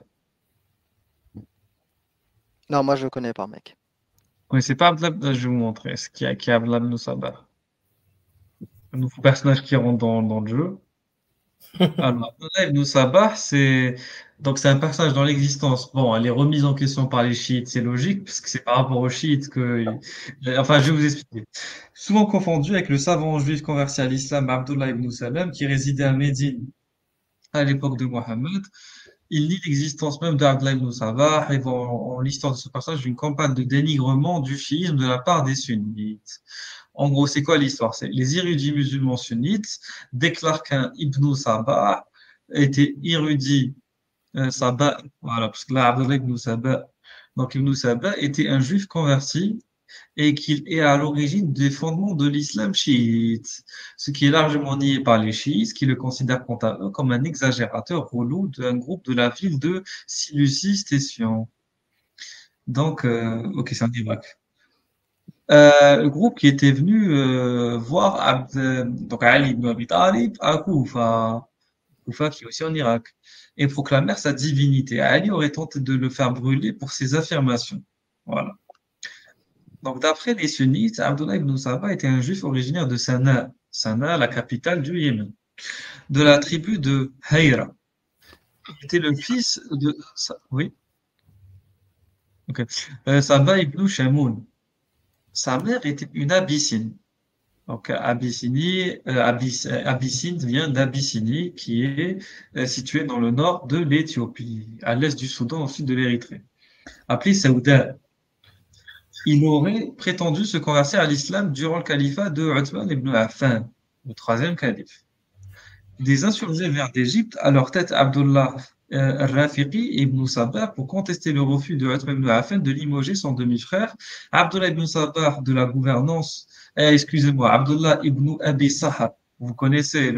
Non, moi je le connais pas, mec. Vous connaissez pas Abdullah? Je vais vous montrer qui est Abdullah ibn Sabah. Un nouveau personnage qui rentre dans le jeu. Alors, Abdullah ibn Sabah, c'est un personnage dans l'existence. Bon, elle est remise en question par les chiites, c'est logique, parce que c'est par rapport aux chiites que. Enfin, je vais vous expliquer. Souvent confondu avec le savant juif converti à l'islam Abdullah ibn Salam, qui résidait à Médine à l'époque de Mohammed. Il nie l'existence même d'Abdullah ibn Sabah et voit en l'histoire de ce passage une campagne de dénigrement du chiisme de la part des sunnites. En gros, c'est quoi l'histoire? C'est les érudits musulmans sunnites déclarent qu'un Ibn Sabah était érudit Sabah, voilà, parce que là, Abdullah ibn Sabah, donc Ibn Sabah était un juif converti et qu'il est à l'origine des fondements de l'islam chiite, ce qui est largement nié par les chiites, qui le considèrent quant à eux comme un exagérateur relou d'un groupe de la ville de Silucie-Station. Donc, ok, c'est en Irak. Le groupe qui était venu voir donc Ali ibn Abi Talib à Koufa, qui est aussi en Irak, et proclamèrent sa divinité. Ali aurait tenté de le faire brûler pour ses affirmations. Voilà. Donc, d'après les sunnites, Abdullah ibn Sabah était un juif originaire de Sanaa, la capitale du Yémen, de la tribu de Hayra. Il était le fils de. Oui. Ok. Sabah ibn Shamoun. Sa mère était une Abyssine. Donc, Abyssinie vient d'Abyssinie, qui est située dans le nord de l'Éthiopie, à l'est du Soudan, au sud de l'Érythrée. Appelée Saouda. Il aurait prétendu se convertir à l'islam durant le califat de Uthman ibn Affan, le troisième calife. des insurgés vers l'Égypte, à leur tête Abdullah al-Rafiqi et Ibn Sabah, pour contester le refus de Uthman ibn Affan de limoger son demi-frère. Abdullah ibn Sabah de la gouvernance, excusez-moi, Abdullah ibn Abi Sahab. Vous connaissez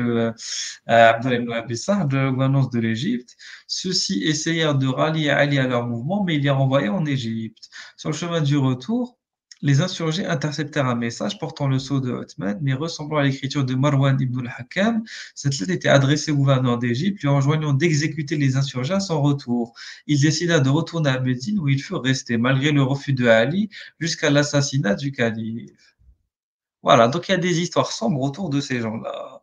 Abdullah ibn Abi Sahab de la gouvernance de l'Égypte. Ceux-ci essayèrent de rallier Ali à leur mouvement, mais il les renvoyait en Égypte. Sur le chemin du retour, les insurgés interceptèrent un message portant le sceau de Othman, mais ressemblant à l'écriture de Marwan ibn al-Hakam. Cette lettre était adressée au gouverneur d'Égypte, lui enjoignant d'exécuter les insurgés à son retour. Il décida de retourner à Médine, où il fut resté, malgré le refus de Ali, jusqu'à l'assassinat du calife. Voilà, donc il y a des histoires sombres autour de ces gens-là.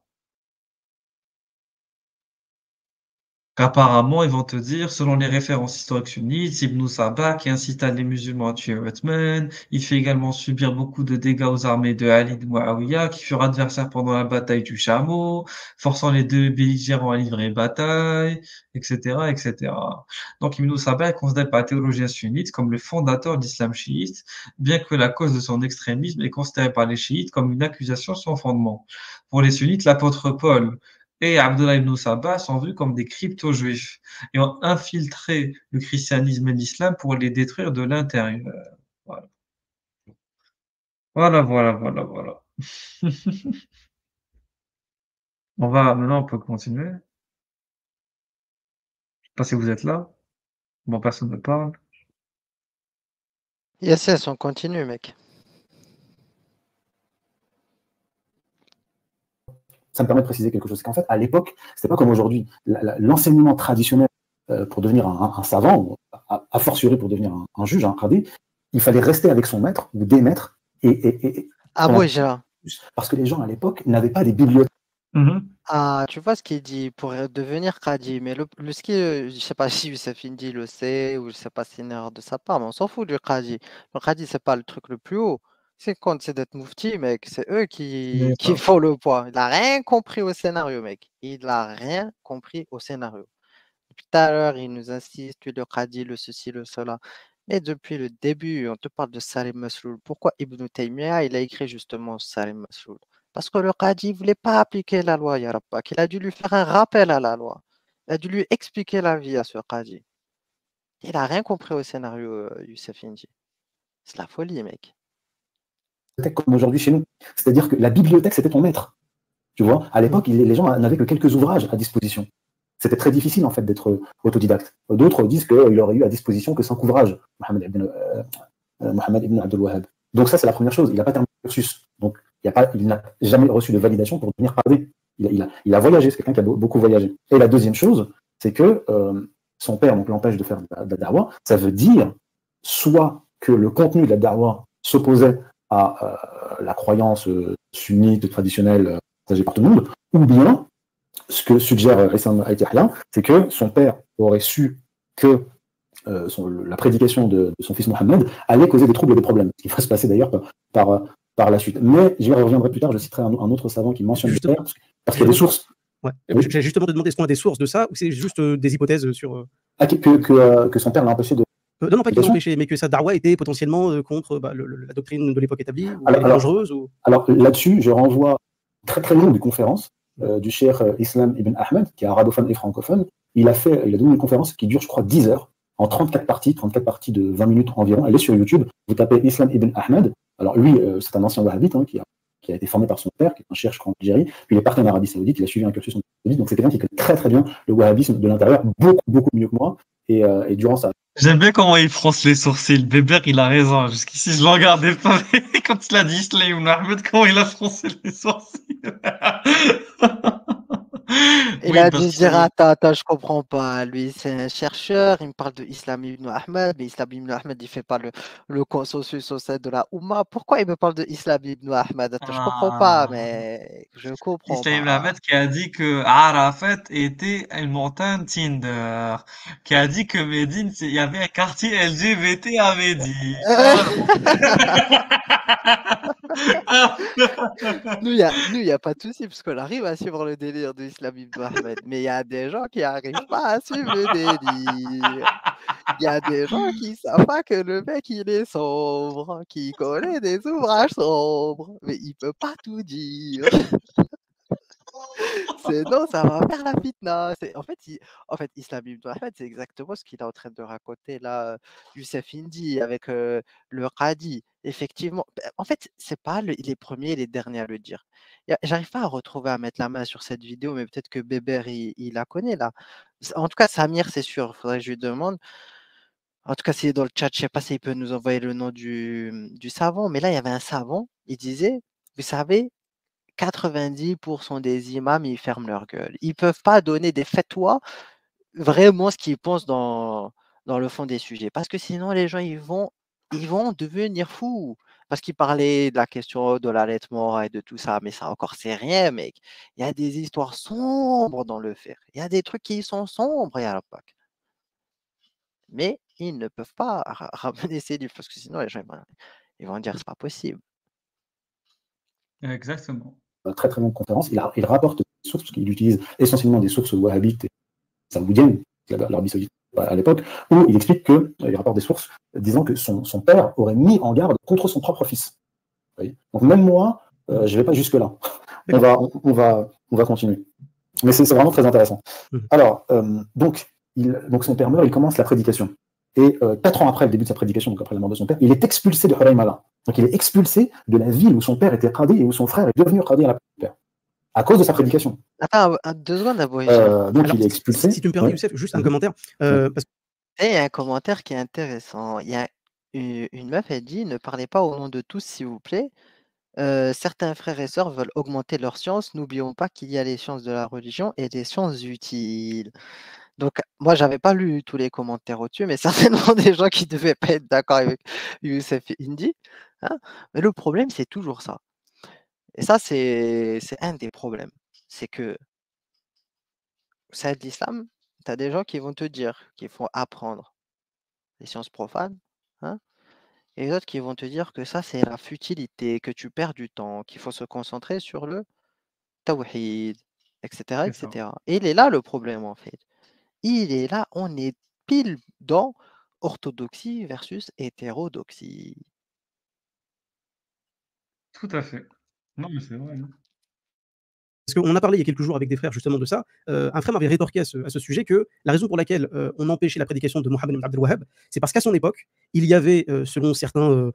Apparemment, ils vont te dire, selon les références historiques sunnites, Ibn Sabah qui incita les musulmans à tuer Uthman, il fait également subir beaucoup de dégâts aux armées de Ali de Muawiyah, qui furent adversaires pendant la bataille du Chameau, forçant les deux belligérants à livrer bataille, etc., etc. Donc Ibn Sabah est considéré par la théologie sunnite comme le fondateur de l'islam chiite, bien que la cause de son extrémisme est considérée par les chiites comme une accusation sans fondement. Pour les sunnites, l'apôtre Paul et Abdullah ibn Sabah sont vus comme des crypto-juifs et ont infiltré le christianisme et l'islam pour les détruire de l'intérieur. Voilà, voilà. Maintenant, on peut continuer. Je sais pas si vous êtes là. Bon, personne ne parle. Yes, on continue, mec. Ça me permet de préciser quelque chose. C'est qu'en fait, à l'époque, c'était pas comme aujourd'hui. L'enseignement traditionnel pour devenir un savant, a fortiori pour devenir un juge, un qadi, il fallait rester avec son maître ou des maîtres. Ah ouais, j'ai. Parce que les gens à l'époque n'avaient pas des bibliothèques. Ah, tu vois ce qu'il dit pour devenir Qadi, mais ce qui, je sais pas si Youssef Indy le sait ou je sais pas si c'est une erreur de sa part, mais on s'en fout du Qadi. Le Qadi, c'est pas le truc le plus haut. C'est quand c'est d'être Mufti, mec, c'est eux qui font le poids. Il a rien compris au scénario, mec. Il a rien compris au scénario. Depuis tout à l'heure, il nous insiste, tu le Qadi, le ceci, le cela. Mais depuis le début, on te parle de Salim Masloul. Pourquoi Ibn Taymiyyah, il a écrit justement Salim Masloul? Parce que le Qadi ne voulait pas appliquer la loi, ya Rabba, qu'il a dû lui faire un rappel à la loi. Il a dû lui expliquer la vie à ce Qadi. Il n'a rien compris au scénario, Youssef Indy. C'est la folie, mec. Comme aujourd'hui chez nous. C'est-à-dire que la bibliothèque, c'était ton maître. Tu vois, à l'époque, les gens n'avaient que quelques ouvrages à disposition. C'était très difficile, en fait, d'être autodidacte. D'autres disent qu'il aurait eu à disposition que 5 ouvrages, Mohammed ibn Abdul Wahhab. Donc ça, c'est la première chose. Il n'a pas terminé le cursus. Donc, il n'a jamais reçu de validation pour devenir qadi. Il a voyagé, c'est quelqu'un qui a beaucoup voyagé. Et la deuxième chose, c'est que son père l'empêche de faire de la da'wah. Ça veut dire soit que le contenu de la da'wah s'opposait à la croyance sunnite traditionnelle partagée par tout le monde, ou bien, ce que suggère Rissam Al-Yahya, c'est que son père aurait su que la prédication de son fils Mohammed allait causer des troubles et des problèmes, ce qui va se passer d'ailleurs par la suite. Mais j'y reviendrai plus tard, je citerai un autre savant qui mentionne le père, parce qu'il y a des sources. Ouais. J'ai justement demandé est-ce qu'on a des sources de ça, ou c'est juste des hypothèses sur... Que son père l'a empêché de... non, pas qu'il l'a empêché, mais que sa darwa était potentiellement contre la doctrine de l'époque établie, ou dangereuse ou... Alors là-dessus, je renvoie à une très très longue conférence du cheikh Islam ibn Ahmed, qui est arabophone et francophone. Il a donné une conférence qui dure, je crois, 10 heures, en 34 parties de 20 minutes environ. Elle est sur YouTube. Vous tapez Islam ibn Ahmed. Alors lui, c'est un ancien wahhabite qui a été formé par son père, qui est un cheikh, je crois, en Algérie. Puis il est parti en Arabie Saoudite, il a suivi un cursus en Arabie Saoudite. Donc c'est quelqu'un qui connaît très très bien le wahhabisme de l'intérieur, beaucoup mieux que moi. Et durant ça. J'aime bien comment il fronce les sourcils. Bébert, il a raison. Jusqu'ici, je ne le regardais pas. Mais quand il a dit Islam ibn Ahmed, comment il a froncé les sourcils. Il a dû se dire, attends, je comprends pas. Lui, c'est un chercheur, il me parle de Islam ibn Ahmed, mais Islam ibn Ahmed, il fait pas le consensus au sein de la Oumma. Pourquoi il me parle de Islam ibn Ahmed? Attends, je comprends pas, mais je comprends Islam ibn pas. Ahmed qui a dit que Arafat était une montagne Tinder, qui a dit que Médine, il y avait un quartier LGBT à Médine. Nous, il n'y a pas de souci, parce qu'on arrive à suivre le délire de Islam ibn Ahmed. Mais il y a des gens qui n'arrivent pas à suivre le délire. Il y a des gens qui ne savent pas que le mec, il est sombre, qui connaît des ouvrages sombres, mais il ne peut pas tout dire. Non, ça va faire la fitna. En fait, Islam Ibn Ahmed, c'est exactement ce qu'il est en train de raconter là, Youssef Indy avec le Qadi. Effectivement, en fait, c'est pas les premiers et les derniers à le dire. J'arrive pas à retrouver, à mettre la main sur cette vidéo, mais peut-être que Bébert, il la connaît là. En tout cas, Samir, c'est sûr, faudrait que je lui demande. En tout cas, s'il est dans le chat, je sais pas s'il peut nous envoyer le nom du savant, mais là, il y avait un savant, il disait, vous savez, 90% des imams, ils ferment leur gueule. Ils peuvent pas donner des fatwas vraiment ce qu'ils pensent dans le fond des sujets. Parce que sinon, les gens, ils vont devenir fous. Parce qu'ils parlaient de la question de l'allaitement et de tout ça, mais ça encore, c'est rien, mec. Il y a des histoires sombres dans le fer. Il y a des trucs qui sont sombres à l'époque. Mais ils ne peuvent pas ramener ces livres, parce que sinon, les gens, ils vont dire, c'est pas possible. Exactement. Très très longue conférence, il rapporte des sources, parce qu'il utilise essentiellement des sources wahhabites et saoudiennes, l'Arabie saoudite à l'époque, où il explique il rapporte des sources disant que son père aurait mis en garde contre son propre fils. Vous voyez. Donc même moi, je ne vais pas jusque-là. On va continuer. Mais c'est vraiment très intéressant. Alors, donc son père meurt, il commence la prédication. Et 4 ans après le début de sa prédication, donc après la mort de son père, il est expulsé de Huraymala. Donc il est expulsé de la ville où son père était qadi et où son frère est devenu qadi à la place du père, à cause de sa prédication. Attends, 2 secondes, Abou Hicham. Donc il est expulsé. Si tu me permets, Youssef, juste un commentaire. Parce il y a un commentaire qui est intéressant. Il y a une meuf, elle dit, ne parlez pas au nom de tous, s'il vous plaît. Certains frères et sœurs veulent augmenter leurs sciences. N'oublions pas qu'il y a les sciences de la religion et les sciences utiles. Donc, moi, j'avais pas lu tous les commentaires au-dessus, mais certainement des gens qui ne devaient pas être d'accord avec Youssef Indy. Hein. Mais le problème, c'est toujours ça. Et ça, c'est un des problèmes. C'est que ça de l'islam, tu as des gens qui vont te dire qu'il faut apprendre les sciences profanes, hein, et les autres qui vont te dire que ça, c'est la futilité, que tu perds du temps, qu'il faut se concentrer sur le tawhid, etc., C'est ça. etc. Et il est là le problème, en fait. Il est là, on est pile dans orthodoxie versus hétérodoxie. Tout à fait. Non, mais c'est vrai. Hein. Parce qu'on a parlé il y a quelques jours avec des frères justement de ça. Un frère m'avait rétorqué à ce sujet que la raison pour laquelle on empêchait la prédication de Mohammed ibn Abdel Wahhab, c'est parce qu'à son époque, il y avait, selon certains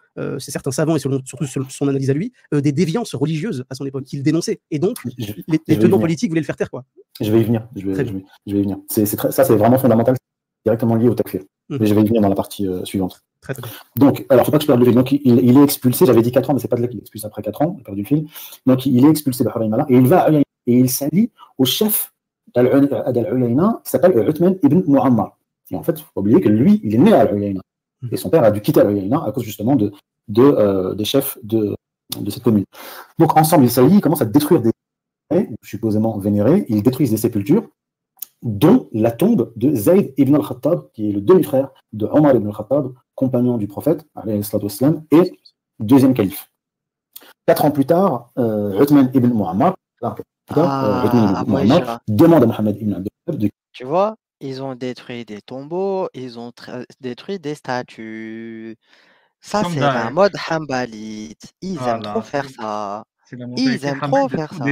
savants et surtout selon son analyse à lui, des déviances religieuses à son époque qu'il dénonçait. Et donc, les tenants politiques voulaient le faire taire. Quoi. Je vais y venir. Je vais y venir. Ça, c'est vraiment fondamental, directement lié au takfir. Mais je vais y venir dans la partie suivante. Très, très bien. Donc, alors, je ne sais pas que je perds le fil. Donc, il est expulsé, j'avais dit 4 ans, mais ce n'est pas de là qu'il est expulsé après 4 ans, j'ai perdu le fil. Donc, il est expulsé de Huraymala et il va à Uyayna et il s'allie au chef d'Al-Uyayna qui s'appelle Uthman ibn Muammar. Et en fait, il ne faut pas oublier que lui, il est né à Al-Uyayna. Et son père a dû quitter Al-Uyayna à cause justement des chefs de cette commune. Donc, ensemble, ils s'allient, ils commencent à détruire des supposément vénérés, ils détruisent des sépultures, dont la tombe de Zayd ibn al-Khattab, qui est le demi-frère de Omar ibn al-Khattab, compagnon du prophète, et deuxième calife. 4 ans plus tard, Uthman ibn Muammar, demande à Mohammed ibn Abdel Wahhab de... Tu vois, ils ont détruit des tombeaux, ils ont détruit des statues. Ça, c'est la mode hambalite. Ils aiment trop faire ça. C'est la Ils aiment trop faire ça.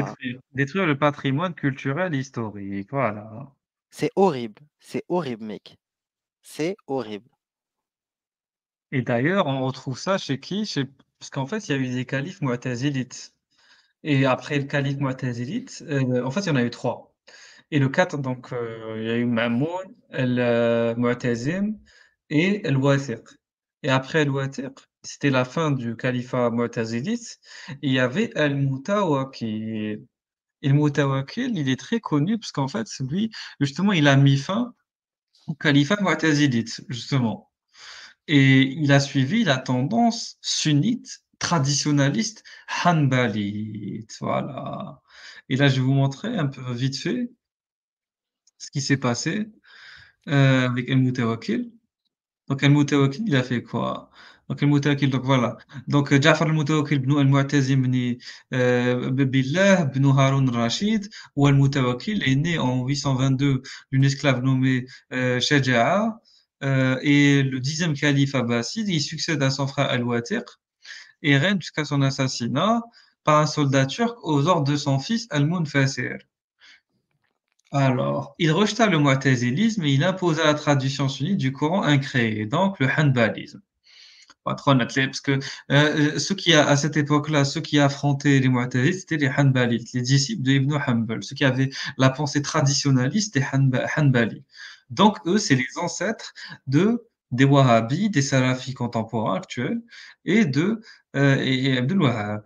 Détruire le patrimoine culturel et historique. Voilà. C'est horrible, mec. C'est horrible. Et d'ailleurs, on retrouve ça chez qui? Parce qu'en fait, il y a eu des califes mu'tazilites. Et après le calife mu'tazilite, en fait, il y en a eu 3. Et le 4, donc, il y a eu Ma'moun, Mu'tazim et Al-Wathiq. Et après Al-Wathiq, c'était la fin du califat mu'tazilite, il y avait Al-Mutawakkil. Et le Mutawakkil, il est très connu parce qu'en fait, lui, justement, il a mis fin au califat mu'tazilite, justement. Et il a suivi la tendance sunnite, traditionnaliste, hanbalite. Voilà. Et là, je vais vous montrer un peu vite fait ce qui s'est passé avec Al-Mutawakkil. Donc, Al-Mutawakkil, il a fait quoi? Donc, Al-Mutawakkil, donc voilà. Donc, Ja'far Al-Mutawakkil, ibn Al-Mu'tazim, Billah, ibn Harun Rashid, ou Al-Mutawakkil est né en 822 d'une esclave nommée Shaja'a, et le 10e calife abbasside, il succède à son frère Al-Wathiq et règne jusqu'à son assassinat par un soldat turc aux ordres de son fils Al-Munfasir. Alors, il rejeta le mu'tazilisme et il imposa la traduction sunnite du Coran incréé, donc le hanbalisme. Pas trop honnête, parce que à cette époque-là, ceux qui affrontaient les mu'tazilistes, c'était les hanbalites, les disciples de Ibn Hanbal, ceux qui avaient la pensée traditionnaliste des hanbali. Donc, eux, c'est les ancêtres des wahhabis, des salafis contemporains actuels et et Abdul Wahhab.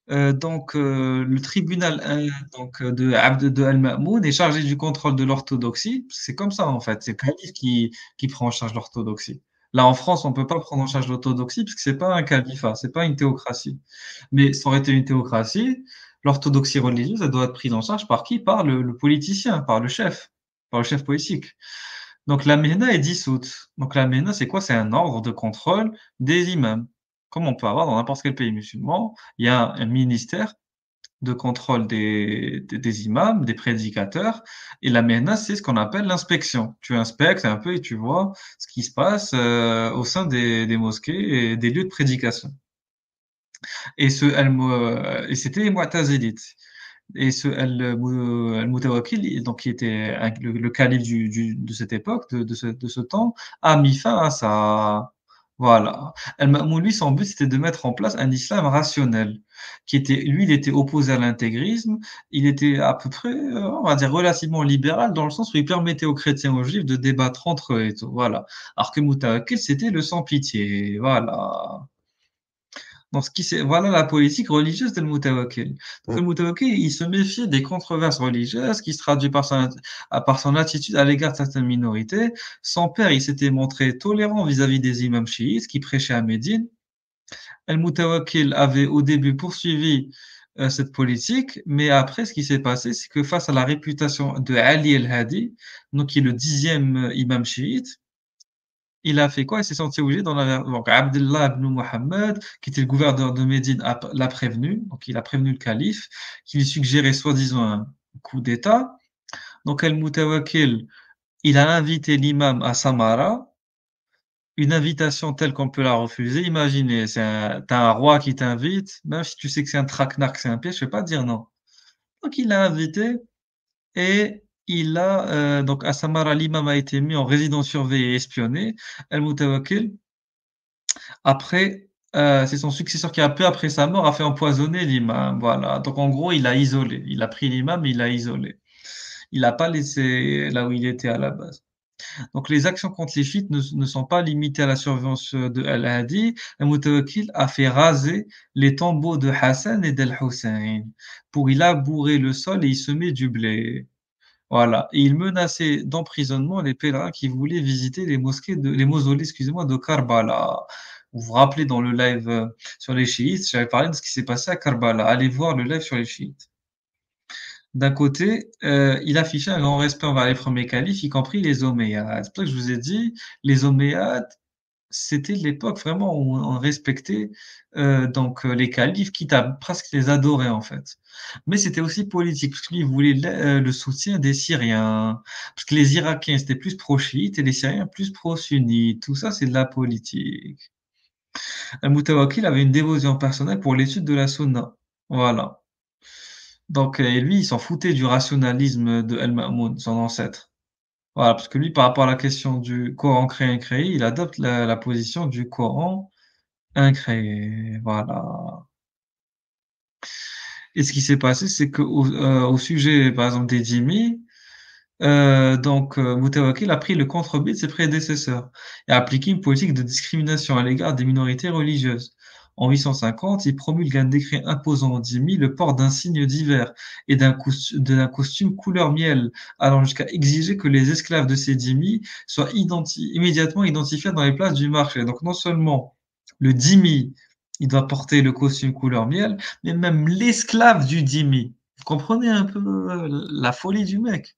Le tribunal de Al-Ma'moun est chargé du contrôle de l'orthodoxie. C'est comme ça, en fait. C'est le calife qui prend en charge l'orthodoxie. Là, en France, on peut pas prendre en charge l'orthodoxie parce que c'est pas un califat, c'est pas une théocratie. Mais ça aurait été une théocratie, l'orthodoxie religieuse, elle doit être prise en charge par qui? Par le politicien, par le chef politique. Donc, la MENA est dissoute. Donc, la MENA, c'est quoi? C'est un ordre de contrôle des imams. Comme on peut avoir dans n'importe quel pays musulman, il y a un ministère de contrôle des imams, des prédicateurs, et la MENA, c'est ce qu'on appelle l'inspection. Tu inspectes un peu et tu vois ce qui se passe au sein des mosquées et des lieux de prédication. Et c'était les Mu'tazilites. Et Al-Mutawakkil, donc qui était le calife de cette époque, de ce temps, a mis fin à ça. Voilà. Al-Ma'mun, lui, son but, c'était de mettre en place un islam rationnel, il était opposé à l'intégrisme, il était à peu près, on va dire, relativement libéral, dans le sens où il permettait aux chrétiens et aux juifs de débattre entre eux et tout. Voilà. Alors que Mutawakkil, c'était le sans-pitié. Voilà. Voilà la politique religieuse de Mutawakkil. Donc, le Mutawakkil, il se méfiait des controverses religieuses qui se traduisent par son attitude à l'égard de certaines minorités. Son père, il s'était montré tolérant vis-à-vis des imams chiites qui prêchaient à Médine. Al-Mutawakkil avait au début poursuivi cette politique, mais après, ce qui s'est passé, c'est que face à la réputation de Ali el-Hadi, donc qui est le 10e imam chiite, il a fait quoi? Il s'est senti obligé donc Abdullah ibn Muhammad, qui était le gouverneur de Médine, l'a prévenu. Donc il a prévenu le calife, qui lui suggérait soi-disant un coup d'État. Donc Al-Mutawakkil, il a invité l'imam à Samara, une invitation telle qu'on peut la refuser. Imaginez, t'as un roi qui t'invite, même si tu sais que c'est un traquenard, que c'est un piège, je vais pas te dire non. Donc il l'a invité et donc à Samara, l'imam a été mis en résidence surveillée et espionné. Al-Mutawakkil, après, c'est son successeur qui a peu après sa mort a fait empoisonner l'imam. Voilà. Donc en gros, il a isolé. Il a pris l'imam, il l'a isolé. Il n'a pas laissé là où il était à la base. Donc les actions contre les chiites ne sont pas limitées à la surveillance de Al-Hadi. Al-Mutawakkil a fait raser les tombeaux de Hassan et d'Al-Hussein pour y labourer le sol et y semer du blé. Voilà. Et il menaçait d'emprisonnement les pèlerins qui voulaient visiter les mausolées, excusez-moi, de Karbala. Vous vous rappelez dans le live sur les chiites, j'avais parlé de ce qui s'est passé à Karbala. Allez voir le live sur les chiites. D'un côté, il affichait un grand respect envers les premiers califes, y compris les Omeyyades. C'est pour ça que je vous ai dit, les Omeyyades, c'était l'époque vraiment où on respectait les califes, quitte à presque les adorer en fait. Mais c'était aussi politique, parce qu'il voulait le soutien des Syriens, parce que les Irakiens c'était plus pro-chiites et les Syriens plus pro-sunnites. Tout ça, c'est de la politique. Al-Mutawakkil avait une dévotion personnelle pour l'étude de la Sunna. Voilà. Donc, et lui, il s'en foutait du rationalisme de Al-Ma'mun, son ancêtre. Voilà, parce que lui, par rapport à la question du Coran créé incréé, il adopte la position du Coran incréé. Voilà. Et ce qui s'est passé, c'est que au sujet, par exemple, des dhimmi, Mutawakkil a pris le contre-pied de ses prédécesseurs et a appliqué une politique de discrimination à l'égard des minorités religieuses. En 850, il promulgue un décret imposant aux dhimmi le port d'un signe divers et d'un costume couleur miel, allant jusqu'à exiger que les esclaves de ces dhimmi soient immédiatement identifiés dans les places du marché. Donc non seulement le dhimmi, il doit porter le costume couleur miel, mais même l'esclave du dhimmi. Vous comprenez un peu la folie du mec?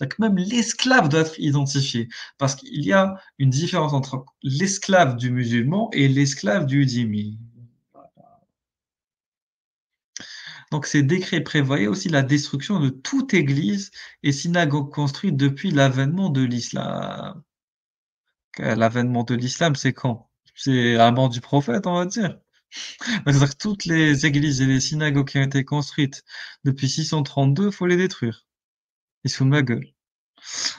Donc même l'esclave doit être identifié, parce qu'il y a une différence entre l'esclave du musulman et l'esclave du dhimmi. Donc ces décrets prévoyaient aussi la destruction de toute église et synagogue construite depuis l'avènement de l'islam. L'avènement de l'islam, c'est quand? C'est à la mort du prophète, on va dire. C'est-à-dire que toutes les églises et les synagogues qui ont été construites depuis 632, faut les détruire. Il se fout de ma gueule.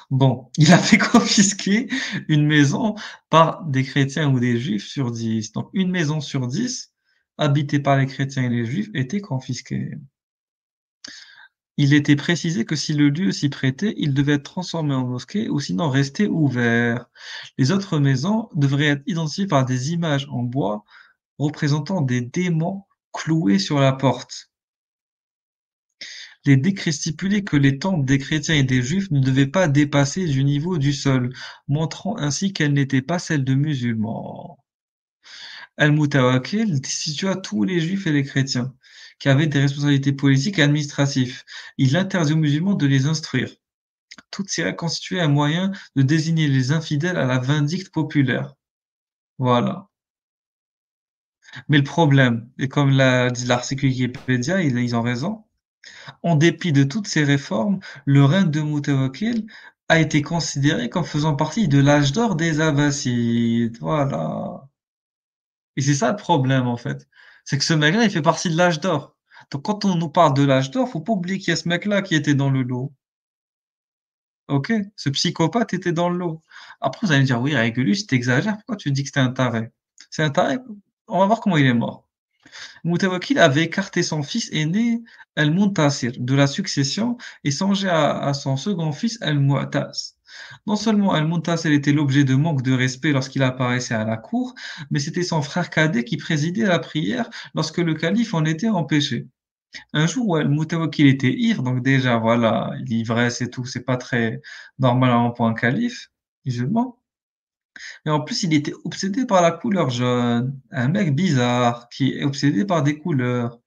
Bon, il a fait confisquer une maison par des chrétiens ou des juifs sur 10. Donc, une maison sur 10, habitée par les chrétiens et les juifs, était confisquée. Il était précisé que si le lieu s'y prêtait, il devait être transformé en mosquée ou sinon rester ouvert. Les autres maisons devraient être identifiées par des images en bois représentant des démons cloués sur la porte. Les décrets stipulaient que les tentes des chrétiens et des juifs ne devaient pas dépasser du niveau du sol, montrant ainsi qu'elles n'étaient pas celles de musulmans. Al-Mutawakkil destitua tous les juifs et les chrétiens qui avaient des responsabilités politiques et administratives. Il interdit aux musulmans de les instruire. Toutes ces règles constituaient un moyen de désigner les infidèles à la vindicte populaire. Voilà. Mais le problème, et comme l'a dit l'article Wikipédia, ils ont raison, en dépit de toutes ces réformes, le règne de Mutawakkil a été considéré comme faisant partie de l'âge d'or des Abbassides. Voilà. Et c'est ça le problème, en fait. C'est que ce mec-là, il fait partie de l'âge d'or. Donc, quand on nous parle de l'âge d'or, faut pas oublier qu'il y a ce mec-là qui était dans le lot. Ok? Ce psychopathe était dans le lot. Après, vous allez me dire, oui, Régulus, t'exagères. Pourquoi tu dis que c'était un taré? C'est un taré? On va voir comment il est mort. Mutawakkil avait écarté son fils aîné Al-Muntasir de la succession et songeait à son second fils Al-Mu'taz. Non seulement Al-Muntasir était l'objet de manque de respect lorsqu'il apparaissait à la cour, mais c'était son frère cadet qui présidait la prière lorsque le calife en était empêché. Un jour où Al-Mutawakkil était ivre, donc déjà voilà, l'ivresse et tout, c'est pas très normal pour un calife musulman. Et en plus, il était obsédé par la couleur jaune. Un mec bizarre qui est obsédé par des couleurs.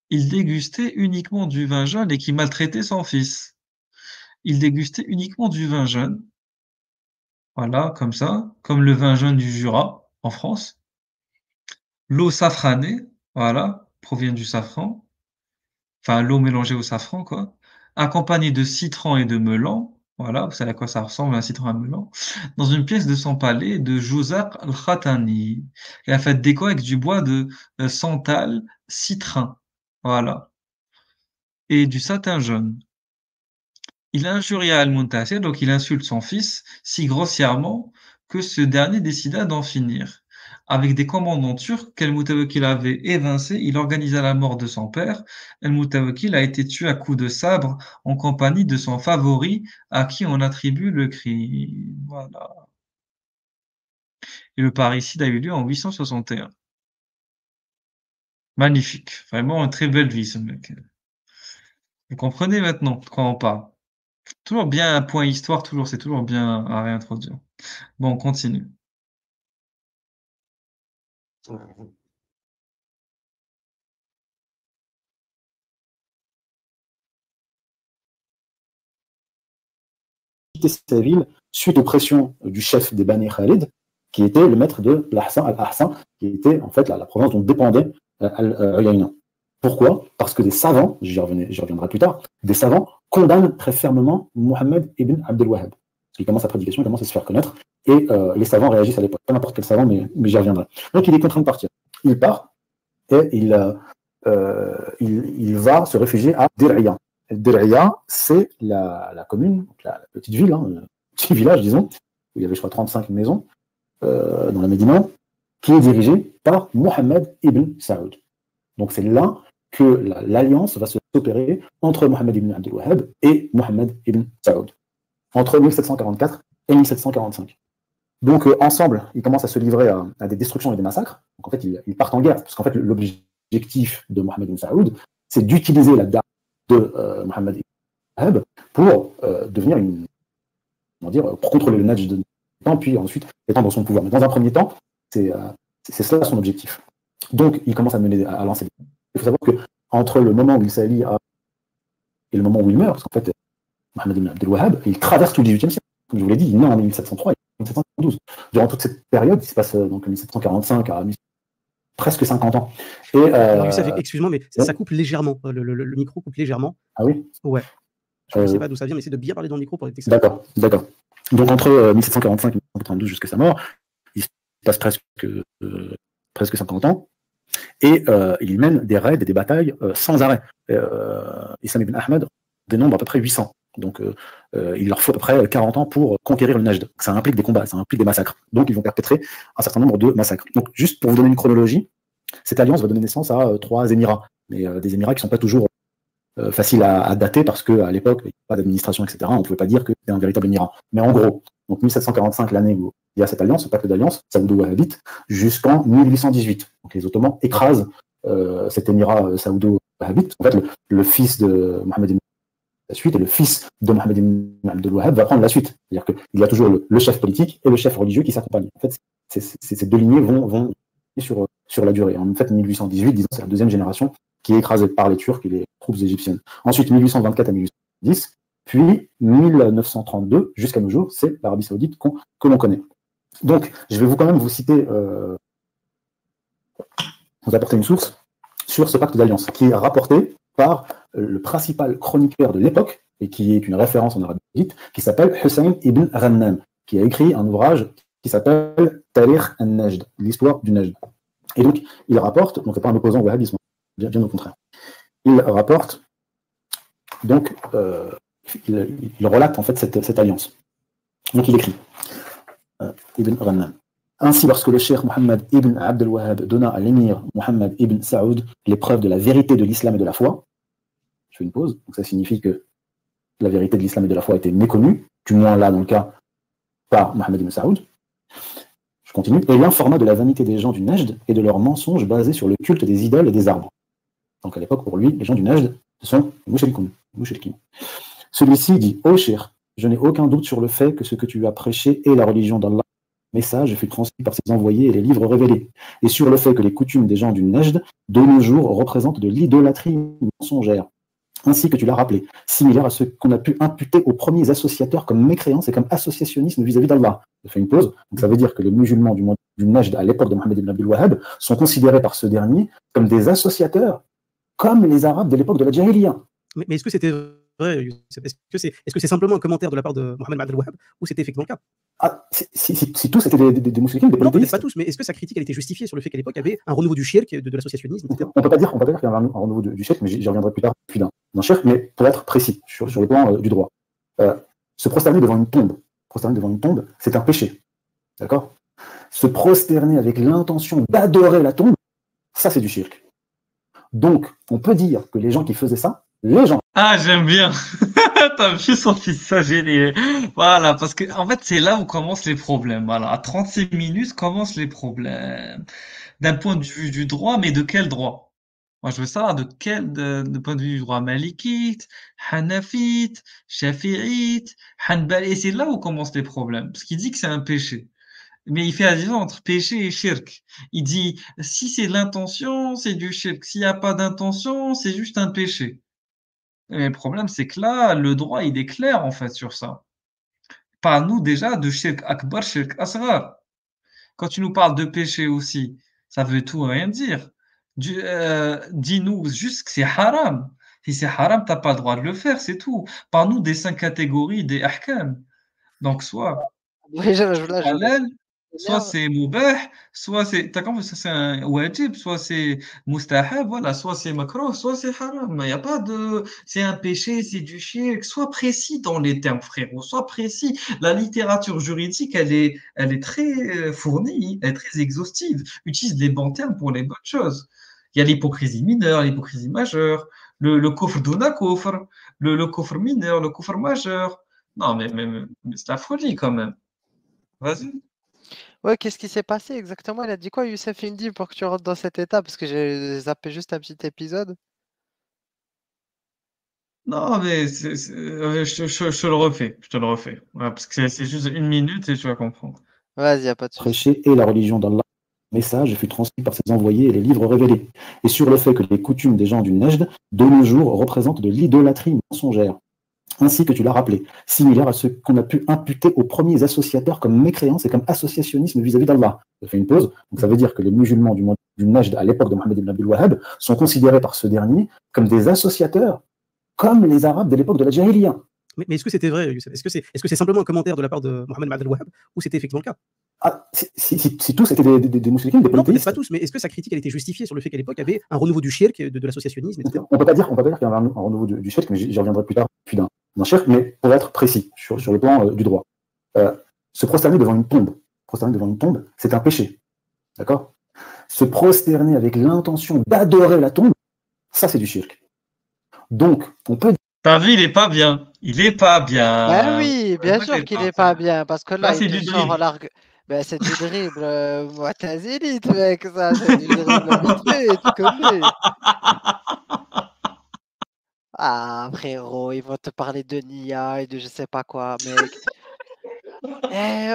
Il dégustait uniquement du vin jaune et qui maltraitait son fils. Il dégustait uniquement du vin jaune. Voilà, comme ça. Comme le vin jaune du Jura, en France. L'eau safranée, voilà, provient du safran. Enfin, l'eau mélangée au safran, quoi. Accompagnée de citron et de melon. Voilà, vous savez à quoi ça ressemble, un citron à un melon. Dans une pièce de son palais de Jouzaq al-Khatani. Il a fait déco avec du bois de santal citrin. Voilà. Et du satin jaune. Il injuria Al-Muntasir, donc il insulte son fils si grossièrement que ce dernier décida d'en finir. Avec des commandants turcs qu'Al-Mutawakkil avait évincés, il organisa la mort de son père. Al-Mutawakkil a été tué à coups de sabre en compagnie de son favori à qui on attribue le crime. Voilà. Et le parricide a eu lieu en 861. Magnifique. Vraiment une très belle vie, ce mec. Vous comprenez maintenant de quoi on parle. Toujours bien un point histoire, toujours, c'est toujours bien à réintroduire. Bon, on continue. Sa ville suite aux pressions du chef des Bani Khalid, qui était le maître de l'Ahsan al-Ahsan, qui était en fait la province dont dépendait Al-Uyayna. Pourquoi? Parce que des savants, j'y reviendrai plus tard, des savants condamnent très fermement Mohammed ibn Abdel Wahhab. Il commence sa prédication, il commence à se faire connaître, et les savants réagissent à l'époque. Pas n'importe quel savant, mais j'y reviendrai. Donc il est contraint de partir. Il part, et il va se réfugier à Dir'ia. Dir'ia, c'est la commune, la petite ville, petit village, disons, où il y avait, je crois, 35 maisons dans la Médina, qui est dirigée par Mohammed ibn Saoud. Donc c'est là que l'alliance va se opérer entre Mohammed ibn Abdel Wahhab et Mohammed ibn Saoud, entre 1744 et 1745. Donc ensemble, ils commencent à se livrer à des destructions et des massacres. Donc en fait, ils partent en guerre, parce qu'en fait, l'objectif de Mohammed ibn Saoud, c'est d'utiliser la date de Mohammed ibn Wahhab pour devenir pour contrôler le Najd de temps, puis ensuite étendre son pouvoir. Mais dans un premier temps, c'est cela son objectif. Donc, il commence à lancer. Il faut savoir qu'entre le moment où il s'allie et le moment où il meurt, parce qu'en fait, Mohammed ibn Abdel Wahhab, il traverse tout le XVIIIe siècle. Comme je vous l'ai dit, il naît en 1703 et 1712. Durant toute cette période, il se passe donc 1745 à presque 50 ans. Et, Alors, Youssef, excuse-moi, mais ça coupe légèrement. Le micro coupe légèrement. Ah oui? Ouais. Je ne sais pas d'où ça vient, mais essaie de bien parler dans le micro pour être excellent. D'accord. Donc, entre 1745 et 1732 jusqu'à sa mort, il se passe presque 50 ans. Et il mène des raids et des batailles sans arrêt. Issam ibn Ahmed dénombre à peu près 800 Donc, il leur faut à peu près 40 ans pour conquérir le Najd. Ça implique des combats, ça implique des massacres. Donc, ils vont perpétrer un certain nombre de massacres. Donc, juste pour vous donner une chronologie, cette alliance va donner naissance à 3 émirats, mais des émirats qui ne sont pas toujours faciles à dater parce qu'à l'époque, il n'y avait pas d'administration, etc. On ne pouvait pas dire que c'était un véritable émirat. Mais en gros, donc 1745, l'année où il y a cette alliance, ce pacte d'alliance, saoudo-wahhabite, jusqu'en 1818. Donc, les Ottomans écrasent cet émirat saoudo-wahhabite. En fait, le fils de Mohammed ibn la suite, et le fils de Mohammed ibn Abdel Wahhab va prendre la suite. C'est-à-dire qu'il y a toujours le chef politique et le chef religieux qui s'accompagnent. En fait, ces 2 lignées vont sur la durée. En fait, 1818, disons, c'est la 2e génération qui est écrasée par les Turcs et les troupes égyptiennes. Ensuite, 1824 à 1810, puis 1932 jusqu'à nos jours, c'est l'Arabie Saoudite que l'on connaît. Donc, je vais quand même vous citer, vous apporter une source sur ce pacte d'alliance qui est rapporté par le principal chroniqueur de l'époque, et qui est une référence en Arabie Saoudite, qui s'appelle Hussein ibn Ghannam, qui a écrit un ouvrage qui s'appelle Tarikh al-Najd, l'histoire du Najd. Et donc, il rapporte, donc c'est pas un opposant au wahhabisme, bien au contraire, il rapporte, donc, il relate en fait cette alliance. Donc, il écrit, Ibn Ghannam. Ainsi, lorsque le cheikh Mohammed ibn Abdel Wahhab donna à l'émir Mohammed ibn Saoud l'épreuve de la vérité de l'islam et de la foi, je fais une pause, donc ça signifie que la vérité de l'islam et de la foi était méconnue, du moins là dans le cas par Mohammed ibn Saoud. Je continue. Et l'informa de la vanité des gens du Najd et de leurs mensonges basés sur le culte des idoles et des arbres. Donc à l'époque, pour lui, les gens du Najd, ce sont les mouchriquins. Celui-ci dit, ô cheikh, je n'ai aucun doute sur le fait que ce que tu as prêché est la religion d'Allah. Message fut transmis par ses envoyés et les livres révélés, et sur le fait que les coutumes des gens du Najd, de nos jours, représentent de l'idolâtrie mensongère, ainsi que tu l'as rappelé, similaire à ce qu'on a pu imputer aux premiers associateurs comme mécréance et comme associationnisme vis-à-vis d'Allah. Je fais une pause, donc ça veut dire que les musulmans du Najd à l'époque de Mohammed ibn Abdel Wahhab sont considérés par ce dernier comme des associateurs, comme les Arabes de l'époque de la Jahiliya. Mais est-ce que c'était vrai, Youssef? Est-ce que c'est simplement un commentaire de la part de Mohammed ibn Abdel Wahhab, ou c'était effectivement le cas? Ah, si tous étaient des musulmans, des Non, peut-être polythéistes. pas tous, mais est-ce que sa critique elle était justifiée sur le fait qu'à l'époque il y avait un renouveau du shirk, de l'associationnisme, etc. On peut pas dire qu'il y avait un renouveau du shirk, mais j'y reviendrai plus tard, puis d'un shirk, mais pour être précis sur le plan du droit. Se prosterner devant une tombe, c'est un péché. D'accord? Se prosterner avec l'intention d'adorer la tombe, ça c'est du shirk. Donc, on peut dire que les gens qui faisaient ça, Ah, j'aime bien. T'as vu son fils, ça génial. Voilà, parce que en fait, c'est là où commencent les problèmes. Voilà, à 36 minutes commencent les problèmes. D'un point de vue du droit, mais de quel droit? Moi, je veux savoir de point de vue du droit malikite, hanafite, shafi'ite, hanbali. Et c'est là où commencent les problèmes. Parce qu'il dit que c'est un péché. Mais il fait la différence entre péché et shirk. Il dit, si c'est l'intention, c'est du shirk. S'il n'y a pas d'intention, c'est juste un péché. Et le problème, c'est que là, le droit, il est clair, en fait, sur ça. Parle-nous déjà de shirk akbar, shirk asghar. Quand tu nous parles de péché aussi, ça veut tout rien dire. Dis-nous juste que c'est haram. Si c'est haram, t'as pas le droit de le faire, c'est tout. Parle-nous des 5 catégories des ahkam. Donc, soit Oui, halal, soit m'énerve. c'est mubah, soit c'est, t'as compris, ça c'est un wajib, soit c'est mustahab, voilà, soit c'est makruh, soit c'est haram. Il n'y a pas de, c'est un péché, c'est du shirk. Sois précis dans les termes, frérot, sois précis. La littérature juridique, elle est très fournie, elle est très exhaustive. Utilise les bons termes pour les bonnes choses. Il y a l'hypocrisie mineure, l'hypocrisie majeure, le kufr duna kufr, le kufr mineur, le kufr majeur. Non, mais c'est la folie quand même. Vas-y. Ouais, qu'est-ce qui s'est passé exactement? Il a dit quoi, Youssef Indy, pour que tu rentres dans cet état? Parce que j'ai zappé juste un petit épisode. Non, mais je te le refais. Je te le refais. Voilà, parce que c'est juste 1 minute et tu vas comprendre. Vas-y, y a pas de souci. prêché et la religion d'Allah. Le message fut transmis par ses envoyés et les livres révélés, et sur le fait que les coutumes des gens du Najd, de nos jours, représentent de l'idolâtrie mensongère, ainsi que tu l'as rappelé, similaire à ce qu'on a pu imputer aux premiers associateurs comme mécréance et comme associationnisme vis-à-vis d'Allah. Je fais une pause, donc ça veut dire que les musulmans du Najd à l'époque de Mohammed ibn Abdel Wahhab sont considérés par ce dernier comme des associateurs, comme les Arabes de l'époque de la Jahiliya. Mais est-ce que c'était vrai, Youssef? Est-ce que c'est simplement un commentaire de la part de Mohammed ibn Abdel Wahhab, ou c'était effectivement le cas? Ah, si tous étaient des musulmans, des Non, peut-être polythéistes. pas tous, mais est-ce que sa critique elle était justifiée sur le fait qu'à l'époque il y avait un renouveau du shirk, de l'associationnisme, etc. On peut pas dire qu'il y avait un renouveau du shirk, mais j'y reviendrai plus tard, puis d'un. d'un shirk, mais pour être précis sur le plan du droit. Se prosterner devant une tombe, c'est un péché. D'accord? Se prosterner avec l'intention d'adorer la tombe, ça c'est du shirk. Donc, on peut. T'as vu, il est pas bien. Il est pas bien. Ben oui, bien Vraiment, il sûr est qu'il pas n'est pas bien. bien, parce que Là, là, il c'est te du sort dribble. l'argument. Ben, c'est du dribble, Mu'tazilite, mec, ça, c'est du dribble vite fait, tu connais. Ah, frérot, ils vont te parler de Nia et de je sais pas quoi, mec.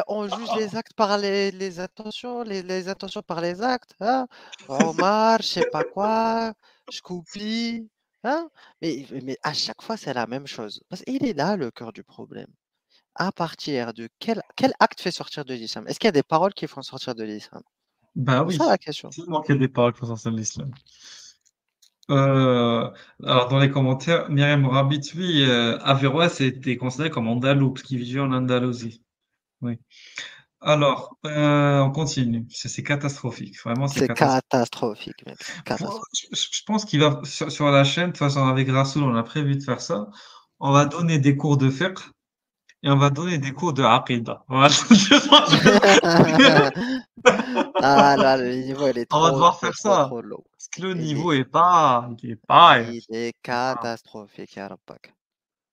On juge les actes par les intentions, les intentions par les actes, hein? Omar, je sais pas quoi, Scoopy, hein? Mais à chaque fois, c'est la même chose. Parce qu'il est là le cœur du problème. À partir de quel acte fait sortir de l'islam? Est-ce qu'il y a des paroles qui font sortir de l'islam? Bah C'est ça oui. la question. Il manquait des paroles pour sortir de l'islam. Euh, alors, dans les commentaires, Myriam Rabbit, oui, Averroès était considéré comme andalou, parce qu'il vivait en Andalousie. Oui. Alors, on continue. C'est catastrophique. Vraiment, c'est C'est catastrophique. catastrophique, mec. C'est catastrophique. Je pense qu'il va, sur la chaîne, de toute façon, avec Rassoul, on a prévu de faire ça. On va donner des cours de fiqh et on va donner des cours de aqidah. Voilà. Ah là, le niveau, il est On va trop, devoir trop, faire trop, ça. trop low. Parce que le Il niveau est, est pas. il est catastrophique, ya Rabbak.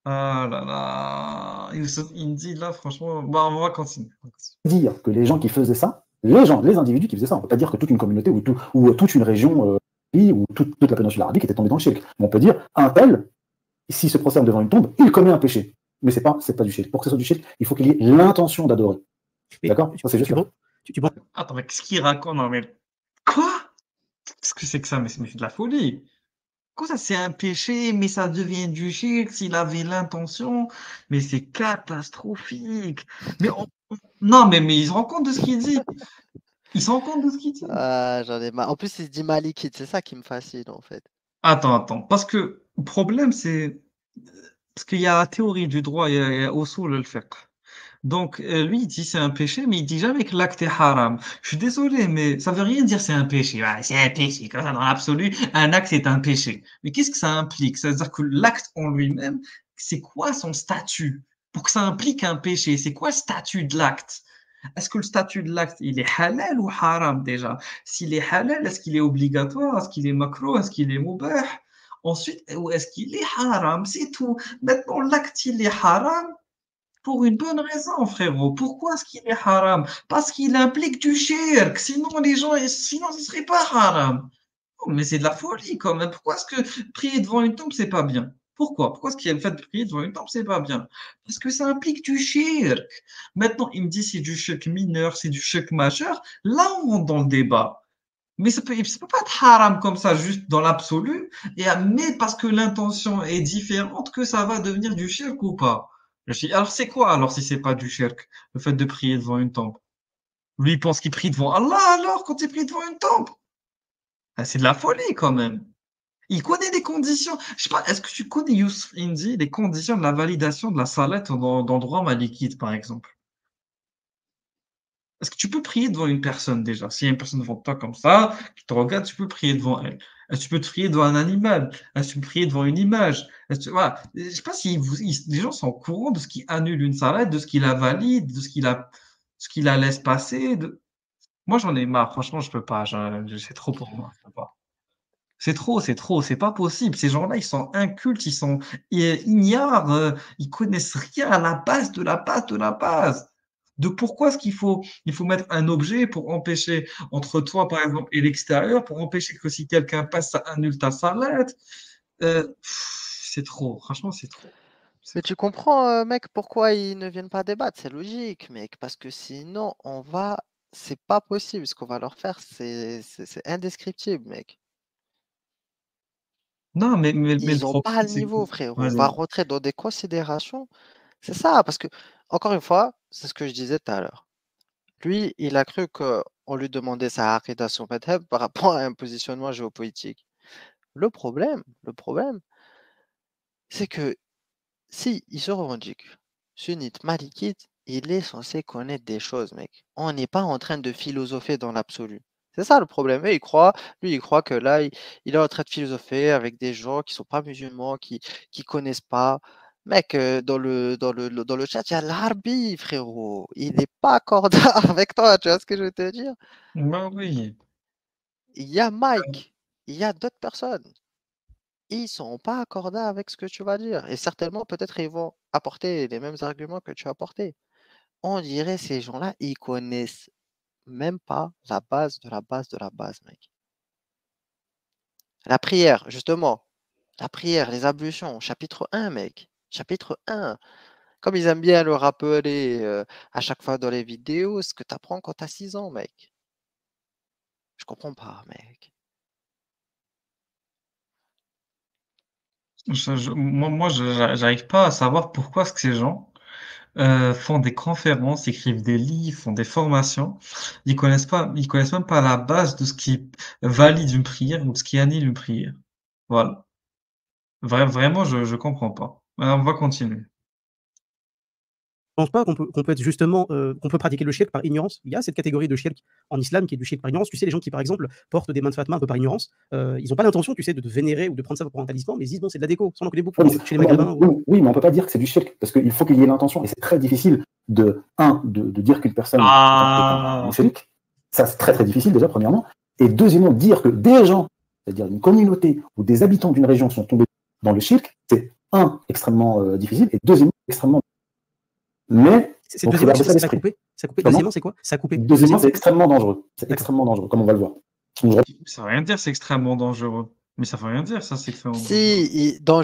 Ah là là. Il me dit là, franchement, bah, on va continuer. Dire que les gens qui faisaient ça, les individus qui faisaient ça, on ne peut pas dire que toute une communauté ou toute une région ou toute la péninsule arabique était tombée dans le shirk. Mais on peut dire un tel, s'il se prosterne devant une tombe, il commet un péché. Mais c'est pas du shirk. Pour que ce soit du shirk, il faut qu'il y ait l'intention d'adorer. D'accord? Ça, c'est juste ça. Attends, mais qu'est-ce qu'il raconte? Non, mais quoi? Qu'est-ce que c'est que ça? Mais c'est de la folie. Quoi, ça, c'est un péché, mais ça devient du shirk s'il avait l'intention. Mais c'est catastrophique. Mais non, mais il se rend compte de ce qu'il dit. Il se rend compte de ce qu'il dit. Ah, j'en ai marre. En plus, il se dit malikite, c'est ça qui me fascine, en fait. Attends. Parce que le problème, c'est. Parce qu'il y a la théorie du droit, il y a usul al-fiqh. Donc, lui, il dit c'est un péché, mais il dit jamais que l'acte est haram. Je suis désolé, mais ça veut rien dire c'est un péché. Ouais, c'est un péché, comme ça, dans l'absolu, un acte est un péché. Mais qu'est-ce que ça implique? Ça veut dire que l'acte en lui-même, c'est quoi son statut? Pour que ça implique un péché, c'est quoi le statut de l'acte? Est-ce que le statut de l'acte, il est halal ou haram déjà? S'il est halal, est-ce qu'il est obligatoire? Est-ce qu'il est makro? Est-ce qu'il est mubah? Ensuite, ou est-ce qu'il est haram? C'est tout. Maintenant, l'acte, il est haram pour une bonne raison, frérot. Pourquoi est-ce qu'il est haram? Parce qu'il implique du shirk. Sinon, ce serait pas haram. Oh, mais c'est de la folie quand même. Pourquoi est-ce que prier devant une tombe, c'est pas bien? Pourquoi est-ce qu'il y a le fait de prier devant une tombe, c'est pas bien? Parce que ça implique du shirk. Maintenant, il me dit c'est du shirk mineur, c'est du shirk majeur. Là, on rentre dans le débat. Mais ça peut pas être haram comme ça, juste dans l'absolu, mais parce que l'intention est différente, que ça va devenir du shirk ou pas. Je dis, alors c'est quoi alors si c'est pas du shirk, le fait de prier devant une tombe? Lui, il pense qu'il prie devant Allah alors quand il prie devant une tombe. Ah, c'est de la folie quand même. Il connaît des conditions. Je sais pas, est-ce que tu connais Youssef Indy, les conditions de la validation de la salette dans le droit malikite, par exemple? Est-ce que tu peux prier devant une personne déjà? S'il y a une personne devant toi comme ça, qui te regarde, tu peux prier devant elle. Est-ce que tu peux te prier devant un animal? Est-ce que tu peux prier devant une image? Voilà. Je sais pas si les gens sont au courant de ce qui annule une salade, de ce qui la valide, ce qui la laisse passer. Moi, j'en ai marre. Franchement, je peux pas. C'est trop pour moi. Je peux pas. C'est trop. C'est pas possible. Ces gens-là, ils sont incultes, ils ignorent, ils connaissent rien à la base de la base de la base de pourquoi est-ce il faut mettre un objet pour empêcher entre toi, par exemple, et l'extérieur, pour empêcher que si quelqu'un passe, ça annule ta salade. C'est trop, franchement, c'est trop. Mais tu comprends, mec, pourquoi ils ne viennent pas débattre? C'est logique, mec, parce que sinon, c'est pas possible. Ce qu'on va leur faire, c'est indescriptible, mec. Non, mais le Ils n'ont problème, pas le c'est que. niveau, frérot. On va Vas-y. rentrer dans des considérations. C'est ça, parce que, encore une fois, c'est ce que je disais tout à l'heure. Lui, il a cru qu'on lui demandait sa aqida, son madhab par rapport à un positionnement géopolitique. Le problème, c'est que si il se revendique sunnite, malikite, il est censé connaître des choses, mec. On n'est pas en train de philosopher dans l'absolu. C'est ça le problème. Et il croit que là, il est en train de philosopher avec des gens qui sont pas musulmans, qui connaissent pas. Mec, dans le chat, il y a l'Arbi, frérot. Il n'est pas accordé avec toi, tu vois ce que je veux te dire? Bah oui. Il y a Mike, il y a d'autres personnes. Ils sont pas accordés avec ce que tu vas dire. Et certainement, peut-être, ils vont apporter les mêmes arguments que tu as apportés. On dirait ces gens-là, ils connaissent même pas la base de la base de la base, mec. La prière, justement. La prière, les ablutions, chapitre 1, mec. Chapitre 1. Comme ils aiment bien le rappeler à chaque fois dans les vidéos, ce que tu apprends quand tu as 6 ans, mec. Je comprends pas, mec. J'arrive pas à savoir pourquoi est-ce que ces gens font des conférences, écrivent des livres, font des formations. Ils connaissent même pas la base de ce qui valide une prière ou de ce qui annule une prière. Voilà. Vraiment, je comprends pas. Alors, on va continuer. Je pense pas qu'on peut être justement, qu'on peut pratiquer le shirk par ignorance. Il y a cette catégorie de shirk en islam qui est du shirk par ignorance. Tu sais, les gens qui, par exemple, portent des mains de Fatma un peu par ignorance, ils n'ont pas l'intention, tu sais, de te vénérer ou de prendre ça pour un talisman, mais ils disent, bon, c'est de la déco, sans que des boucles chez les maghrébins. Oui, mais on peut pas dire que c'est du shirk, parce qu'il faut qu'il y ait l'intention. Et c'est très difficile de dire qu'une personne est un shirk. Ça, c'est très, très difficile, déjà, premièrement. Et deuxièmement, dire que des gens, c'est-à-dire une communauté ou des habitants d'une région sont tombés dans le shirk, c'est extrêmement difficile, et deuxièmement, extrêmement. Mais c'est deuxièmement, ça a coupé. Deuxièmement, c'est quoi? Ça a coupé. Deuxièmement, c'est extrêmement dangereux. C'est extrêmement dangereux, comme on va le voir. Ça veut rien dire, c'est extrêmement dangereux. Mais ça veut rien dire, ça, c'est extrêmement dangereux. Si, dangereux.